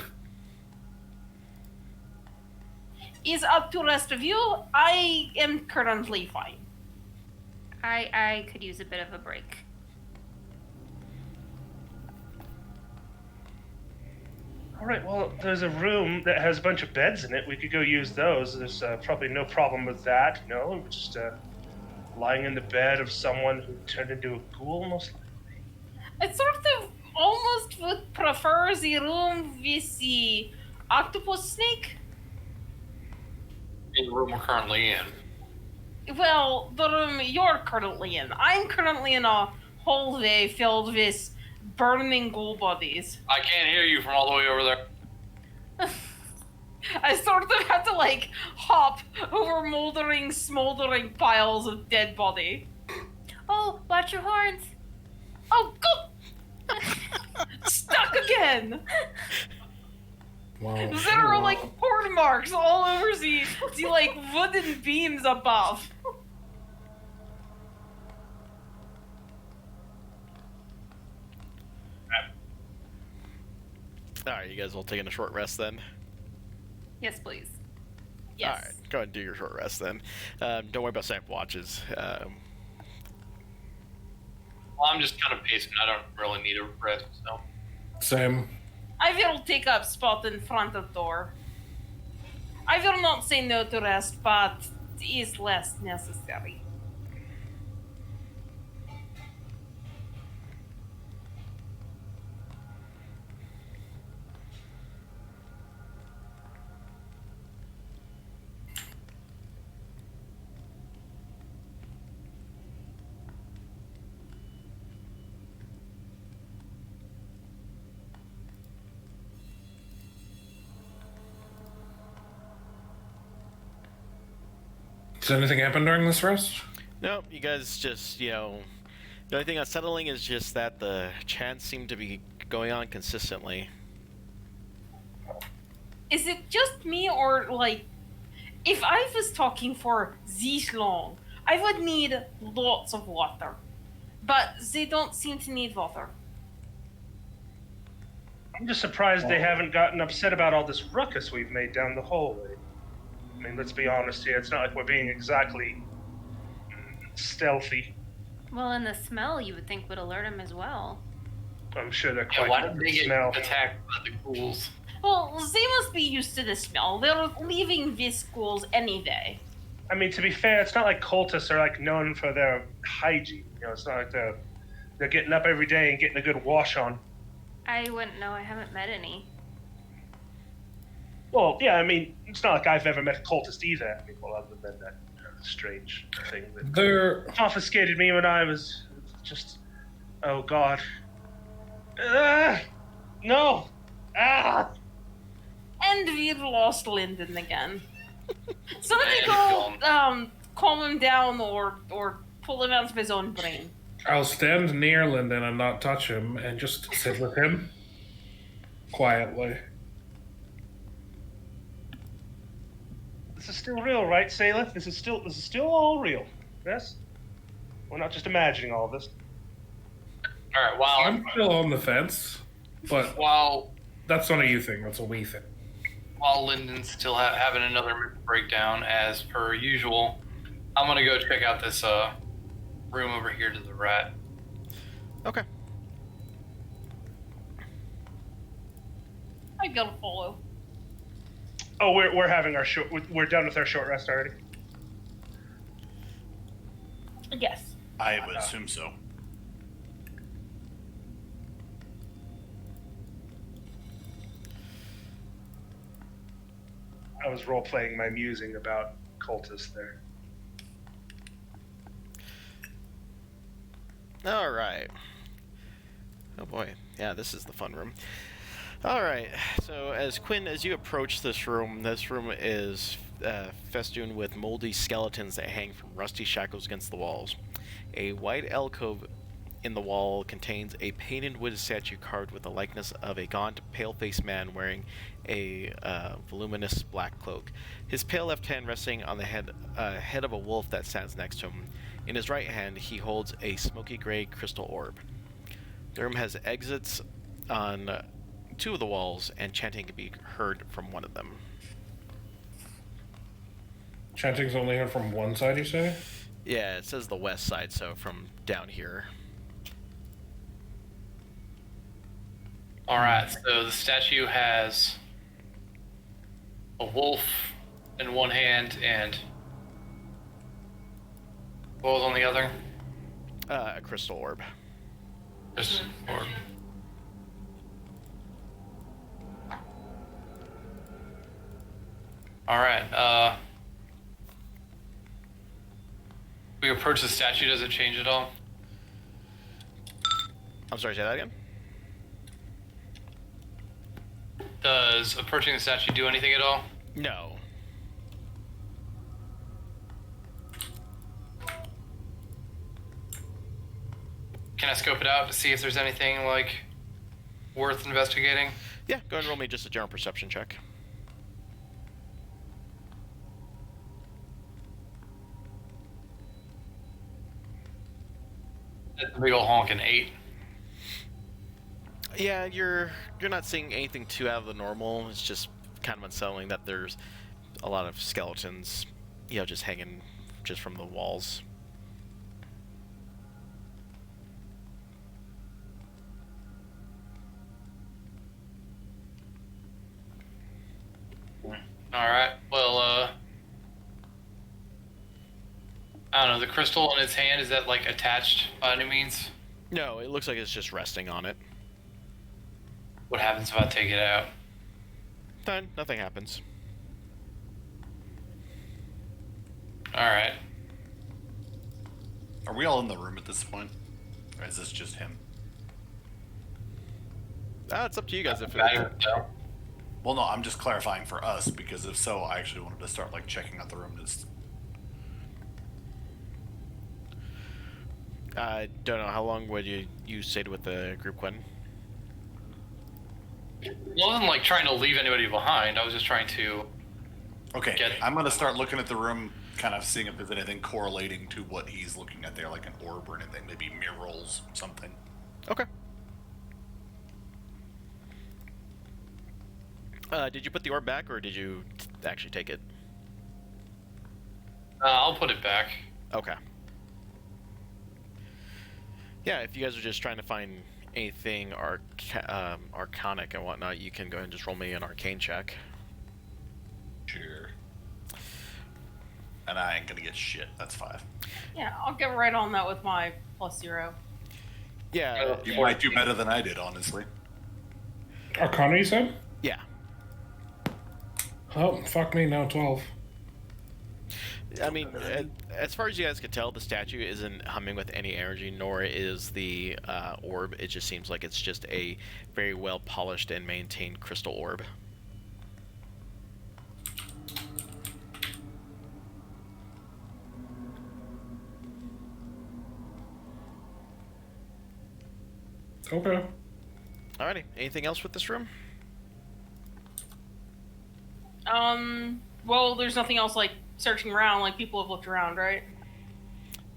Is up to rest of you. I am currently fine. I could use a bit of a break. All right. Well, there's a room that has a bunch of beds in it. We could go use those. There's probably no problem with that. No, just lying in the bed of someone who turned into a ghoul, most likely. I sort of almost would prefer the room with the octopus snake. In the room we're currently in. Well, the room you're currently in. I'm currently in a hallway filled with burning ghoul bodies. I can't hear you from all the way over there. I sort of had to like hop over smoldering piles of dead body. Oh, watch your horns! Oh, God! Stuck again! Wow. There are like horn marks all over the like wooden beams above. Alright, you guys all taking a short rest then? Yes, please. Yes. Alright, go ahead and do your short rest then. Don't worry about setting up watches. Well, I'm just kind of pacing. I don't really need a rest, so. Same. I will take up spot in front of door. I will not say no to rest, but it is less necessary. Does anything happen during this rest? No, you guys just, the only thing unsettling is just that the chants seem to be going on consistently. Is it just me, or, like, if I was talking for this long, I would need lots of water. But they don't seem to need water. I'm just surprised they haven't gotten upset about all this ruckus we've made down the hallway. I mean, let's be honest here. It's not like we're being exactly stealthy. Well, and the smell you would think would alert him as well. I'm sure they're Yeah, quite why good did to they get smell. attacked by the ghouls? Well, they must be used to the smell. They're leaving these schools any day. I mean, to be fair, it's not like cultists are like known for their hygiene. It's not like they're getting up every day and getting a good wash on. I wouldn't know. I haven't met any. Well, yeah, I mean, it's not like I've ever met a cultist either. I mean, well, other than that strange thing that They're confiscated me when I was just... Oh, God. No! Ah! And we've lost Lyndon again. Somebody And go calm him down or pull him out of his own brain. I'll stand near Lyndon and not touch him and just sit with him quietly. This is still real, right, Sailor? This is still all real. Yes? We're not just imagining all this. All right, I'm still on the fence, but while that's not a you thing. That's a we thing. Lyndon's still having another breakdown as per usual, I'm gonna go check out this room over here to the right. Okay. I gotta follow. Oh, we're having our we're done with our short rest already. Yes. I would assume so. I was role playing my musing about cultists there. All right. Oh boy, yeah, this is the fun room. All right, so as you approach this room is festooned with moldy skeletons that hang from rusty shackles against the walls. A white alcove in the wall contains a painted wood statue carved with the likeness of a gaunt, pale-faced man wearing a voluminous black cloak. His pale left hand resting on the head of a wolf that stands next to him. In his right hand, he holds a smoky gray crystal orb. The room has exits on two of the walls, and chanting can be heard from one of them. Chanting's only heard from one side, you say? Yeah, it says the west side, so from down here. Alright, so the statue has a wolf in one hand and what was on the other? A crystal orb. Just orb. Alright, we approach the statue, does it change at all? I'm sorry, say that again? Does approaching the statue do anything at all? No. Can I scope it out to see if there's anything, like, worth investigating? Yeah, go ahead and roll me just a general perception check. That's a big ol' honkin' 8. Yeah, you're not seeing anything too out of the normal. It's just kind of unsettling that there's a lot of skeletons, just hanging just from the walls. Alright, well, I don't know, the crystal in its hand, is that, like, attached by any means? No, it looks like it's just resting on it. What happens if I take it out? Fine, nothing happens. Alright. Are we all in the room at this point? Or is this just him? It's up to you guys if Well, no, I'm just clarifying for us, because if so, I actually wanted to start, like, checking out the room I don't know. How long would you stayed with the group, Quentin? Well, I wasn't like trying to leave anybody behind. I was just trying to. Okay, I'm gonna start looking at the room, kind of seeing if there's anything correlating to what he's looking at there, like an orb or anything, maybe murals, something. Okay. Did you put the orb back, or did you actually take it? I'll put it back. Okay. Yeah, if you guys are just trying to find anything arcanic and whatnot, you can go ahead and just roll me an arcane check. Sure. And I ain't gonna get shit. That's 5. Yeah, I'll get right on that with my +0. Yeah. You might do better than I did, honestly. Arcana, you said? Yeah. Oh, fuck me, now 12. I mean, as far as you guys could tell, the statue isn't humming with any energy, nor is the orb. It just seems like it's just a very well polished and maintained crystal orb. Okay. Alrighty. Anything else with this room? Well, there's nothing else like searching around, like people have looked around, right?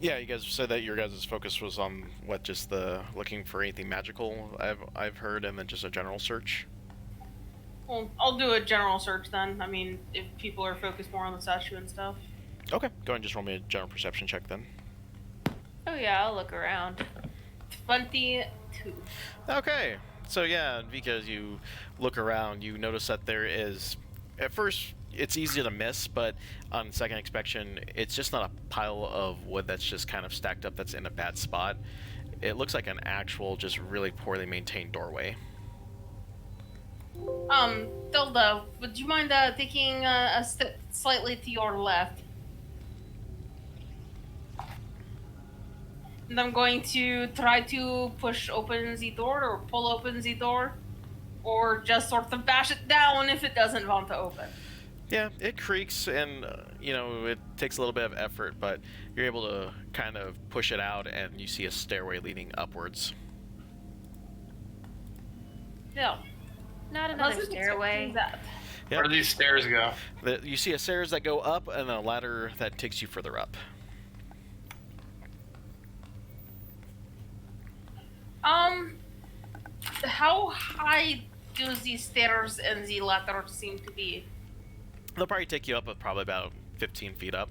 Yeah, you guys said that your guys' focus was on what, just the looking for anything magical I've heard, and then just a general search. Well, I'll do a general search then. I mean, if people are focused more on the statue and stuff. Okay, go ahead and just roll me a general perception check then. Oh yeah, I'll look around. 22. Okay, so yeah, because you look around, you notice that there is, at first, it's easy to miss, but on second inspection, it's just not a pile of wood that's just kind of stacked up that's in a bad spot. It looks like an actual, just really poorly maintained doorway. Tilda, would you mind taking a step slightly to your left? And I'm going to try to push open the door or pull open the door, or just sort of bash it down if it doesn't want to open. Yeah, it creaks, and you know, it takes a little bit of effort, but you're able to kind of push it out, and you see a stairway leading upwards. Yeah. Not another Wasn't stairway. expecting that. Yep. Where do these stairs go? You see a stairs that go up, and a ladder that takes you further up. How high do the stairs and the ladder seem to be? They'll probably take you up probably about 15 feet up.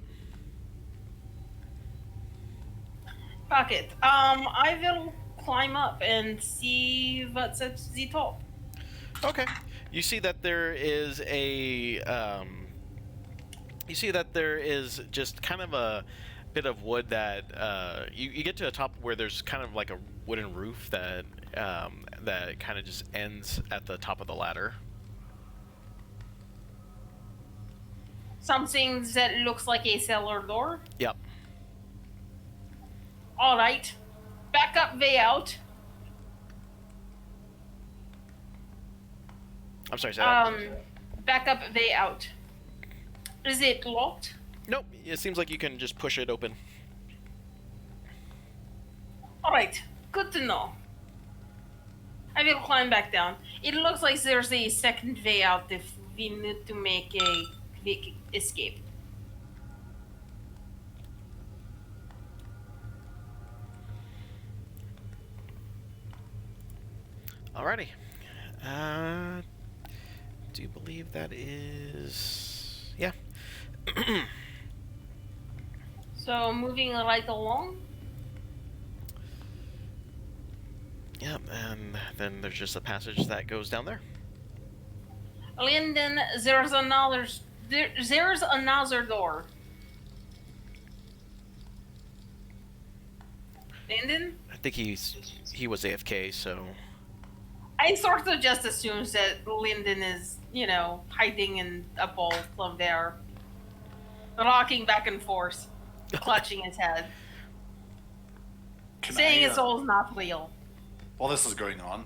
Fuck it. I will climb up and see what's at the top. Okay. You see that there is a, you see that there is just kind of a bit of wood that, you get to the top where there's kind of like a wooden roof that, that kind of just ends at the top of the ladder. Something that looks like a cellar door. Yep. Alright. Back up, way out. I'm sorry, say that. Back up, way out. Is it locked? Nope. It seems like you can just push it open. Alright. Good to know. I will climb back down. It looks like there's a second way out if we need to make a quick escape. Alrighty. Do you believe that is... Yeah. So, moving right along. Yep, and then there's just a passage that goes down there. Lyndon, there's another door. Lyndon? I think he was AFK, so... I sort of just assumed that Lyndon is, you know, hiding in a bowl from there. Rocking back and forth, clutching his head. Saying his soul's not real. While this is going on,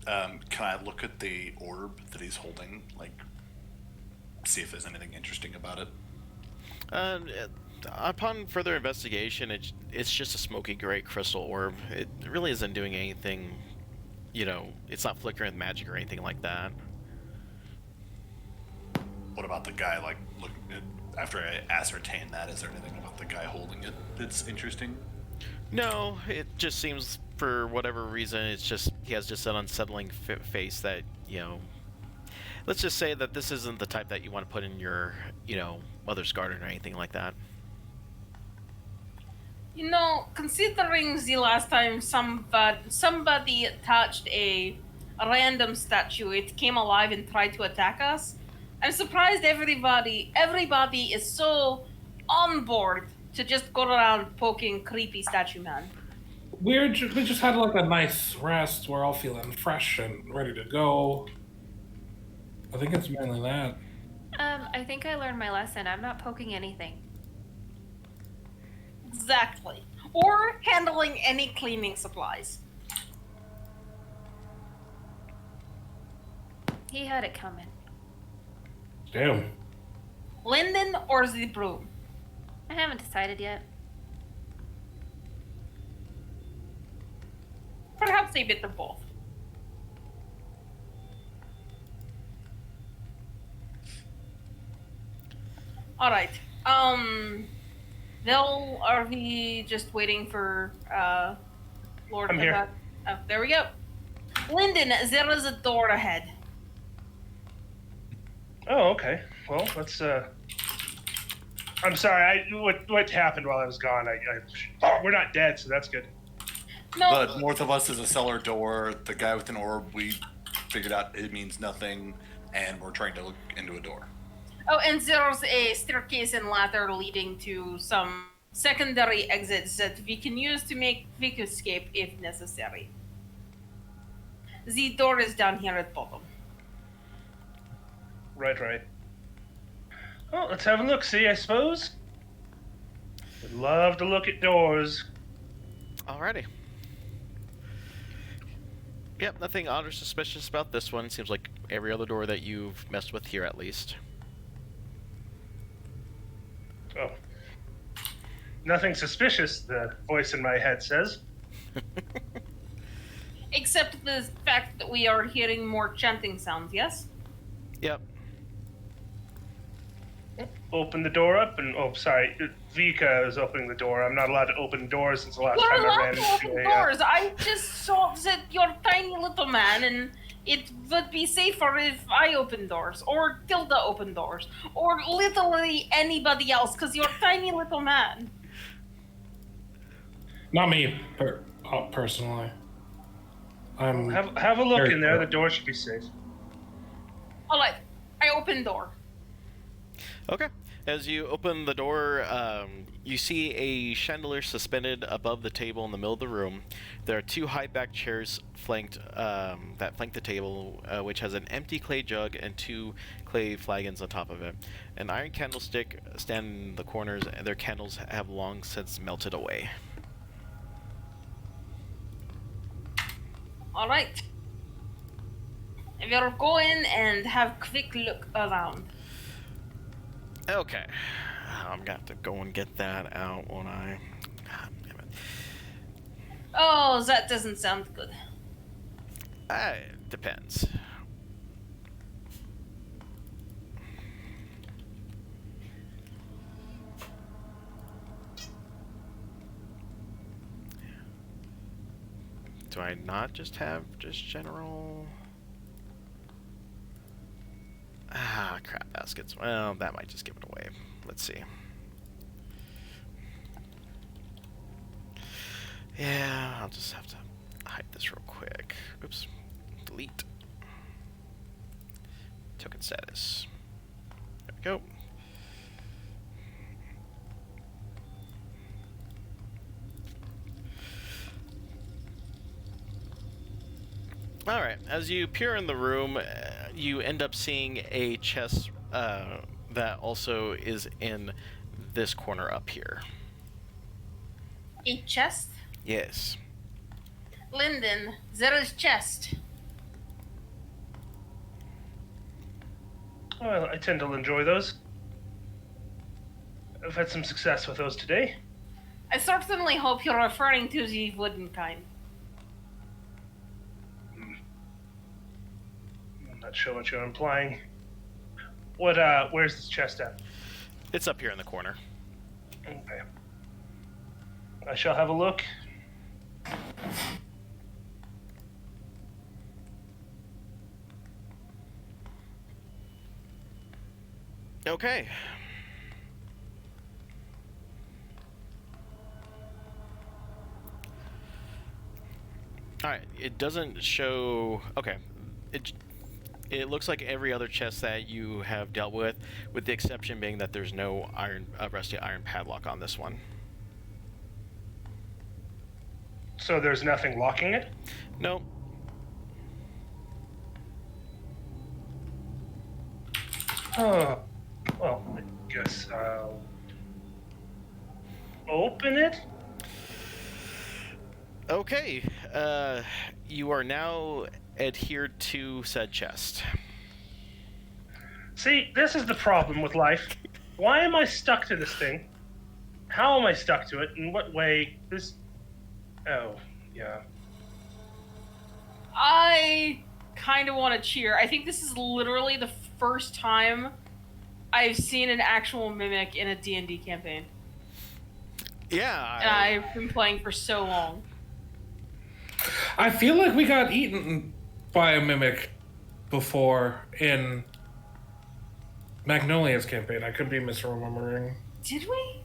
can I look at the orb that he's holding? Like, see if there's anything interesting about it? Upon further investigation, it's just a smoky gray crystal orb. It really isn't doing anything, it's not flickering with magic or anything like that. What about the guy, like, after I ascertain that, is there anything about the guy holding it that's interesting? No, it just seems, for whatever reason, he has just an unsettling face that, let's just say that this isn't the type that you want to put in your, mother's garden or anything like that. Considering the last time somebody touched a random statue, it came alive and tried to attack us, I'm surprised everybody is so on board to just go around poking creepy statue man. We just had like a nice rest. We're all feeling fresh and ready to go. I think it's mainly that. I think I learned my lesson. I'm not poking anything. Exactly. Or handling any cleaning supplies. He had it coming. Damn. Linden or the broom? I haven't decided yet. Perhaps a bit of both. Alright. Are we just waiting for Lord I'm here. Oh, there we go. Linden, there is a door ahead. Oh, okay. Well, let's. I'm sorry. What happened while I was gone? We're not dead, so that's good. No. But north of us is a cellar door. The guy with an orb, we figured out it means nothing, and we're trying to look into a door. Oh, and there's a staircase and ladder leading to some secondary exits that we can use to make quick escape if necessary. The door is down here at bottom. Right. Well, let's have a look-see, I suppose. Would love to look at doors. Alrighty. Yep, nothing odd or suspicious about this one. Seems like every other door that you've messed with here, at least. Oh. Nothing suspicious, the voice in my head says. Except the fact that we are hearing more chanting sounds, yes? Yep. Open the door up and... Oh, sorry. Vika is opening the door. I'm not allowed to open doors since the last You're time I allowed ran to into open a... doors. I just saw that you're tiny little man, and it would be safer if I open doors, or Tilda open doors, or literally anybody else, because you're tiny little man. Not me, personally. Have a look Very in there. cool. The door should be safe. All right, I open door. Okay. As you open the door, you see a chandelier suspended above the table in the middle of the room. There are two high-backed chairs that flank the table, which has an empty clay jug and two clay flagons on top of it. An iron candlestick stands in the corners, and their candles have long since melted away. All right. We'll go in and have a quick look around. Okay. I'm gonna have to go and get that out, won't I? God damn it. Oh, that doesn't sound good. Depends. Do I not just have general? Crap baskets. Well, that might just give it away. Let's see. Yeah, I'll just have to hide this real quick. Oops. Delete. Token status. There we go. Alright, as you peer in the room, you end up seeing a chest that also is in this corner up here. A chest? Yes. Linden, there is chest. Well, I tend to enjoy those. I've had some success with those today. I certainly hope you're referring to the wooden kind. I'm not sure what you're implying. Where's this chest at? It's up here in the corner. Okay. I shall have a look. Okay. Alright, it doesn't show... Okay. It looks like every other chest that you have dealt with the exception being that there's no rusty iron padlock on this one. So there's nothing locking it? Nope. Oh, well, I guess I'll open it. Okay. You are now adhered to said chest. See, this is the problem with life. Why am I stuck to this thing? How am I stuck to it? In what way? This... Oh, yeah. I kind of want to cheer. I think this is literally the first time I've seen an actual mimic in a D&D campaign. Yeah. And I've been playing for so long. I feel like we got eaten by a mimic before in Magnolia's campaign. I could be misremembering. Did we?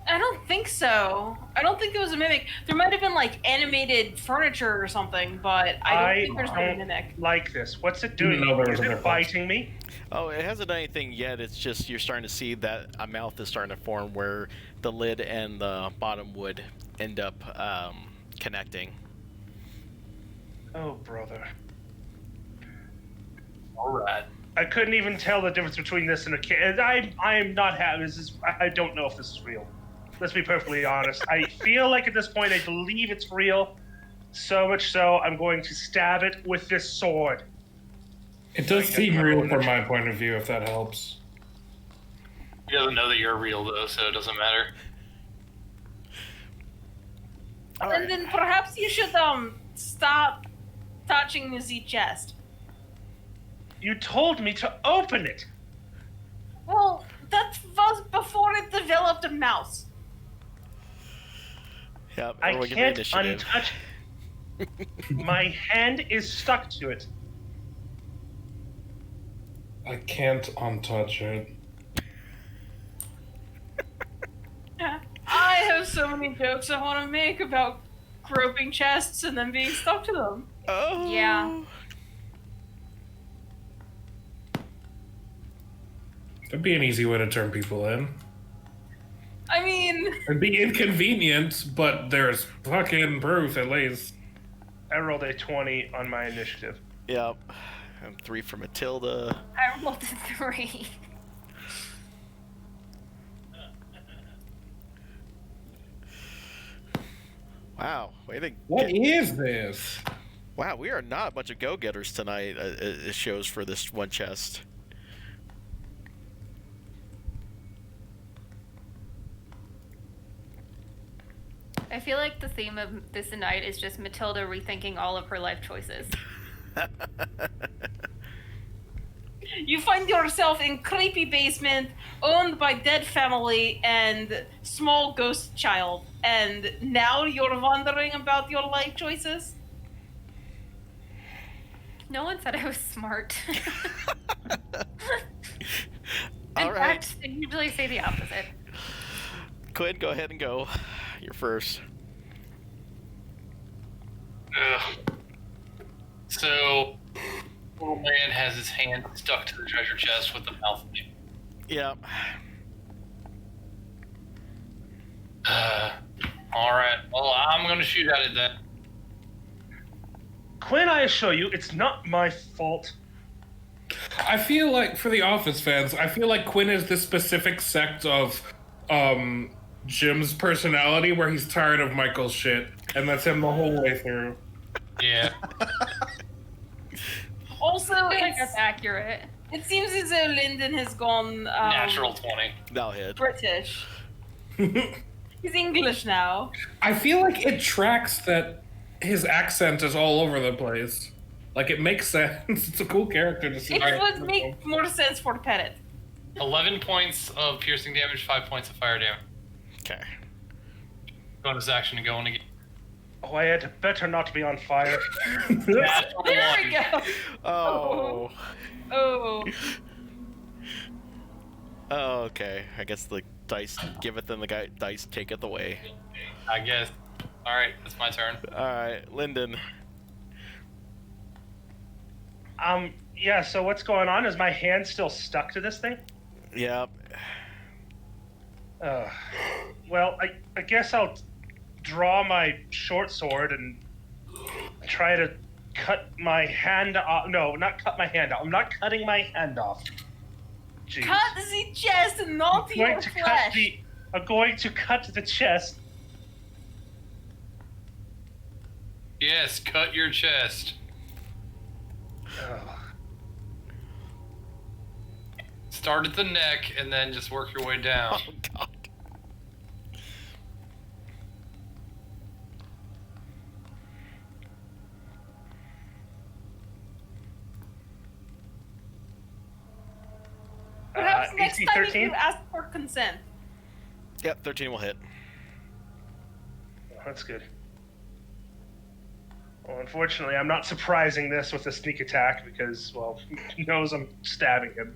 I don't think so. I don't think it was a mimic. There might have been like animated furniture or something, but I don't think there's been a mimic. Like this. What's it doing? No, there Is was a it difference. biting me? Oh, it hasn't done anything yet. It's just you're starting to see that a mouth is starting to form where the lid and the bottom would end up connecting. Oh, brother. All right. I couldn't even tell the difference between this and a kid. I am not happy. I don't know if this is real. Let's be perfectly honest. I feel like at this point I believe it's real. So much so, I'm going to stab it with this sword. It does seem real from my point of view, if that helps. He doesn't know that you're real, though, so it doesn't matter. And then perhaps you should stop touching the chest. You told me to open it. Well, that was before it developed a mouse. Yep, I everyone give me can't initiative. untouch it. My hand is stuck to it. I can't untouch it. I have so many jokes I want to make about groping chests and then being stuck to them. Oh. Yeah. That'd be an easy way to turn people in. I mean, It'd be inconvenient, but there's fucking proof at least. I rolled a 20 on my initiative. Yep. And 3 for Matilda. I rolled a 3. Wow. What is this? Wow, we are not a bunch of go-getters tonight, it shows for this one chest. I feel like the theme of this night is just Matilda rethinking all of her life choices. you find yourself in creepy basement owned by dead family and small ghost child, and now you're wondering about your life choices? No one said I was smart. All In right. fact, they usually say the opposite. Quinn, go ahead and go. You're first. Ugh. So, little man has his hand stuck to the treasure chest with the mouth. Yeah. All right. Well, I'm gonna shoot at it then. Quinn, I assure you, it's not my fault. I feel like, for the Office fans, I feel like Quinn is this specific sect of Jim's personality where he's tired of Michael's shit, and that's him the whole way through. Yeah. Also, I think it's, that's accurate. It seems as though Lyndon has gone Natural 20. That'll hit. British. He's English now. I feel like it tracks that his accent is all over the place. Like, it makes sense. It's a cool character to see. It would make more sense for Pettit. 11 points of piercing damage, 5 points of fire damage. Okay. Bonus action and going again. Oh, I had better not be on fire. There we go. Oh. Oh. Oh, okay. I guess the dice giveth and the dice taketh away. I guess. Alright, that's my turn. Alright, Lyndon. Yeah, so what's going on? Is my hand still stuck to this thing? Yep. Well, I guess I'll draw my short sword and try to cut my hand off. No, not cut my hand off. I'm not cutting my hand off. Jeez. Cut the chest and not your flesh. I'm going to cut the chest. Yes, cut your chest. Start at the neck and then just work your way down. Oh, God. Perhaps next AC time 13? you ask for consent. Yep, 13 will hit. That's good. Well, unfortunately, I'm not surprising this with a sneak attack because, well, he knows I'm stabbing him.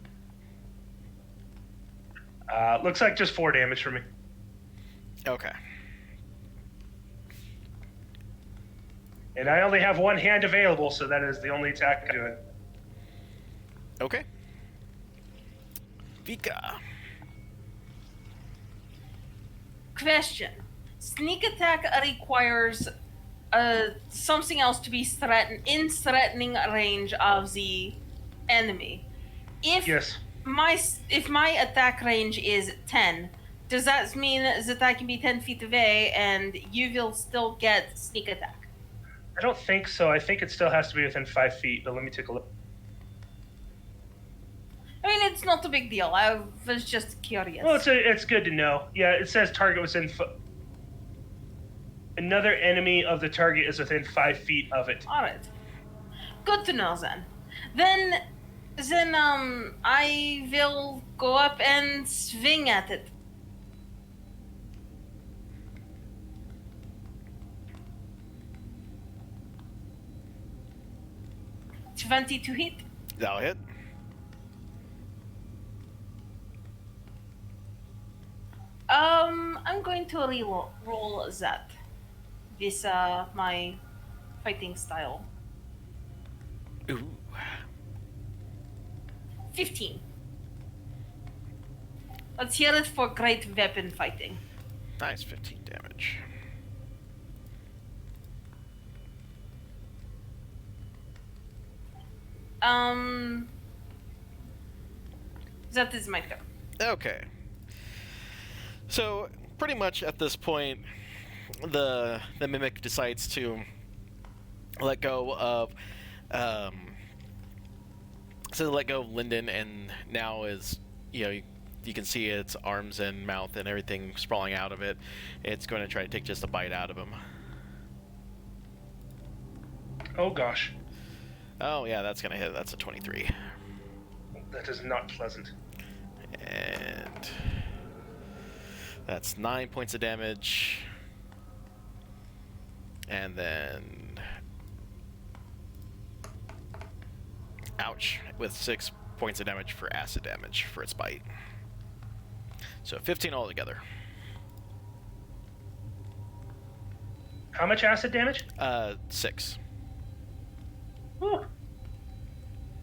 Looks like just 4 damage for me. Okay. And I only have one hand available, so that is the only attack I'm doing. Okay. Vika. Question. Sneak attack requires something else to be in threatening range of the enemy. Yes. If my attack range is 10, does that mean that I can be 10 feet away and you will still get sneak attack? I don't think so. I think it still has to be within 5 feet, but let me take a look. I mean, it's not a big deal. I was just curious. Well, it's good to know. Yeah, it says target within... Another enemy of the target is within 5 feet of it. Alright. Good to know then. Then I will go up and swing at it. $20 to hit. That'll hit. I'm going to roll that. This my fighting style. Ooh. 15. Let's hear it for great weapon fighting. Nice, 15 damage. That is my turn. Okay. So, pretty much at this point, the mimic decides to let go of Lyndon, and now is, you can see its arms and mouth and everything sprawling out of it. It's going to try to take just a bite out of him. Oh gosh. Oh yeah, that's gonna hit. That's a 23. That is not pleasant. And that's 9 points of damage. And then... Ouch. With 6 points of damage for acid damage for its bite. So 15 altogether. How much acid damage? 6. Whew.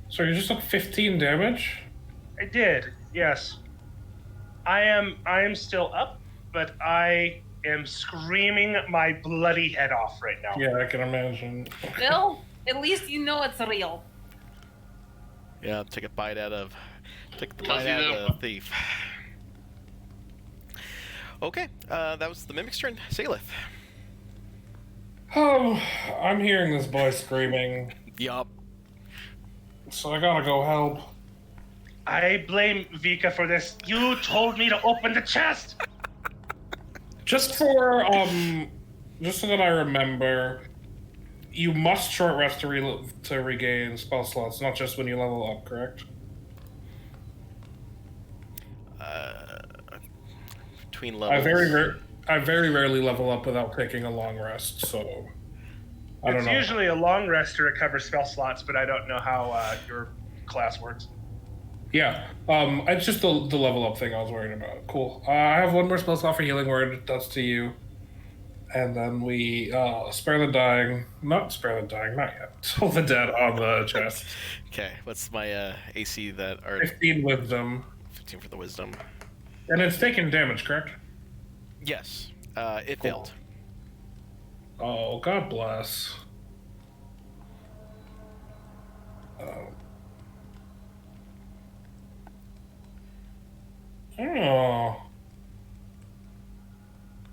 So you just took 15 damage? I did, yes. I am still up, but I am screaming my bloody head off right now. Yeah, I can imagine. Well, at least you know it's real. Yeah, take the bite out of the thief. Okay, that was the mimic's turn. Salith. Oh, I'm hearing this boy screaming, Yup. so I gotta go help. I blame Vika for this. You told me to open the chest. Just so that I remember, you must short rest to regain spell slots, not just when you level up, correct? Between levels. I very rarely level up without taking a long rest, so I don't It's know. usually a long rest to recover spell slots, but I don't know how your class works. Yeah, it's just the level up thing I was worried about. Cool. I have one more spell slot for healing word. That's to you. And then we spare the dying. Not spare the dying, not yet. Toll the dead on the chest. Okay, what's my AC that are 15 wisdom. 15 for the wisdom? And it's taking damage, correct? Yes. It Cool. failed. Oh, God bless. Oh.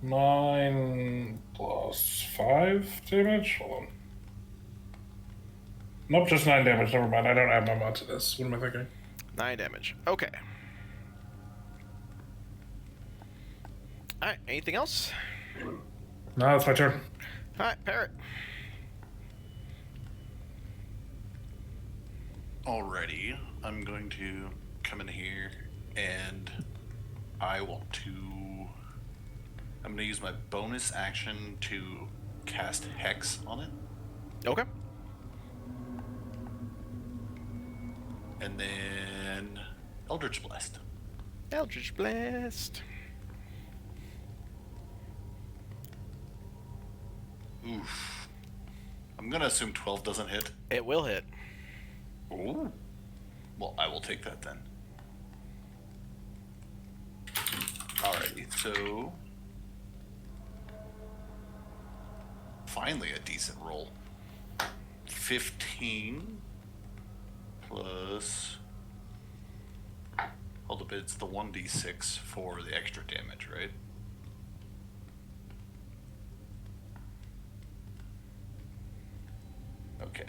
9 plus 5 damage? Hold on. Nope, just 9 damage. Never mind. I don't add my mod to this. What am I thinking? 9 damage. Okay. Alright, anything else? No, it's my turn. Alright, Parrot. Alrighty, I'm going to come in here and I want to. I'm going to use my bonus action to cast Hex on it. Okay. And then Eldritch Blast. Eldritch Blast. Oof. I'm going to assume 12 doesn't hit. It will hit. Ooh. Well, I will take that then. Alrighty, so finally a decent roll. 15 plus. Hold up, it's the 1d6 for the extra damage, right? Okay.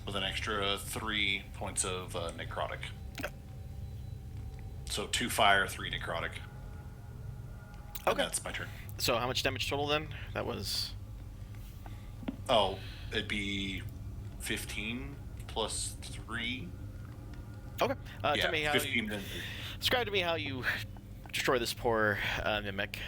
With an extra 3 points of necrotic. So 2 fire, 3 necrotic. And Okay. that's my turn. So how much damage total then? That was... Oh, it'd be 15 plus 3. Okay. Yeah, Tell me how 15 you... then 3. Describe to me how you destroy this poor mimic.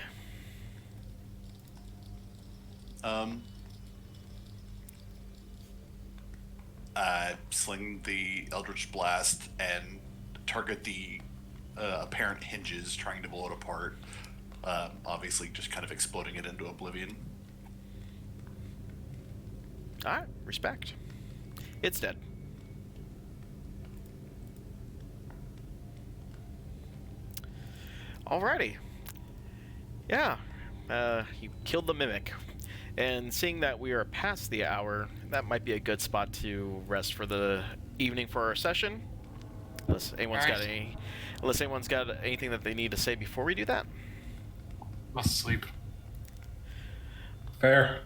Sling the Eldritch Blast and target the apparent hinges, trying to blow it apart. Obviously, just kind of exploding it into oblivion. Alright, respect. It's dead. Alrighty. Yeah. You killed the mimic. And seeing that we are past the hour, that might be a good spot to rest for the evening for our session. Unless anyone's got anything that they need to say before we do that. Must sleep. Fair.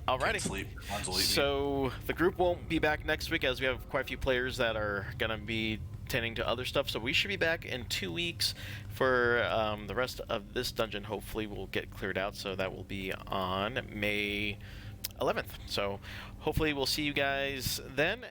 Alrighty. Can't sleep. Mine's leaving. So the group won't be back next week as we have quite a few players that are gonna be tending to other stuff. So we should be back in 2 weeks for the rest of this dungeon. Hopefully we'll get cleared out. So that will be on May 11th. So hopefully we'll see you guys then.